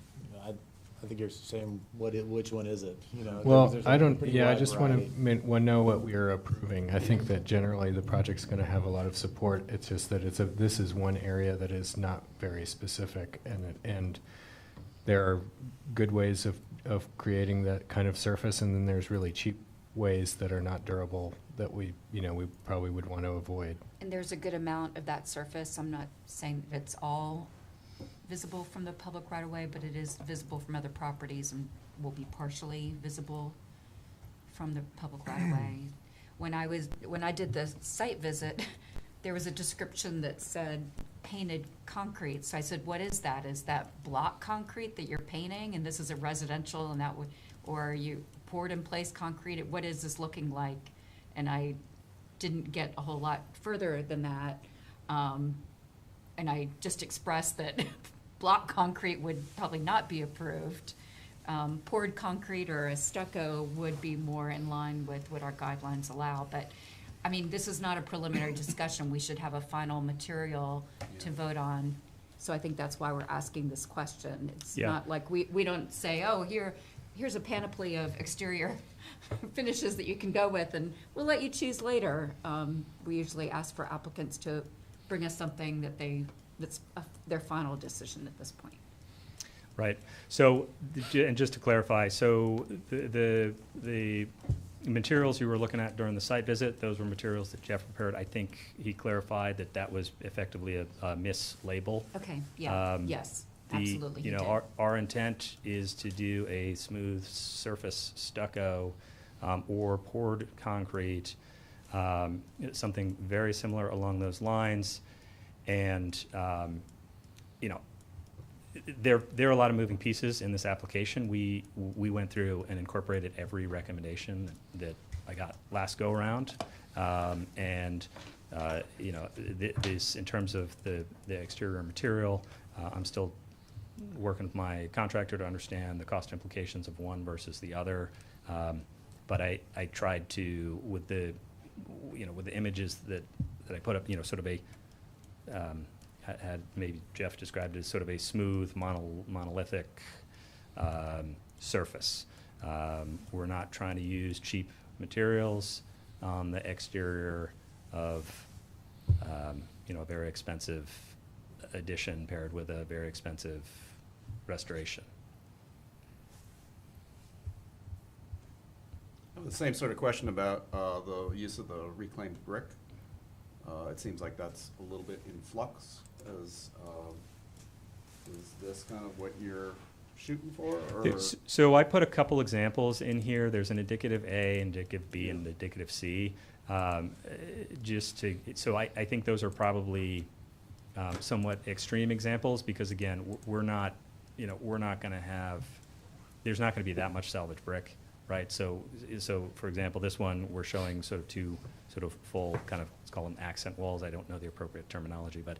I think you're saying, which one is it, Well, there's I a don't, pretty yeah, I wide just want variety. to know what we are approving. I think that generally the project's going to have a lot of support. It's just that this is one area that is not very specific, and there are good ways of creating that kind of surface, and then there's really cheap ways that are not durable that we probably would want to avoid. And there's a good amount of that surface. I'm not saying that it's all visible from the public right of way, but it is visible from other properties and will be partially visible from the public right of way. When I did the site visit, there was a description that said painted concrete. So I said, what is that? Is that block concrete that you're painting? And this is a residential, and or are you poured in place concrete? What is this looking like? And I didn't get a whole lot further than that. And I just expressed that block concrete would probably not be approved. Poured concrete or a stucco would be more in line with what our guidelines allow. But, I mean, this is not a preliminary discussion. We should have a final material to vote on. So I think that's why we're asking this question. It's not like we don't say, oh, here's a panoply of exterior finishes that you can go with, and we'll let you choose later. We usually ask for applicants to bring us something that's their final decision at this point. right? So, and just to clarify, so the materials you were looking at during the site visit, those were materials that Jeff prepared. I think he clarified that that was effectively a mislabel. Okay, yeah, yes, absolutely, he did. Our intent is to do a smooth surface stucco or poured concrete, something very similar along those lines. And, there are a lot of moving pieces in this application. We went through and incorporated every recommendation that I got last go-around. This, in terms of the exterior material, I'm still working with my contractor to understand the cost implications of one versus the other. But I tried to, with the images that I put up, sort of a, had maybe Jeff described it as sort of a smooth monolithic surface. We're not trying to use cheap materials on the exterior of a very expensive addition paired with a very expensive restoration. I have the same sort of question about the use of the reclaimed brick. It seems like that's a little bit in flux. Is this kind of what you're shooting for? Or? So I put a couple examples in here. There's an indicative A, indicative B, and indicative C. I think those are probably somewhat extreme examples because again, we're not going to have, there's not going to be that much salvage brick, right? So for example, this one we're showing sort of two sort of full kind of, let's call them accent walls. I don't know the appropriate terminology, but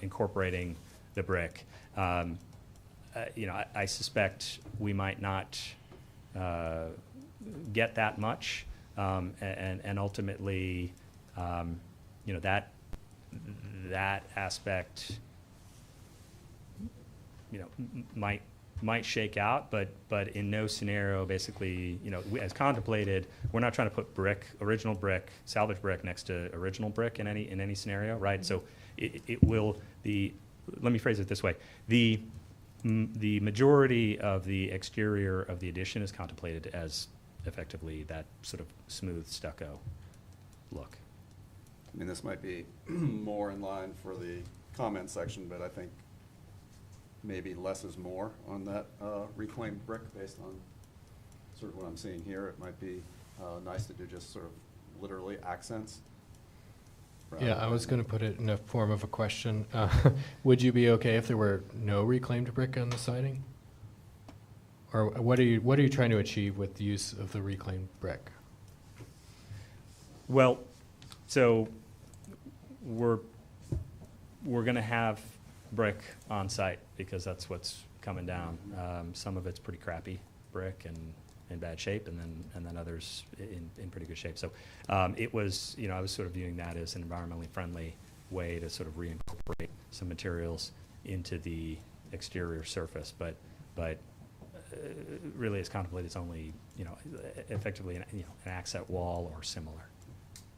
incorporating the brick. I suspect we might not get that much, and ultimately, that aspect, might shake out, but in no scenario, basically, as contemplated, we're not trying to put original brick, salvage brick next to original brick in any scenario, right? So it will, let me phrase it this way, the majority of the exterior of the addition is contemplated as effectively that sort of smooth stucco look. I mean, this might be more in line for the comment section, but I think maybe less is more on that reclaimed brick based on sort of what I'm seeing here. It might be nice to do just sort of literally accents. Yeah, I was going to put it in a form of a question. Would you be okay if there were no reclaimed brick on the siding? Or what are you trying to achieve with the use of the reclaimed brick? Well, so we're going to have brick on site because that's what's coming down. Some of it's pretty crappy brick and in bad shape, and then others in pretty good shape. So it was, I was sort of viewing that as an environmentally friendly way to sort of reincorporate some materials into the exterior surface, but really it's contemplated it's only, effectively an accent wall or similar.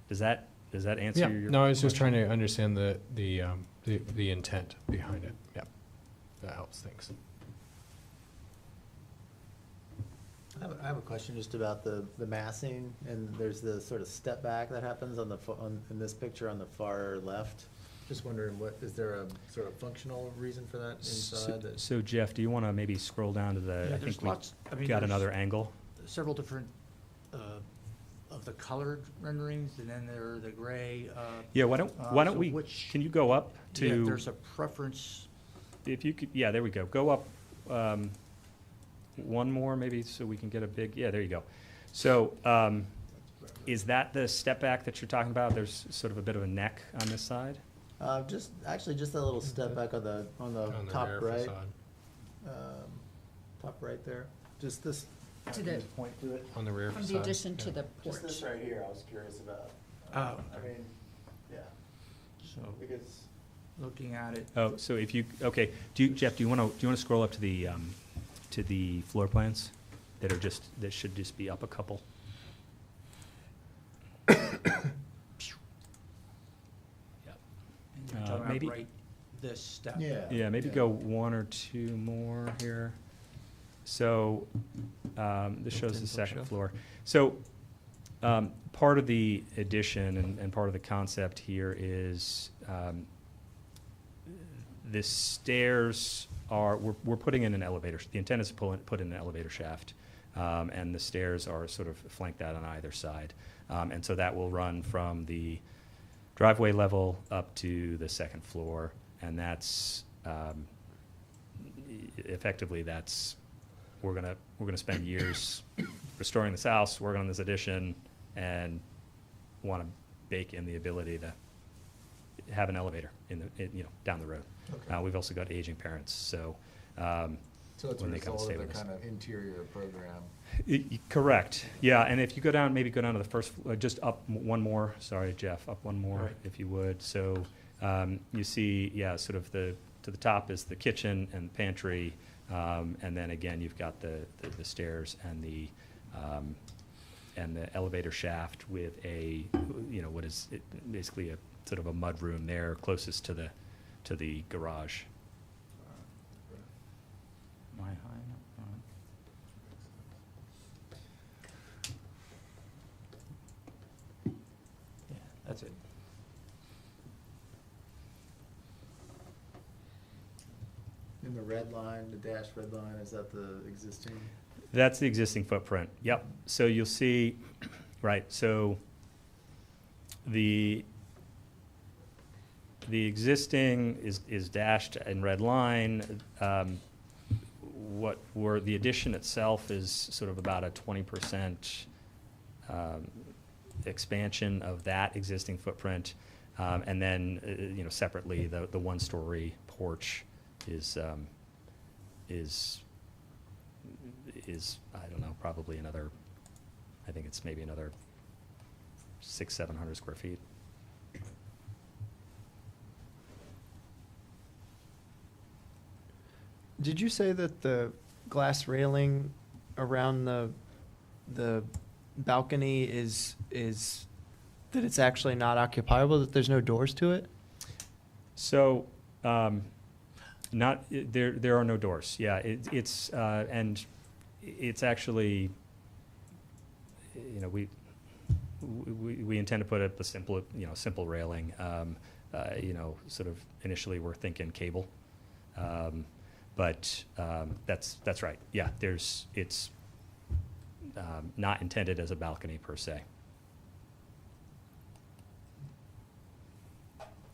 Does that answer your No, I was just question? trying to understand the intent behind it. Yep, that helps. Thanks. I have a question just about the massing, and there's the sort of step back that happens on in this picture on the far left. Just wondering, is there a sort of functional reason for that inside? So Jeff, do you want to maybe scroll down to the, Yeah, I there's think we lots- I mean, got there's another angle. Several different of the colored renderings, and then there are the gray. Yeah, why don't so we, which- can you go up to? Yeah, there's a preference. If you could, yeah, there we go. Go up one more maybe so we can get a big, yeah, there you go. So is that the step back that you're talking about? There's sort of a bit of a neck on this side? Just a little step back on the top rear right. facade. Top right there. Just this. To the- just point to it. On the rear From the facade. addition to Yeah. the Just porch. this right here, I was curious about. Oh. I mean, yeah, So because. looking at it. Oh, so if you, okay, Jeff, do you want to scroll up to the floor plans that should just be up a couple? And you're talking about Maybe- right this step. Yeah, maybe go one or two more here. So, this shows the second floor. So, part of the addition and part of the concept here is, the stairs are, we're putting in an elevator. The intent is to put in an elevator shaft. And the stairs are sort of flanked out on either side. And so that will run from the driveway level up to the second floor. And that's, effectively, that's, we're gonna spend years restoring this house, working on this addition, and want to bake in the ability to have an elevator down the road. Okay. We've also got aging parents, so, So it's a when they come result stay of the with us. kind of interior program. Correct, yeah, and if you go down, maybe go down to the first, just up one more, sorry, Jeff, up one more, Right. if you would. So, you see, yeah, sort of to the top is the kitchen and pantry, and then again, you've got the stairs and the elevator shaft with a, what is basically a sort of a mud room there closest to the garage. My high, yeah, that's it. In the red line, the dashed red line, is that the existing? That's the existing footprint, yep. So you'll see, right, so the existing is dashed in red line. The addition itself is sort of about a 20% expansion of that existing footprint. And then, separately, the one-story porch is I don't know, probably another, I think it's maybe another 600-700 square feet. Did you say that the glass railing around the balcony is that it's actually not occupiable, that there's no doors to it? So, there are no doors. Yeah, it's and it's actually, we intend to put up a simple railing. Sort of initially we're thinking cable, but that's right. Yeah, it's not intended as a balcony per se.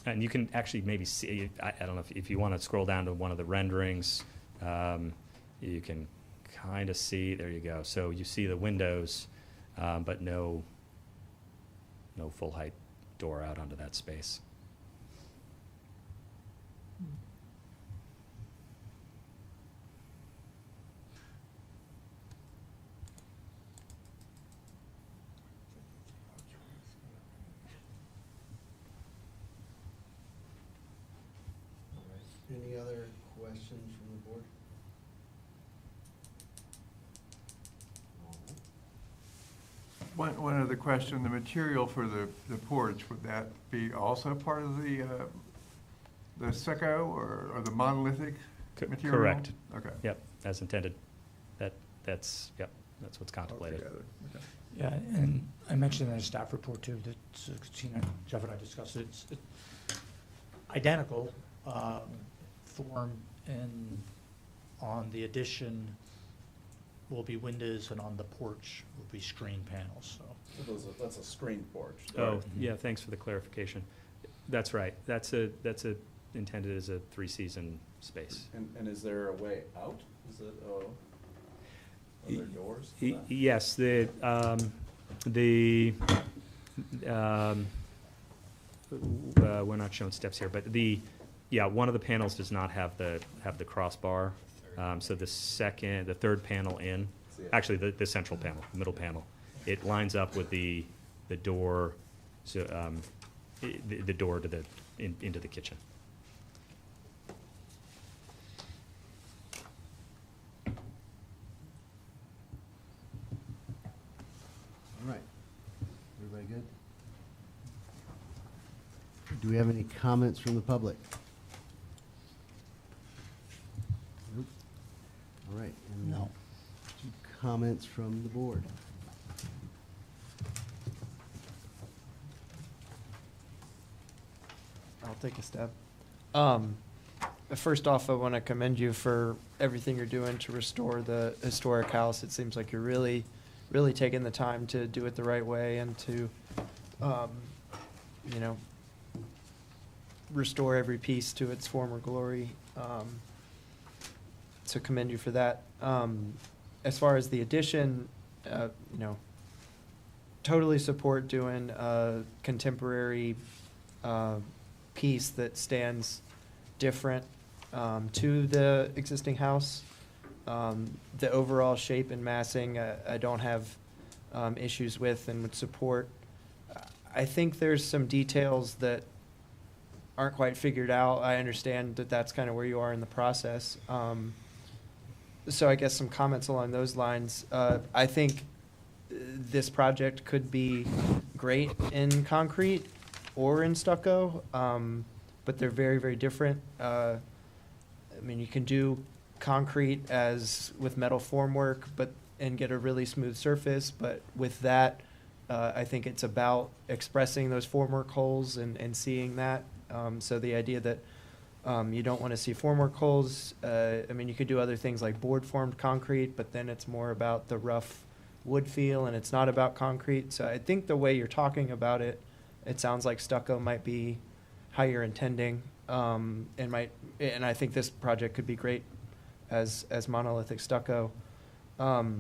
And you can actually maybe see, I don't know if you want to scroll down to one of the renderings, you can kind of see, there you go. So you see the windows, but no full height door out onto that space. Any other questions from the board? One other question, the material for the porch, would that be also part of the stucco or the monolithic material? Correct. Okay. Yep, as intended. That's what's contemplated. Altogether, okay. Yeah, and I mentioned in the staff report too, that Jeff and I discussed it, it's identical form, and on the addition will be windows, and on the porch will be screen panels, so. That's a screen porch. Oh, yeah, thanks for the clarification. That's right. That's intended as a 3-season space. And is there a way out? Is it, are there doors to that? Yes, we're not showing steps here, but one of the panels does not have the crossbar. So the third panel in, actually the central panel, the middle panel, it lines up with the door, so the door to into the kitchen. All right. Everybody good? Do we have any comments from the public? comments from the board? I'll take a step. First off, I want to commend you for everything you're doing to restore the historic house. It seems like you're really, really taking the time to do it the right way and to, you know, restore every piece to its former glory. So commend you for that. As far as the addition, you know, totally support doing a contemporary piece that stands different to the existing house. The overall shape and massing, I don't have issues with and would support. I think there's some details that aren't quite figured out. I understand that that's kind of where you are in the process. So I guess some comments along those lines. I think this project could be great in concrete or in stucco, but they're very, very different. I mean, you can do concrete as with metal formwork, and get a really smooth surface, but with that, I think it's about expressing those formwork holes and seeing that. So the idea that you don't want to see formwork holes, I mean, you could do other things like board formed concrete, but then it's more about the rough wood feel and it's not about concrete. So I think the way you're talking about it, it sounds like stucco might be how you're intending, and I think this project could be great as monolithic stucco. I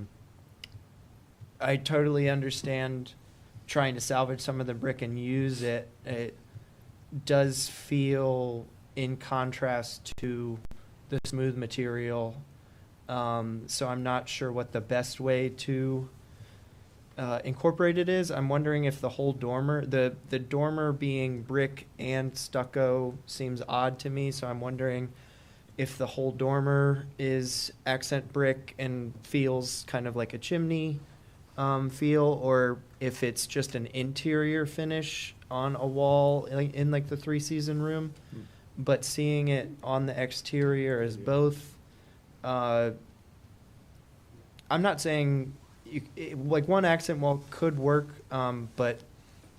totally understand trying to salvage some of the brick and use it. It does feel in contrast to the smooth material, so I'm not sure what the best way to incorporate it is. I'm wondering if the whole dormer, the dormer being brick and stucco seems odd to me, so I'm wondering if the whole dormer is accent brick and feels kind of like a chimney feel, or if it's just an interior finish on a wall in like the three-season room. But seeing it on the exterior as both, I'm not saying like one accent wall could work, but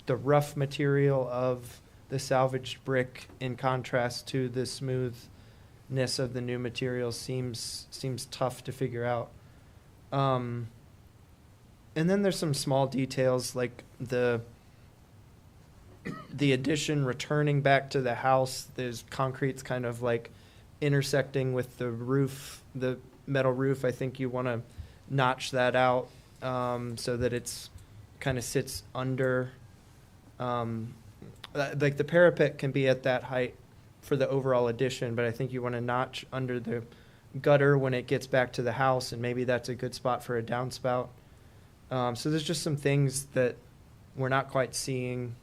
the rough material of the salvaged brick in contrast to the smoothness of the new material seems tough to figure out. And then there's some small details like the addition returning back to the house. There's concrete's kind of like intersecting with the roof, the metal roof. I think you want to notch that out so that it's kind of sits under. Like the parapet can be at that height for the overall addition, but I think you want to notch under the gutter when it gets back to the house, and maybe that's a good spot for a downspout. So there's just some things that we're not quite seeing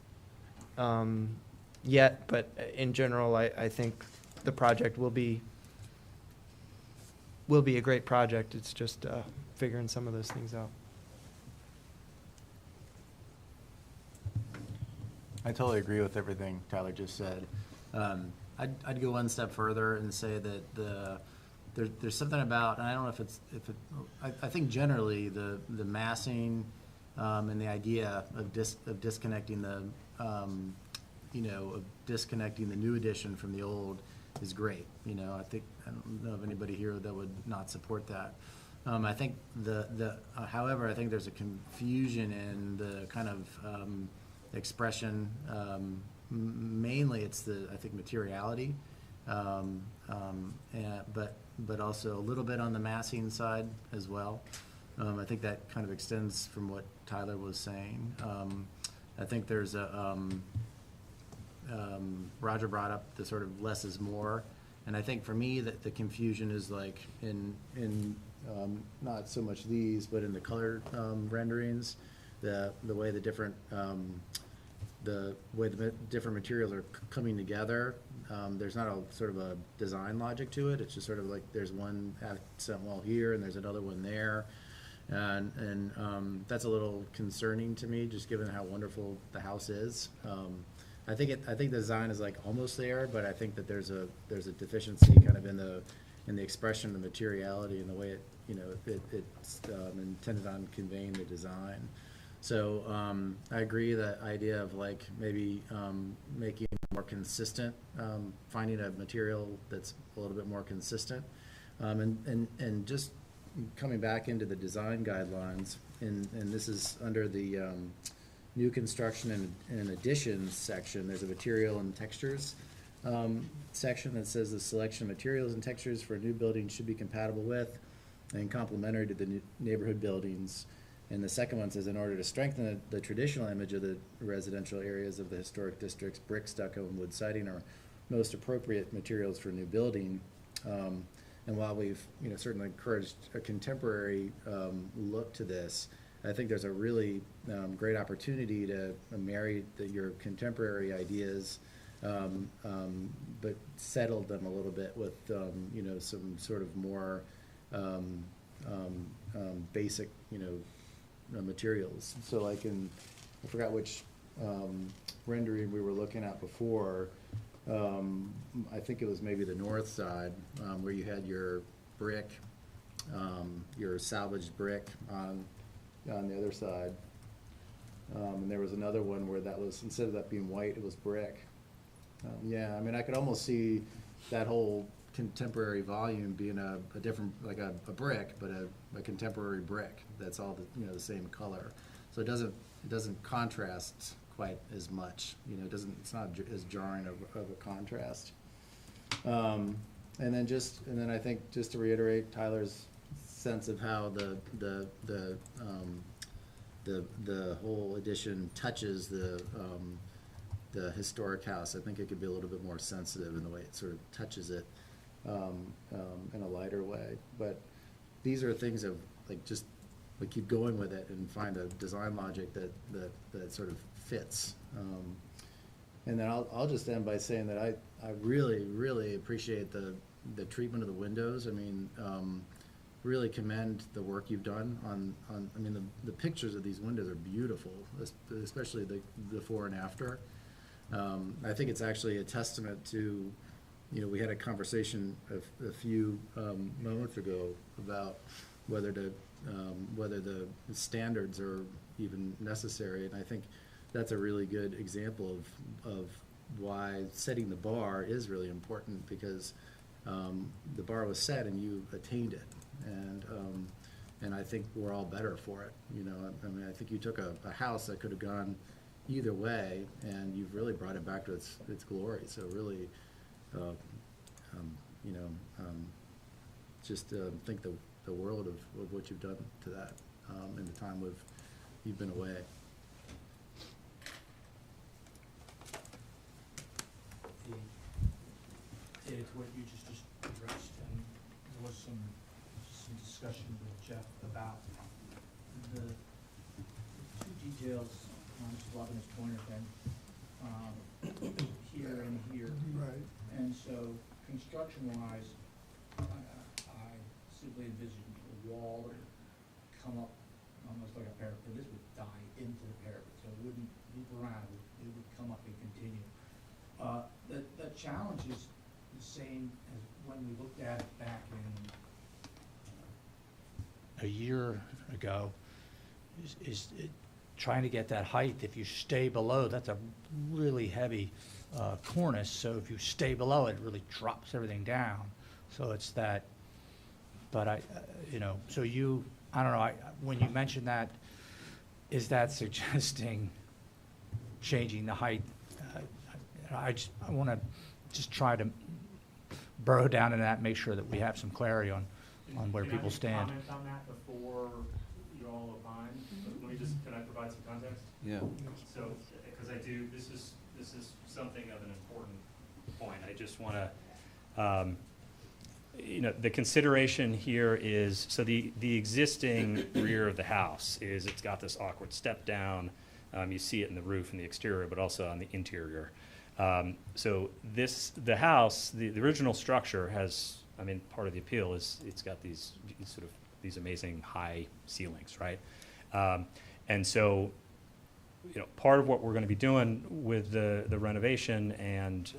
yet, but in general, I think the project will be a great project. It's just figuring some of those things out. I totally agree with everything Tyler just said. I'd go one step further and say that there's something about, and I don't know if I think generally the massing and the idea of disconnecting the disconnecting the new edition from the old is great. I don't know of anybody here that would not support that. I think however, I think there's a confusion in the kind of expression. Mainly, it's I think materiality, but also a little bit on the massing side as well. I think that kind of extends from what Tyler was saying. I think there's Roger brought up the sort of less is more, and I think for me that the confusion is like in not so much these, but in the color renderings, the way the different different materials are coming together. There's not a sort of a design logic to it. It's just sort of like there's one accent wall here and there's another one there, and that's a little concerning to me, just given how wonderful the house is. I think the design is like almost there, but I think that there's a deficiency kind of in and the expression, the materiality, and the way it's intended on conveying the design. So I agree that idea of like maybe making it more consistent, finding a material that's a little bit more consistent, and just coming back into the design guidelines, and this is under the new construction and additions section. There's a material and textures section that says the selection of materials and textures for a new building should be compatible with and complementary to the neighborhood buildings. And the second one says, in order to strengthen the traditional image of the residential areas of the historic districts, brick, stucco, and wood siding are most appropriate materials for a new building. And while we've certainly encouraged a contemporary look to this, I think there's a really great opportunity to marry your contemporary ideas, but settle them a little bit with some sort of more basic materials. So like I forgot which rendering we were looking at before. I think it was maybe the north side, where you had your brick, your salvaged brick on the other side. And there was another one where that was, instead of that being white, it was brick. Yeah, I mean, I could almost see that whole contemporary volume being a different, like a brick, but a contemporary brick that's all the same color. So it doesn't contrast quite as much. It's not as jarring of a contrast. And then I think, just to reiterate Tyler's sense of how the whole addition touches the historic house, I think it could be a little bit more sensitive in the way it sort of touches it in a lighter way. But these are things of just keep going with it and find a design logic that sort of fits. And then I'll just end by saying that I really, really appreciate the treatment of the windows. I mean, really commend the work you've done on I mean, the pictures of these windows are beautiful, especially the before and after. I think it's actually a testament to, we had a conversation a few moments ago about whether the standards are even necessary, and I think that's a really good example of why setting the bar is really important, because the bar was set and you attained it, and I think we're all better for it. I mean, I think you took a house that could have gone either way, and you've really brought it back to its glory. So really, just think the world of what you've done to that in the time you've been away. It's what you just addressed, and there was some discussion with Jeff about the two details, Mr. Blovin's pointer thing, here and here. Right. And so, construction-wise, I simply envisioned a wall that would come up almost like a parapet. This would die into the parapet, so it wouldn't loop around. It would come up and continue. The challenge is the same as when we looked at it back in a year ago, is trying to get that height. If you stay below, that's a really heavy cornice, so if you stay below, it really drops everything down. So it's that, but I don't know, when you mentioned that, is that suggesting changing the height? I want to just try to burrow down into that, make sure that we have some clarity on where people stand. Can I comment on that before you all opine? Can I provide some context? Yeah. So, because this is something of an important point. I just want to, the consideration here is, so the existing rear of the house it's got this awkward step down. You see it in the roof and the exterior, but also on the interior. So the house, the original structure has, part of the appeal is it's got these amazing high ceilings, right? And so, part of what we're going to be doing with the renovation and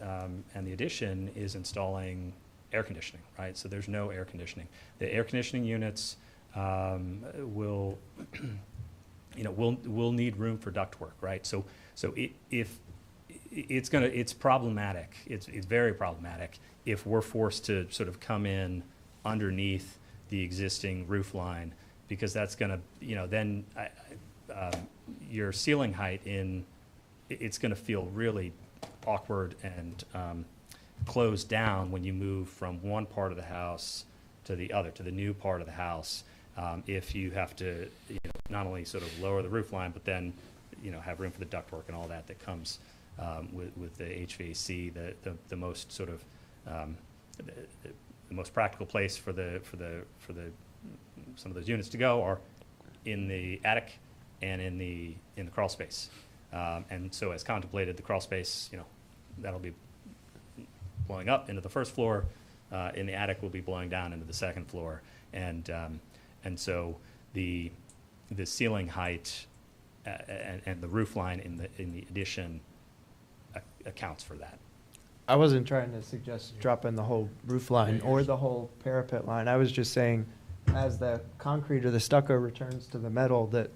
the addition is installing air conditioning, right? So there's no air conditioning. The air conditioning units will, will need room for ductwork, right? So if it's problematic, it's very problematic if we're forced to sort of come in underneath the existing roof line, because that's gonna, then your ceiling height it's gonna feel really awkward and closed down when you move from one part of the house to the other, to the new part of the house. If you have to, not only sort of lower the roof line, but then, have room for the ductwork and all that comes with the HVAC. The most sort of the most practical place for some of those units to go are in the attic and in the crawl space. And so, as contemplated, the crawl space, that'll be blowing up into the first floor. In the attic, will be blowing down into the second floor, and so the ceiling height and the roof line in the addition accounts for that. I wasn't trying to suggest dropping the whole roof line or the whole parapet line. I was just saying, as the concrete or the stucco returns to the metal, that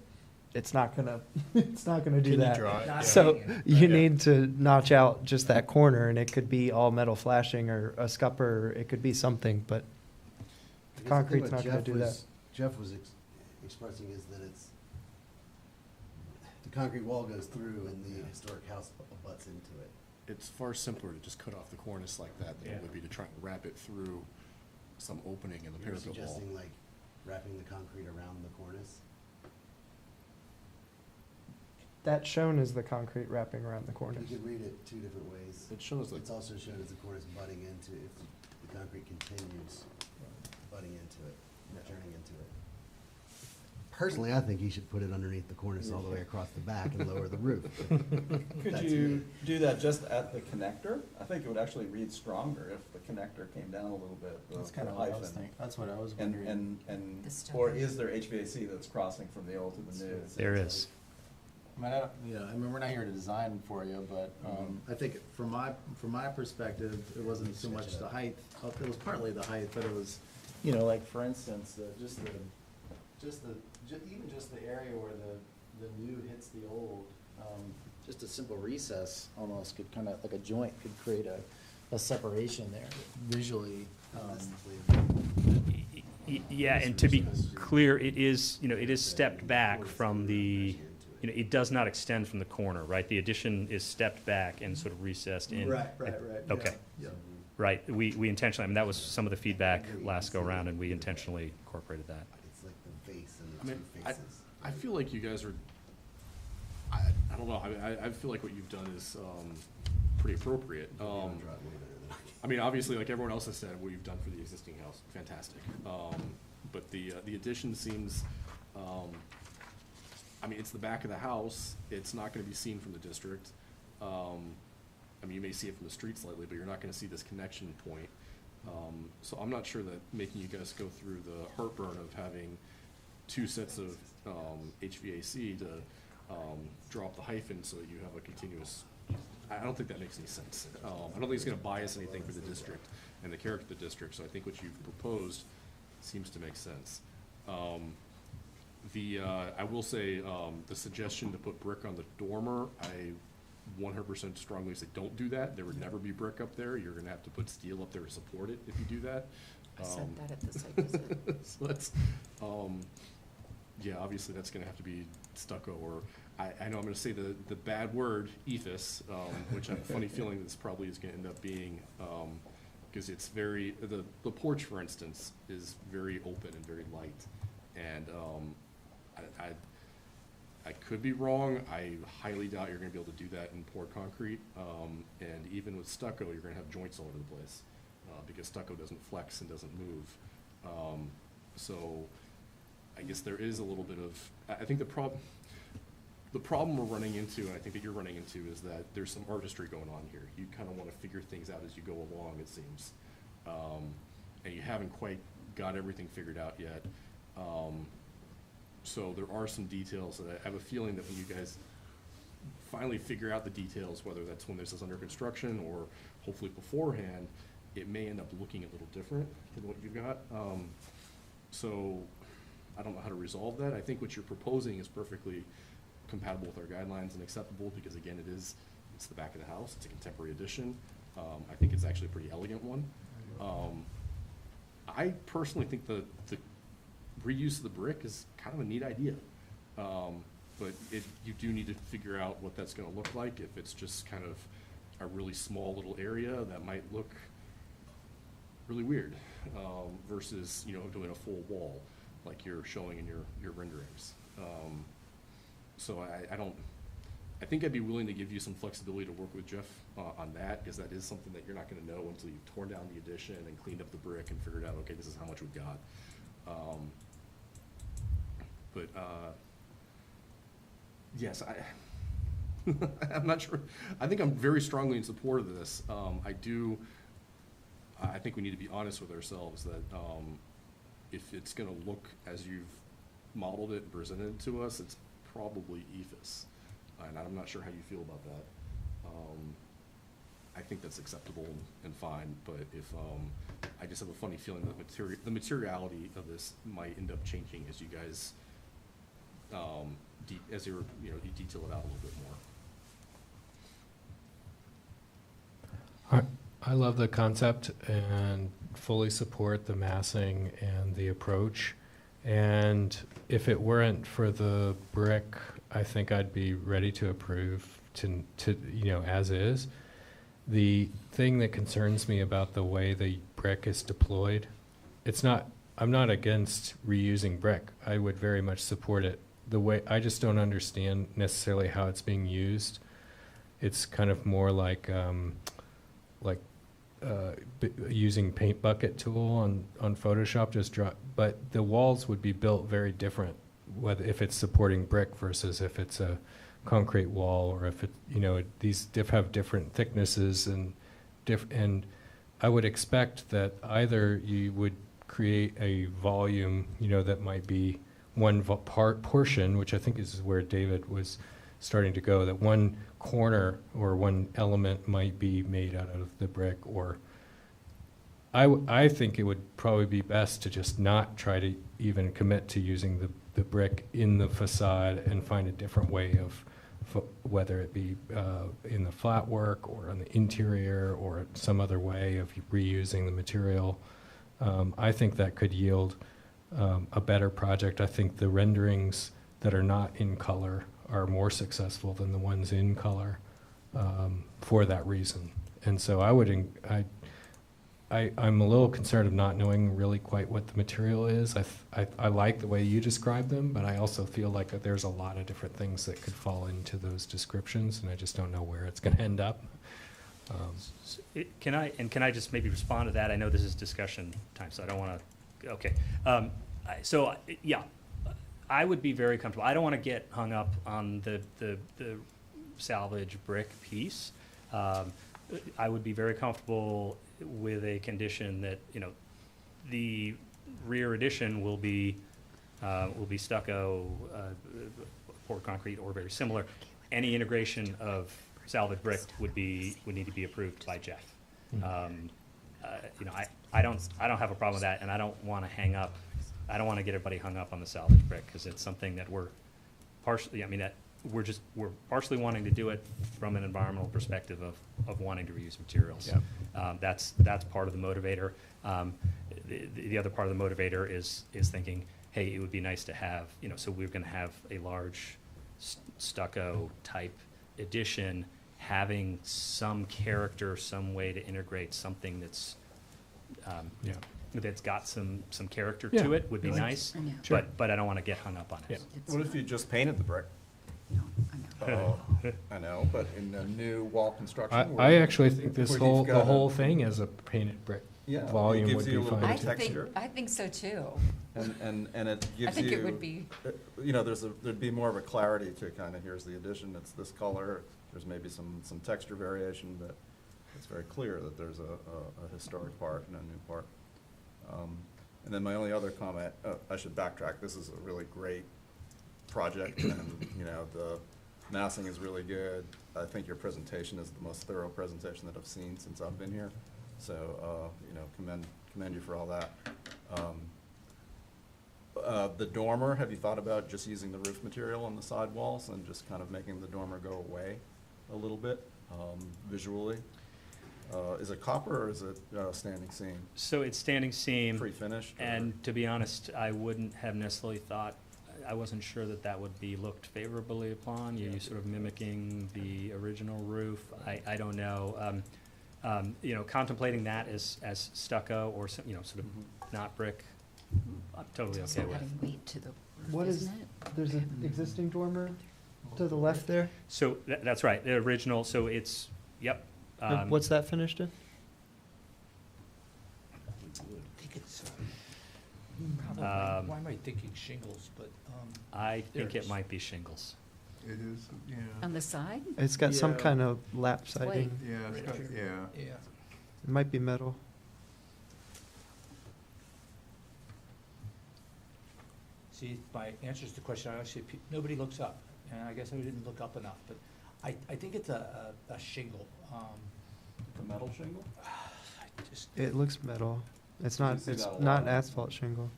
it's not gonna do Can you that. draw it? Yeah. So you need to notch out just that corner, and it could be all metal flashing or a scupper, or it could be something, but I guess the thing concrete's what not gonna Jeff do that. was- Jeff was expressing is that the concrete wall goes through and the historic house butts into it. It's far simpler to just cut off the cornice like that than it would be to try and wrap it through some opening in the You're parapet wall. suggesting like wrapping the concrete around the cornice? That shown is the concrete wrapping around the cornice. You could read it two different ways. It shows like, It's also shown as the cornice butting into, if the concrete continues butting into it, turning into it. Personally, I think you should put it underneath the cornice all the way across the back and lower the roof. Could That's you me. do that just at the connector? I think it would actually read stronger if the connector came down a little bit. That's the kind of what I was hyphen. thinking. That's what I was And, wondering. and, The stuff. or is there HVAC that's crossing from the old to the new? There is. I mean, we're not here to design for you, but, I think from my perspective, it wasn't so much the height, it was partly the height, but it was, like, for instance, even just the area where the new hits the old, just a simple recess almost could kind of, like a joint could create a separation there visually. Yeah, and to be clear, it is stepped back from the, it does not extend from the corner, right? The addition is stepped back and sort of recessed in. Right. Okay. Yeah. Right, we intentionally, I mean, that was some of the feedback last go-around, and we intentionally incorporated that. It's like the face and I the mean, two faces. I feel like you guys are, I don't know, I feel like what you've done is pretty appropriate. You're gonna draw it way better than I can. I mean, obviously, like everyone else has said, what you've done for the existing house, fantastic. But the addition seems, I mean, it's the back of the house, it's not gonna be seen from the district. I mean, you may see it from the street slightly, but you're not gonna see this connection point. So I'm not sure that making you guys go through the heartburn of having two sets of HVAC to drop the hyphen so that you have a continuous, I don't think that makes any sense. I don't think it's gonna bias anything for the district and the character of the district, so I think what you've proposed seems to make sense. I will say, the suggestion to put brick on the dormer, I 100% strongly say don't do that. There would never be brick up there. You're gonna have to put steel up there to support it if you do that. I said that at the site visit. So that's, yeah, obviously that's gonna have to be stucco, or, I know I'm gonna say the bad word, ethos, which I have a funny feeling this probably is gonna end up being, because it's very, the porch, for instance, is very open and very light. And, I could be wrong. I highly doubt you're gonna be able to do that in poured concrete. And even with stucco, you're gonna have joints all over the place, because stucco doesn't flex and doesn't move. So I guess there is a little bit of, I think the problem we're running into, and I think that you're running into, is that there's some artistry going on here. You kind of want to figure things out as you go along, it seems. And you haven't quite got everything figured out yet. So there are some details that I have a feeling that when you guys finally figure out the details, whether that's when this is under construction or hopefully beforehand, it may end up looking a little different than what you've got. So I don't know how to resolve that. I think what you're proposing is perfectly compatible with our guidelines and acceptable, because again, it's the back of the house, it's a contemporary addition. I think it's actually a pretty elegant one. I personally think the reuse of the brick is kind of a neat idea. But you do need to figure out what that's gonna look like. If it's just kind of a really small little area, that might look really weird, versus, doing a full wall like you're showing in your renderings. So I think I'd be willing to give you some flexibility to work with Jeff on that, because that is something that you're not gonna know until you've torn down the addition and cleaned up the brick and figured out, okay, this is how much we've got. Yes, I'm not sure. I think I'm very strongly in support of this. I think we need to be honest with ourselves that if it's gonna look as you've modeled it and presented it to us, it's probably ethos. And I'm not sure how you feel about that. I think that's acceptable and fine, but if, I just have a funny feeling that the materiality of this might end up changing as you guys, you detail it out a little bit more. I love the concept and fully support the massing and the approach. And if it weren't for the brick, I think I'd be ready to approve to as is. The thing that concerns me about the way the brick is deployed, I'm not against reusing brick. I would very much support it. I just don't understand necessarily how it's being used. It's kind of more like using paint bucket tool on Photoshop, but the walls would be built very different, whether if it's supporting brick versus if it's a concrete wall, or if these have different thicknesses and I would expect that either you would create a volume, that might be one portion, which I think is where David was starting to go, that one corner or one element might be made out of the brick, or I think it would probably be best to just not try to even commit to using the brick in the facade and find a different way of, whether it be in the flat work or on the interior or some other way of reusing the material. I think that could yield a better project. I think the renderings that are not in color are more successful than the ones in color for that reason. And so I'm a little concerned of not knowing really quite what the material is. I like the way you describe them, but I also feel like that there's a lot of different things that could fall into those descriptions, and I just don't know where it's going to end up. Can I just maybe respond to that? I know this is discussion time, so I don't want to. Okay. I would be very comfortable. I don't want to get hung up on the salvage brick piece. I would be very comfortable with a condition that the rear addition will be stucco, poured concrete, or very similar. Any integration of salvage brick would need to be approved by Jeff. I don't have a problem with that, and I don't want to get everybody hung up on the salvage brick, because it's something that we're partially partially wanting to do it from an environmental perspective of wanting to reuse materials. Yeah. That's part of the motivator. The other part of the motivator is thinking, hey, it would be nice to have, so we're going to have a large stucco type addition, having some character, some way to integrate something that's that's got some character to it would be nice. Yeah. But I don't want to get hung up on it. What if you just painted the brick? No, I know. I know, but in a new wall construction. I actually think the where you've whole thing is a painted brick Yeah, volume it would gives be you a little fine. bit of texture. I think so too. And it gives you. I think it would be. There'd be more of a clarity to kind of, here's the addition, it's this color, there's maybe some texture variation, but it's very clear that there's a historic part and a new part. And then my only other comment, I should backtrack, this is a really great project, and, the massing is really good. I think your presentation is the most thorough presentation that I've seen since I've been here. So, commend you for all that. The dormer, have you thought about just using the roof material on the sidewalls and just kind of making the dormer go away a little bit visually? Is it copper or is it standing seam? So it's standing seam. Pre-finished? And to be honest, I wouldn't have necessarily thought, I wasn't sure that that would be looked favorably upon. You sort of mimicking the original roof. I don't know. Contemplating that as stucco or sort of not brick, I'm totally So okay with. adding weight to the What roof, is, isn't it? there's an existing dormer to the left there? So that's right, the original, so it's, yep. And what's that finished in? I think it's, Um, why am I thinking shingles, but, I think there it might be shingles. It is, yeah. On the side? It's got some Yeah. kind of lap siding. Yeah, it's got, yeah. yeah. It might be metal. See, my answers to the question, I actually, nobody looks up, and I guess I didn't look up enough, but I think it's a shingle. The metal shingle? I just, It looks metal. It's You not, see it's that a not lot. asphalt shingle.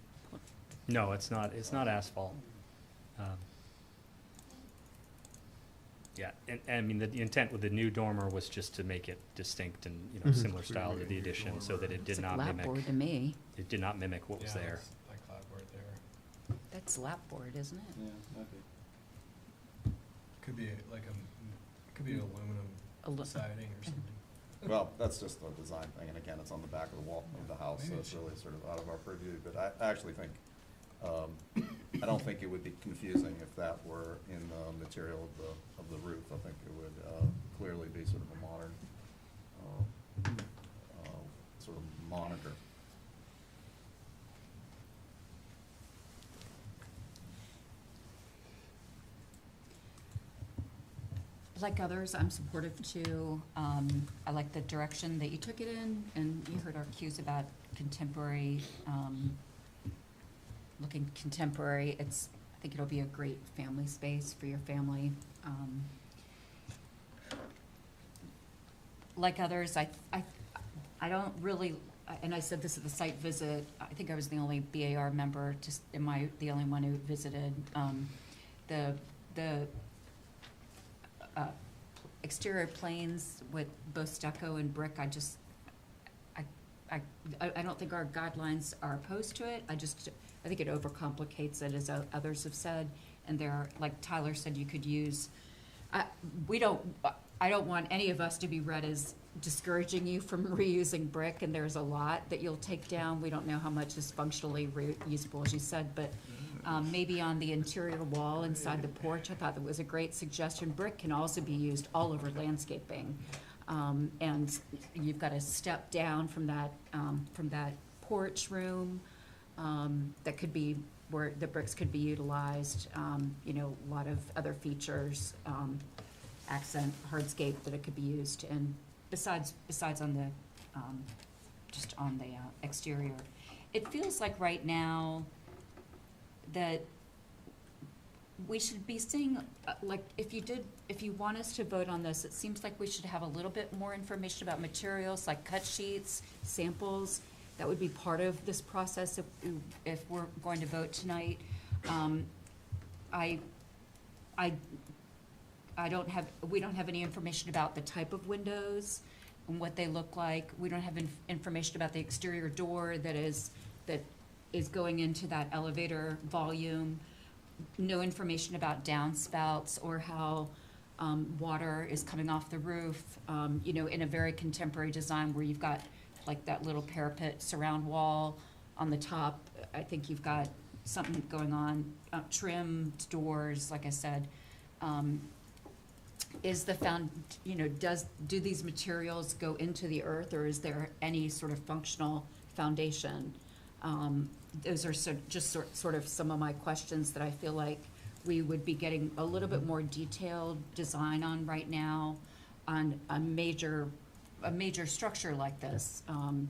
No, it's not asphalt. Yeah, and I mean, the intent with the new dormer was just to make it distinct and, Mhm. similar style to the addition, so that it did It's not like mimic. lapboard to me. It did not mimic what was there. Like clapboard there. That's lapboard, isn't it? Yeah, might be. Could be like could be aluminum Alu- siding or something. Well, that's just a design thing, and again, it's on the back of the wall of the house, so Maybe it's it's- really sort of out of our purview, but I actually think, I don't think it would be confusing if that were in the material of the roof. I think it would clearly be sort of a modern, sort of monitor. Like others, I'm supportive too. I like the direction that you took it in, and you heard our cues about contemporary, looking contemporary. I think it'll be a great family space for your family. Like others, I don't really, and I said this at the site visit, I think I was the only BAR member, the only one who visited. The exterior planes with both stucco and brick, I don't think our guidelines are opposed to it. I think it overcomplicates it, as others have said. And there are, like Tyler said, you could use, I don't want any of us to be read as discouraging you from reusing brick, and there's a lot that you'll take down. We don't know how much is functionally reusable, as you said, but maybe on the interior wall inside the porch, I thought that was a great suggestion. Brick can also be used all over landscaping. And you've got a step down from that porch room, that could be where the bricks could be utilized. A lot of other features, accent, hardscape that it could be used, and besides on the, just on the exterior. It feels like right now that we should be seeing, like, if you want us to vote on this, it seems like we should have a little bit more information about materials, like cut sheets, samples. That would be part of this process if we're going to vote tonight. We don't have any information about the type of windows and what they look like. We don't have information about the exterior door that is going into that elevator volume. No information about downspouts or how water is coming off the roof. In a very contemporary design where you've got like that little parapet surround wall on the top. I think you've got something going on, trimmed doors, like I said. Do these materials go into the earth, or is there any sort of functional foundation? Those are sort of some of my questions that I feel like we would be getting a little bit more detailed design on right now on a major structure like this. And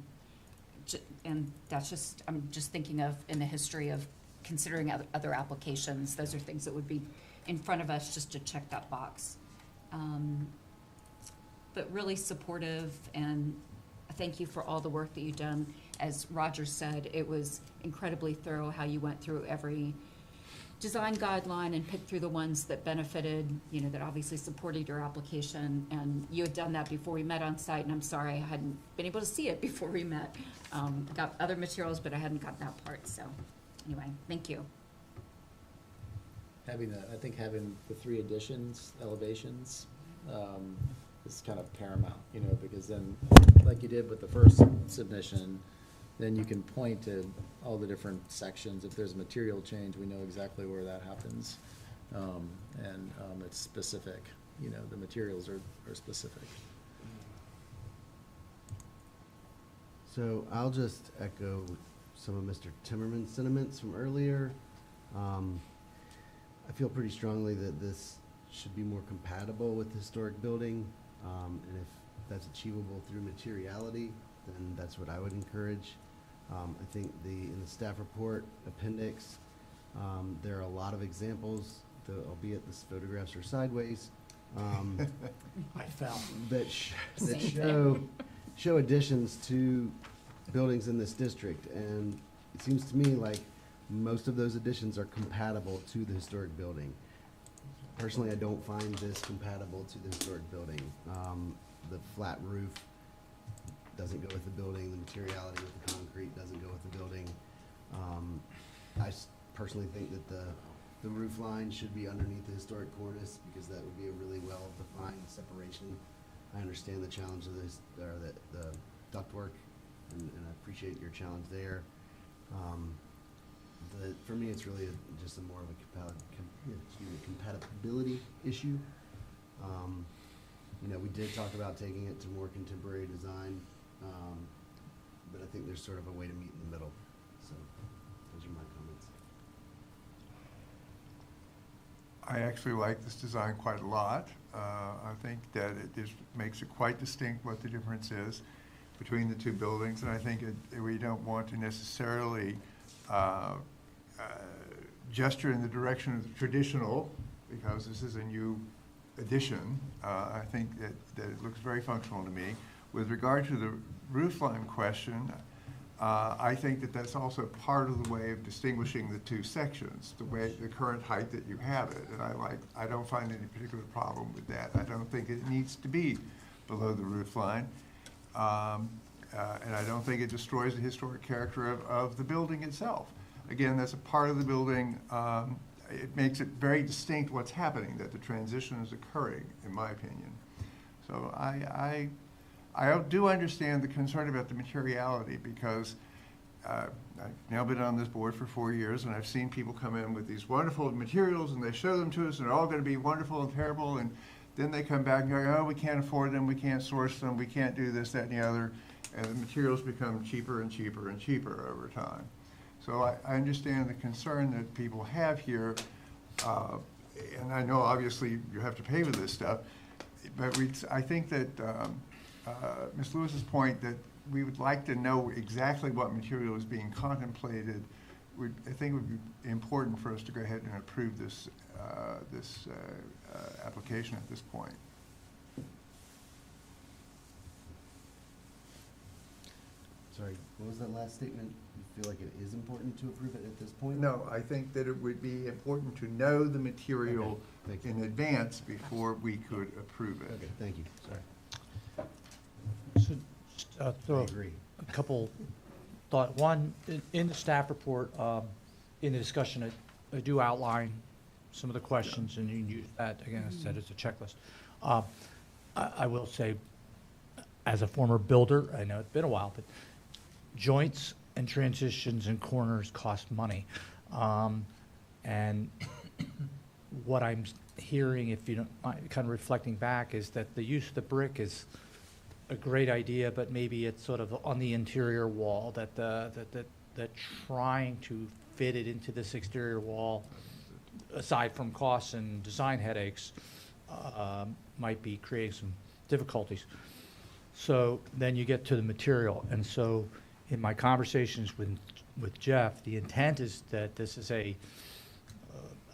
I'm just thinking of, in the history of considering other applications, those are things that would be in front of us just to check that box. But really supportive and thank you for all the work that you've done. As Roger said, it was incredibly thorough how you went through every design guideline and picked through the ones that benefited, you know, that obviously supported your application. And you had done that before we met on site, and I'm sorry I hadn't been able to see it before we met. Got other materials, but I hadn't gotten that part, so anyway, thank you. I think having the 3 additions, elevations, is kind of paramount, you know, because then, like you did with the first submission, then you can point to all the different sections. If there's a material change, we know exactly where that happens. And it's specific, you know, the materials are specific. So I'll just echo some of Mr. Timmerman's sentiments from earlier. I feel pretty strongly that this should be more compatible with the historic building. And if that's achievable through materiality, then that's what I would encourage. I think in the staff report appendix, there are a lot of examples, albeit the photographs are sideways, I fell. that Same show additions to buildings in this district. And it seems to me like most of those additions are compatible to the historic building. Personally, I don't find this compatible to the historic building. The flat roof doesn't go with the building. The materiality with the concrete doesn't go with the building. Personally think that the roof line should be underneath the historic cornice, because that would be a really well-defined separation. I understand the challenge of this, or the ductwork, and I appreciate your challenge there. For me, it's really just more of a compatibility issue. You know, we did talk about taking it to more contemporary design, but I think there's sort of a way to meet in the middle. So those are my comments. I actually like this design quite a lot. I think that it just makes it quite distinct what the difference is between the 2 buildings, and I think we don't want to necessarily gesture in the direction of the traditional, because this is a new addition. I think that it looks very functional to me. With regard to the roof line question, I think that that's also part of the way of distinguishing the 2 sections, the current height that you have it. And I don't find any particular problem with that. I don't think it needs to be below the roof line. And I don't think it destroys the historic character of the building itself. Again, that's a part of the building. It makes it very distinct what's happening, that the transition is occurring, in my opinion. So I do understand the concern about the materiality, because I've now been on this board for 4 years, and I've seen people come in with these wonderful materials, and they show them to us, and they're all going to be wonderful and terrible, and then they come back and go, oh, we can't afford them, we can't source them, we can't do this, that, and the other, and the materials become cheaper and cheaper and cheaper over time. So I understand the concern that people have here, and I know obviously you have to pay for this stuff, but I think that Ms. Lewis's point that we would like to know exactly what material is being contemplated, I think would be important for us to go ahead and approve this application at this point. Sorry, what was that last statement? You feel like it is important to approve it at this point? No, I think that it would be important to know the material in advance before we could approve it. Okay, thank you, sorry. So, throw I agree. a couple thought. One, in the staff report, in the discussion, I do outline some of the questions, and you can use that, again, as I said, as a checklist. I will say, as a former builder, I know it's been a while, but joints and transitions and corners cost money. And what I'm hearing, if you don't mind, kind of reflecting back, is that the use of the brick is a great idea, but maybe it's sort of on the interior wall, that trying to fit it into this exterior wall, aside from costs and design headaches, might be creating some difficulties. So then you get to the material, and so in my conversations with Jeff, the intent is that this is a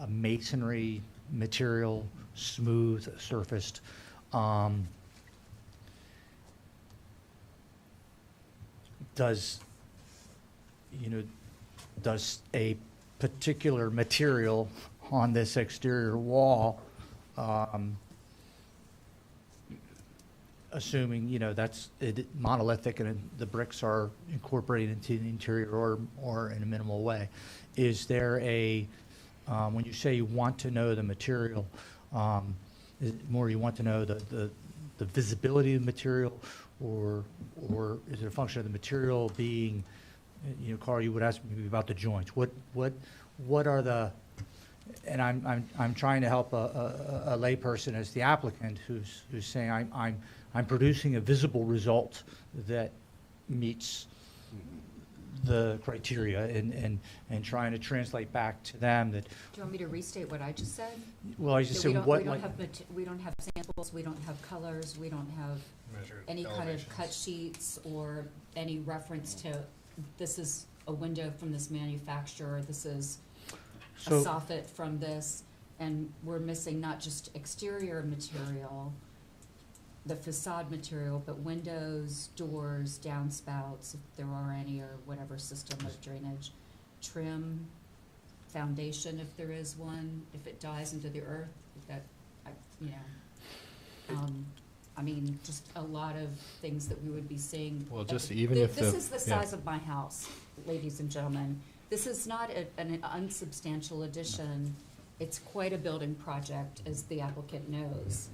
masonry material, smooth surfaced. does a particular material on this exterior wall, assuming, that's monolithic and the bricks are incorporated into the interior or in a minimal way, is there when you say you want to know the material, is it more you want to know the visibility of the material, or is it a function of the material being, Carl, you would ask me about the joints. What are the, and I'm trying to help a layperson as the applicant who's saying I'm producing a visible result that meets the criteria and trying to translate back to them that. Do you want me to restate what I just said? Well, I just That said what, we don't have samples, we don't have colors, we don't have any kind of cut sheets or any reference to, this is a window from this manufacturer, this is a So- soffit from this, and we're missing not just exterior material, the facade material, but windows, doors, downspouts, if there are any, or whatever system of drainage, trim, foundation if there is one, if it dies into the earth, I mean, just a lot of things that we would be seeing. Well, just even if This the- is the yeah. size of my house, ladies and gentlemen. This is not an unsubstantial addition. It's quite a building project, as the applicant knows.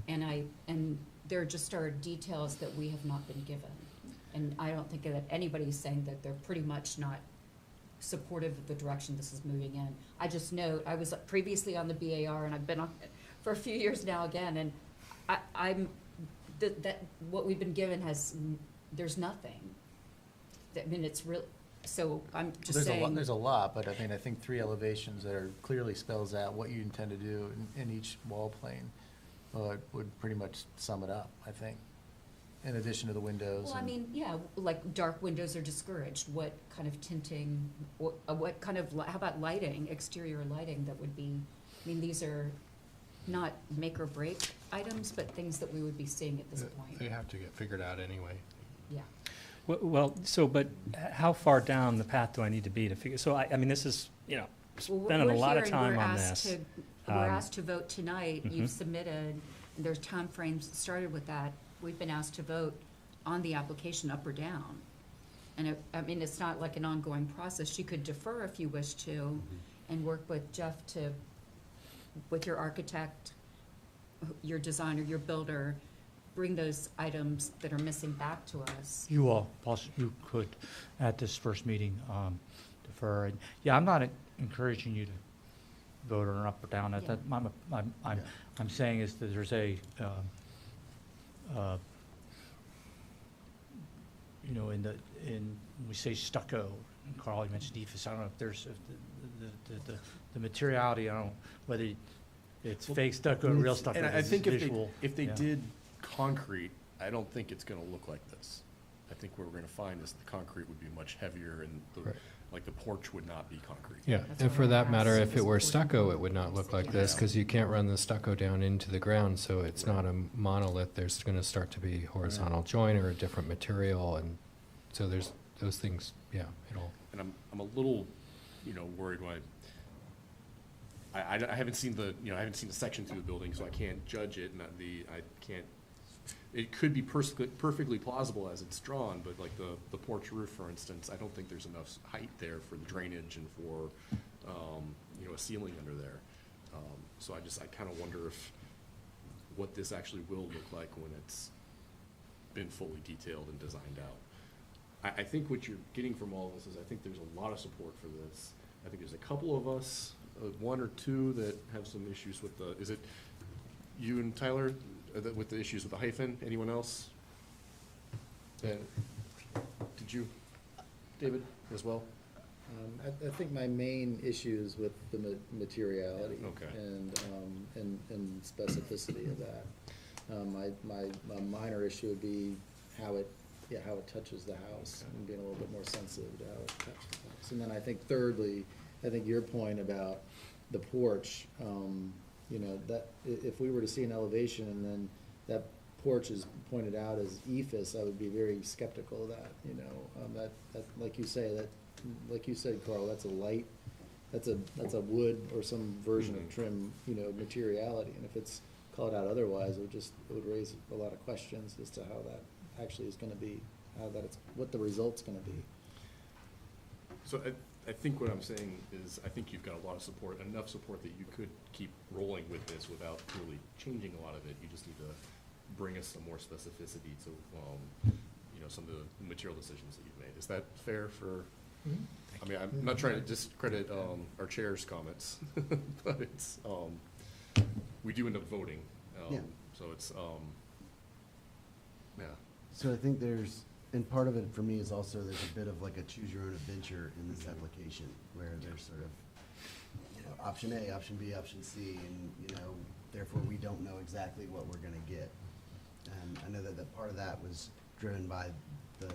And there just are details that we have not been given. And I don't think that anybody's saying that they're pretty much not supportive of the direction this is moving in. I just know, I was previously on the BAR, and I've been on it for a few years now again, and what we've been given there's nothing. I mean, it's real, so I'm just saying. There's a lot, but I mean, I think 3 elevations that are clearly spells out what you intend to do in each wall plane would pretty much sum it up, I think, in addition to the windows. Well, I and- mean, yeah, like dark windows are discouraged. What kind of tinting, what kind of, how about lighting, exterior lighting that would be, I mean, these are not make or break items, but things that we would be seeing at this point. They have to get figured out anyway. Yeah. Well, but how far down the path do I need to be to figure, so I mean, this is, Well, spending a we're lot of here and time we're on asked this. We're asked to vote tonight. Mhm. You've submitted, and there's timeframes that started with that. We've been asked to vote on the application up or down. And I mean, it's not like an ongoing process. You could defer if you wish to and work with Jeff with your architect, your designer, your builder, bring those items that are missing back to us. You could, at this first meeting, defer. And yeah, I'm not encouraging you to vote on up or down. Yeah. I'm saying is that there's when we say stucco, and Carl, you mentioned ephes, I don't know if there's the materiality, I don't know whether it's fake stucco or real stucco. And I it's think visual. if they Yeah. did concrete, I don't think it's gonna look like this. I think what we're gonna find is the concrete would be much heavier and Right. like the porch would not be concrete. Yeah, That's and what for I that asked. matter, if it were It's stucco, important. it would not look like this, because you can't run the stucco down into the ground, so it's not a monolith. There's gonna start to be horizontal joint or a different material, and so there's those things, yeah, it'll. And I'm a little, worried when I haven't seen the section through the building, so I can't judge it, and it could be perfectly plausible as it's drawn, but like the porch roof, for instance, I don't think there's enough height there for the drainage and for, a ceiling under there. So I kind of wonder what this actually will look like when it's been fully detailed and designed out. I think what you're getting from all of this is I think there's a lot of support for this. I think there's a couple of us, 1 or 2 that have some issues with is it you and Tyler with the issues with the hyphen? Anyone else? Did you, David, as well? I think my main issue is with the materiality. Okay. And specificity of that. My minor issue would be how it touches the house, and being a little bit more sensitive to how it touches the house. And then I think thirdly, your point about the porch, that if we were to see an elevation and then porch is pointed out as ephes, I would be very skeptical of that, you know, that, like you say, like you said, Carl, that's a light, that's a wood or some version of trim, you know, materiality, and if it's called out otherwise, it would raise a lot of questions as to how that actually is gonna be, what the result's gonna be. So I think what I'm saying is, I think you've got a lot of support, enough support that you could keep rolling with this without really changing a lot of it. You just need to bring us some more specificity to, you know, some of the material decisions that you've made. Is that fair for? I mean, I'm not trying to discredit our chair's comments, but it's, we do end up voting. Yeah. So it's, yeah. So I think and part of it for me is also there's a bit of like a choose your own adventure in this application, where there's sort of, you know, option A, option B, option C, and, you know, therefore we don't know exactly what we're gonna get. And I know that part of that was driven by the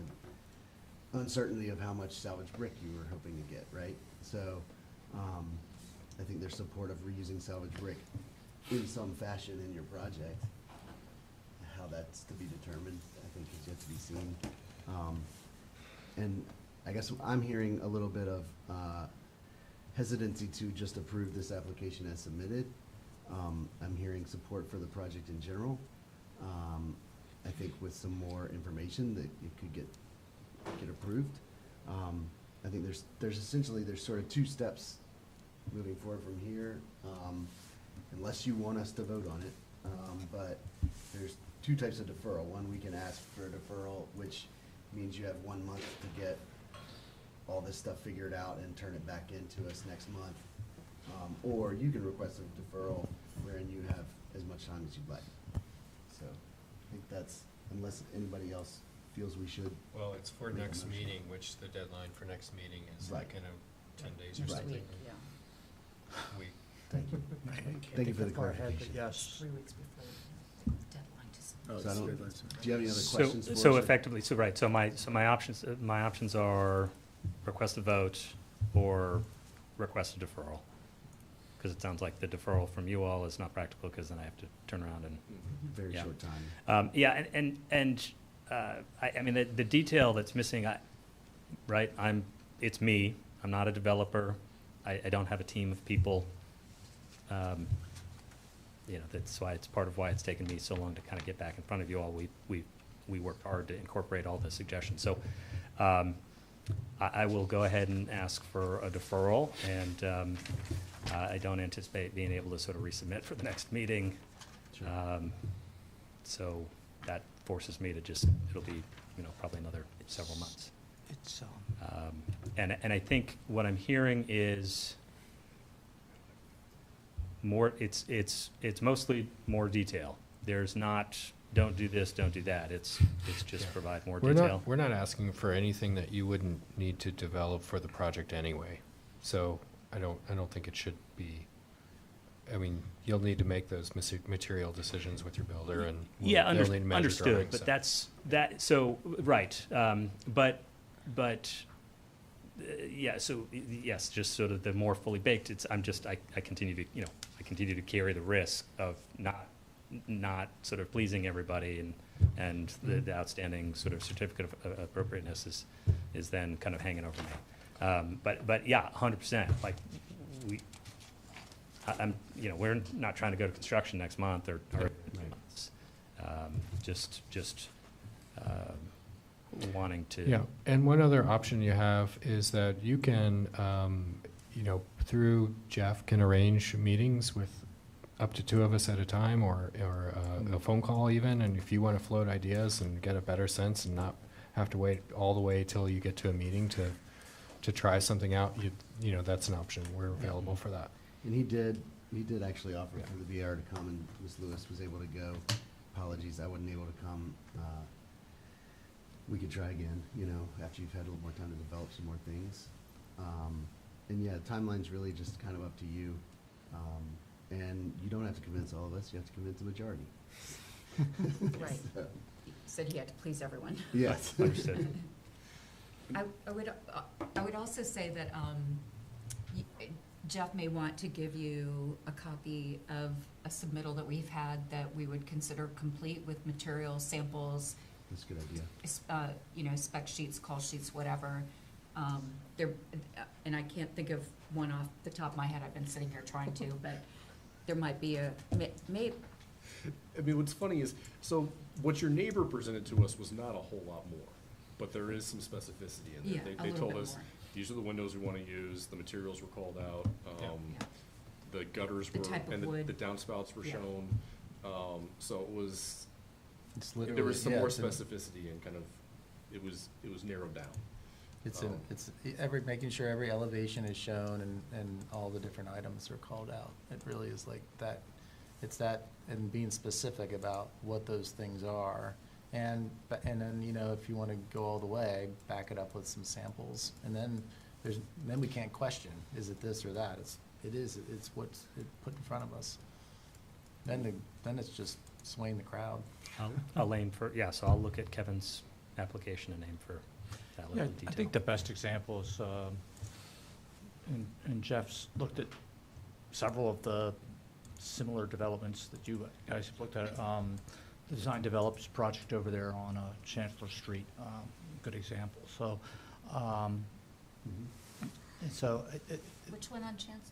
uncertainty of how much salvage brick you were hoping to get, right? So, I think there's support of reusing salvage brick in some fashion in your project. How that's to be determined, I think, is yet to be seen. And I guess I'm hearing a little bit of hesitancy to just approve this application as submitted. I'm hearing support for the project in general. I think with some more information that it could get approved. I think there's essentially sort of two steps moving forward from here, unless you want us to vote on it. But there's two types of deferral. One, we can ask for a deferral, which means you have 1 month to get all this stuff figured out and turn it back into us next month. Or you can request a deferral wherein you have as much time as you'd like. So I think that's, unless anybody else feels we should. Well, it's for make a next motion. meeting, which the deadline for next meeting is Right. like in 10 days or Right. something. Yeah. Week. Thank you. I can't Thank you think for the that far ahead, but clarification. yes. 3 weeks before the deadline to submit. So I don't, do you have any other So- questions for us? So or- effectively, so right, so my options are request a vote or request a deferral. Because it sounds like the deferral from you all is not practical, because then I have to turn around and. Very yeah. short time. Yeah, I mean, the detail that's missing, right, it's me, I'm not a developer, I don't have a team of people. You know, that's why, it's part of why it's taken me so long to kind of get back in front of you all. We worked hard to incorporate all the suggestions. So, I will go ahead and ask for a deferral, and I don't anticipate being able to sort of resubmit for the next meeting. Sure. So that forces me to it'll be, you know, probably another several months. It's, And I think what I'm hearing is more, it's mostly more detail. There's not, don't do this, don't do that. It's just provide more detail. We're not asking for anything that you wouldn't need to develop for the project anyway. So I don't think it should be, I mean, you'll need to make those material decisions with your builder, and Yeah, they'll need to measure understood, drawings, but so. so, right, but, yeah, so, yes, just sort of the more fully baked, I continue to, you know, I continue to carry the risk of not sort of pleasing everybody, and the outstanding sort of certificate of appropriateness is then kind of hanging over me. But yeah, 100%, like, you know, we're not trying to go to construction next month or months. Just wanting to. Yeah, and one other option you have is that you can, you know, through Jeff, can arrange meetings with up to 2 of us at a time, or a phone call even, and if you want to float ideas and get a better sense and not have to wait all the way till you get to a meeting to try something out, you know, that's an option. We're available for that. And he did actually offer for the VR to come, and Ms. Lewis was able to go. Apologies, I wasn't able to come. We could try again, you know, after you've had a little more time to develop some more things. And yeah, timeline's really just kind of up to you. And you don't have to convince all of us, you have to convince the majority. Right. So, Said he had to please everyone. Yes. Understood. I would also say that Jeff may want to give you a copy of a submittal that we've had that we would consider complete with materials, samples, That's a good idea. spec sheets, call sheets, whatever. There, and I can't think of one off the top of my head, I've been sitting here trying to, but there might be I mean, what's funny is, so what your neighbor presented to us was not a whole lot more, but there is some specificity in there. Yeah, a They little told bit us, more. these are the windows we want to use, the materials were called out, the gutters The were, type of and wood. the downspouts were Yeah. shown. So it was, It's there literally, was some yeah, more it's in- specificity and kind of, it was narrowed down. It's making sure every elevation is shown and all the different items are called out. It really is like that, it's that, and being specific about what those things are. And then, if you want to go all the way, back it up with some samples. And then then we can't question, is it this or that? It's what's put in front of us. Then it's just swaying the crowd. I'll aim for, so I'll look at Kevin's application and aim for that level Yeah, of detail. I think the best example is, and Jeff's looked at several of the similar developments that you guys have looked at. The Design Develops project over there on Chancellor Street, good example. So, and so, which one on chance?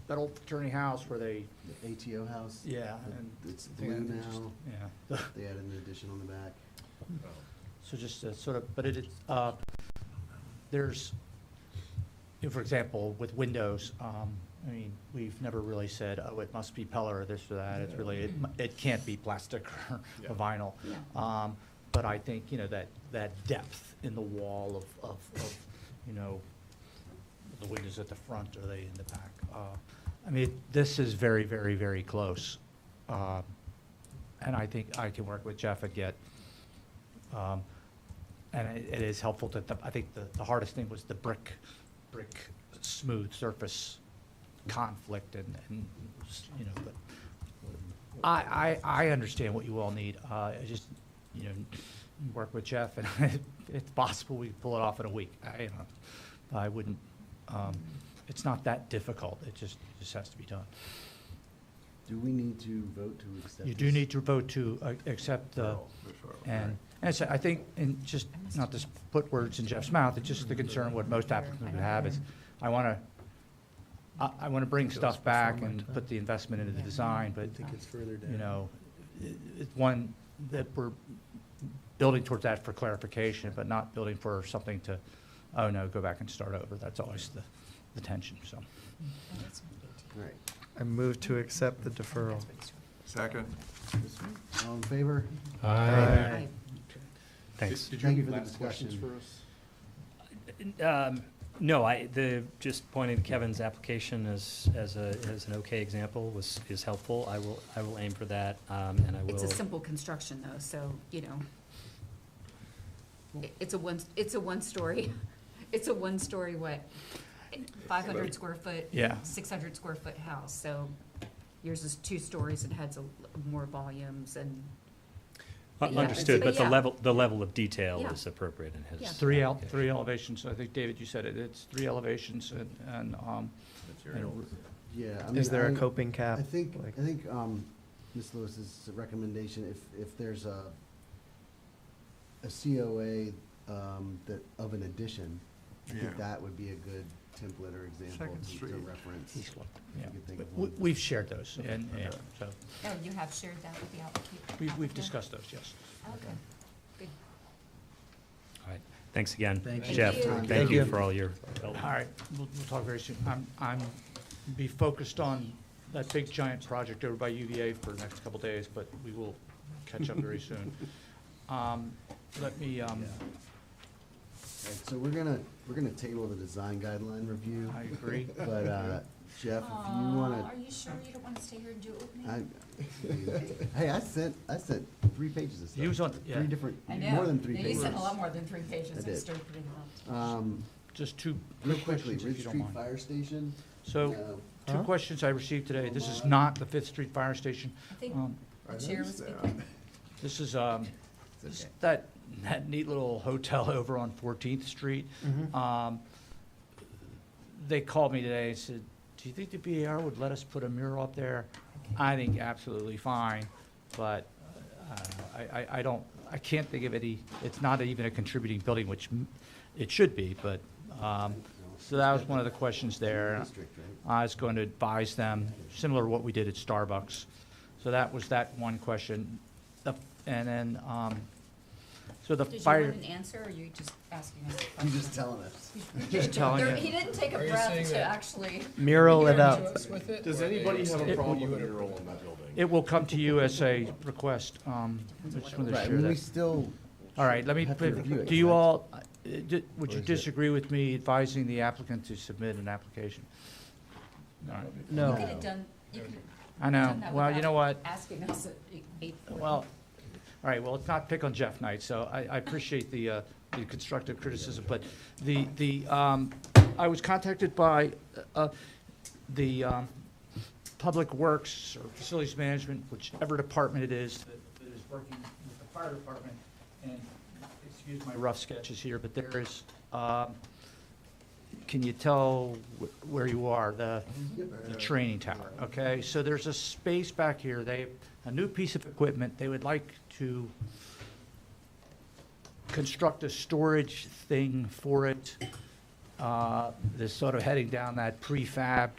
that old fraternity house where they, The ATO house? yeah, and. It's yeah, blue it just- now. Yeah. They added an addition on the back. So just sort of, but it is, there's, for example, with windows, I mean, we've never really said, oh, it must be Pella or this or that. It's really, it can't be plastic or Yeah. vinyl. Yeah. But I think, that depth in the wall of, the windows at the front, are they in the back? I mean, this is very, very, very close. And I think I can work with Jeff and get, and it is helpful to, I think the hardest thing was the brick smooth surface conflict and, but I understand what you all need. I just, work with Jeff and it's possible we pull it off in a week. I wouldn't, it's not that difficult. It just has to be done. Do we need to vote to accept You do this? need to vote to accept the, and so I think, and just not to put words in Jeff's mouth, it's just the concern what most applicants would have is, I want to bring stuff back and put the investment into the design, but, It's further down. it's one that we're building towards that for clarification, but not building for something to, oh no, go back and start over. That's always the tension, so. All right. I move to accept the deferral. Second. All in favor? Aye. Thanks. Did you Thank have you any for the last questions for discussion. us? No, just pointing to Kevin's application as an okay example is helpful. I will aim for that, and I will. It's a simple construction though, so, it's a one-story, it's a one-story, 500 square foot? Yeah. 600 square foot house, so yours is 2 stories and has more volumes and. But yeah, Understood, but yeah. the level of detail Yeah. is appropriate in his. Yeah. Three elevations. I think, David, you said it. It's 3 elevations and Yeah. I mean, Is there a coping cap? I think, Like- Ms. Lewis's recommendation, if there's a COA, that, of an addition, I think Yeah. that would be a good template or example Second to Street. reference. yeah. You could think of We- one. We've shared those, and, so, Oh, you have shared that with the applicant? we've discussed those, yes. Okay, good. All right, thanks again, Thank you. Jeff. Thank you. Thank you for all your help. All right, we'll talk very soon. I'm be focused on that big giant project over by UVA for the next couple days, but we will catch up very soon. Let me, All right, so we're gonna table the design guideline review. I agree. But, Jeff, if you wanna. Are you sure you don't want to stay here and do opening? Hey, I sent 3 pages of stuff. He was on- yeah. 3 different, I know. more than 3 Yeah, pages. You sent a lot more than 3 I pages. did. I started putting them up. just 2 Real quick quickly, questions, if Ridge you don't Street mind. Fire Station. So, 2 Huh? questions I received today. This is not the Fifth Street Fire Station. I think Um, the chair was speaking. This is, It's okay. that neat little hotel over on 14th Street. Mhm. they called me today and said, do you think the BAR would let us put a mural up there? I think absolutely fine, but I don't, I can't think of any, it's not even a contributing building, which it should be, but, so that was one of the questions there. I was going to advise them, similar to what we did at Starbucks. So that was that one question. And then, so the Did you fire. want an answer, or are you just asking us? a I'm just question? telling us. Just telling you. He didn't take a Are you breath saying to that- actually. Mural it up. Does anybody have a problem with a mural in that building? It will come to you as a request. I just wanted to Right, share and we that. still, All right, let me, have to review it, do you correct? all, would Or you is it- disagree with me advising the applicant to submit an application? All right. You No. could have done, you could have I know. done that Well, you know without what? asking us at 8:40. Well, all right, well, it's not pick on Jeff Knight, so I appreciate the constructive criticism, but I was contacted by the Public Works or Facilities Management, whichever department it is that is working with the fire department, and excuse my rough sketches here, but there is, can you tell where you are, the training tower, okay? So there's a space back here, a new piece of equipment, they would like to construct a storage thing for it. They're sort of heading down that prefabbed,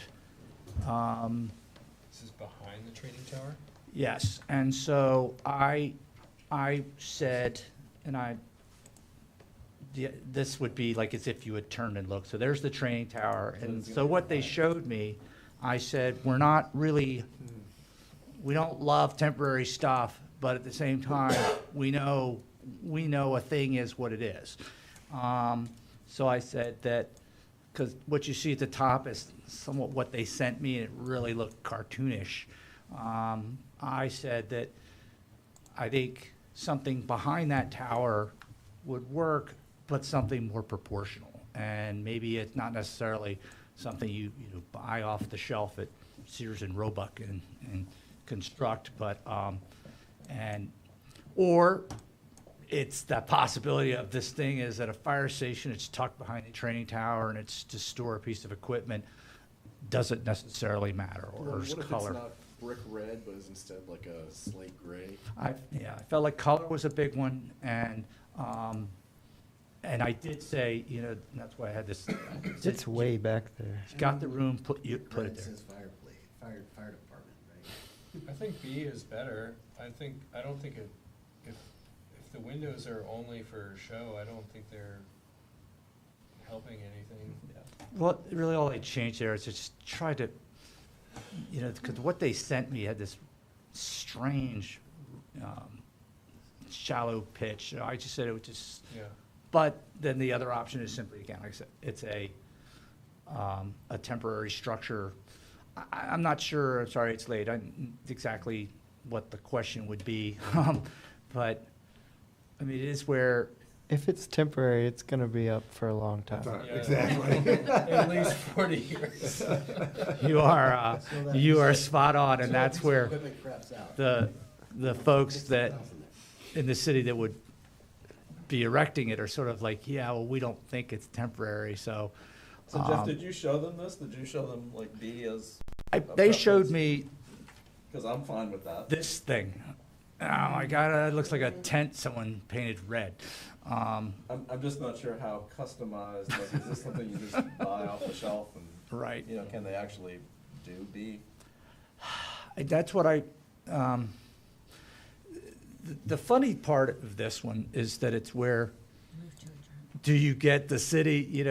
This is behind the training tower? yes, and so I said, and this would be like as if you had turned and looked. So there's the training tower, and so what they showed me, I said, we're not really, we don't love temporary stuff, but at the same time, we know a thing is what it is. So I said that, because what you see at the top is somewhat what they sent me, and it really looked cartoonish. I said that I think something behind that tower would work, but something more proportional. And maybe it's not necessarily something you buy off the shelf at Sears and Roebuck and construct, but, or it's the possibility of this thing is at a fire station, it's tucked behind the training tower, and it's to store a piece of equipment, doesn't necessarily matter, or What if color. it's not brick red, but is instead like a slate gray? I felt like color was a big one, and I did say, that's why I had this. It's way back there. Got the room, put it Brad there. says fireplace, fire department, right? I think B is better. I don't think if the windows are only for show, I don't think they're helping anything. Well, really all they changed there is just try to, because what they sent me had this strange, shallow pitch. I just said it would just, Yeah. but then the other option is simply, again, like I said, it's a temporary structure. I'm not sure, I'm sorry it's late, exactly what the question would be. But, I mean, it is where, If it's temporary, it's gonna be up for a long time. Exactly. At least 40 years. you are spot on, and that's where Equipment craps out. the folks that, in the city that would be erecting it are sort of like, yeah, well, we don't think it's temporary, so. So Jeff, did you show them this? Did you show them like B as? They showed me Because I'm fine with that. this thing. Oh my God, it looks like a tent someone painted red. I'm just not sure how customized, like, is this something you just buy off the shelf and? Right. Can they actually do B? That's what the funny part of this one is that it's where, do you get the city,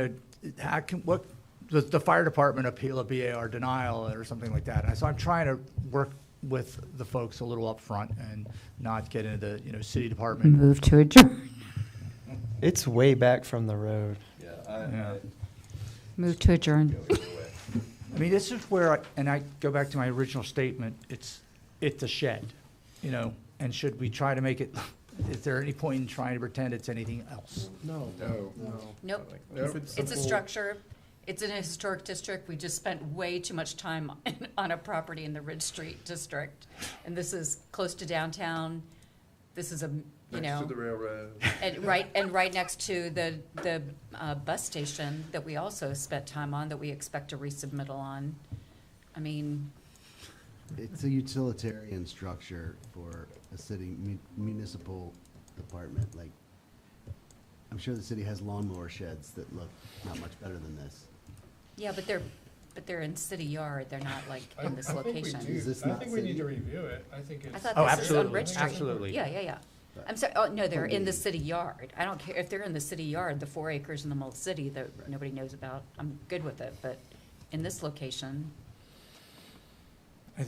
what, does the fire department appeal a BAR denial or something like that? And so I'm trying to work with the folks a little up front and not get into the, city department. Move to adjourn. It's way back from the road. Yeah. Move to adjourn. I mean, this is where, and I go back to my original statement, it's a shed, and should we try to make it, is there any point in trying to pretend it's anything else? No. Nope. Nope. It's a structure. It's in a historic district. We just spent way too much time on a property in the Ridge Street district. And this is close to downtown. This is you Next to know. the railroad. And right next to the bus station that we also spent time on, that we expect a resubmittal on. I mean, It's a utilitarian structure for a city municipal department, like, I'm sure the city has lawnmower sheds that look not much better than this. yeah, but they're in city yard, they're not like in this location. Is this not city? review it. I think I thought Oh, this is on absolutely, Rich Street. absolutely. Yeah, yeah, yeah. I'm sorry, oh, no, they're in the city yard. I don't care, if they're in the city yard, the 4 acres in the Mold City that nobody knows about, I'm good with it, but in this location, I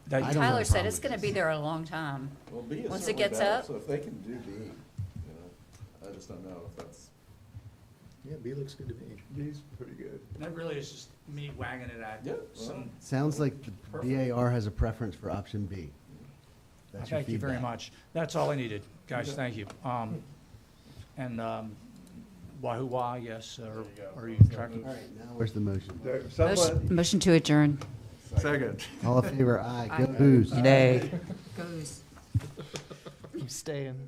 don't have a Tyler said problem it's with gonna this. be there a long time. Well, B is Once it certainly gets better, up. so if they can do B, you know, I just don't know if that's. Yeah, B looks good to me. B's pretty good. That really is just me wagging it at Yeah, some. Sounds like the Perfect. BAR has a preference for option B. That's your Thank you very feedback. much. That's all I needed, guys, thank you. And Wahoo Wah, yes, are you tracking? All right, now where's the motion? Someone, Motion to adjourn. second. All in favor, aye. Go Aye. Booze. Goes. I'm staying.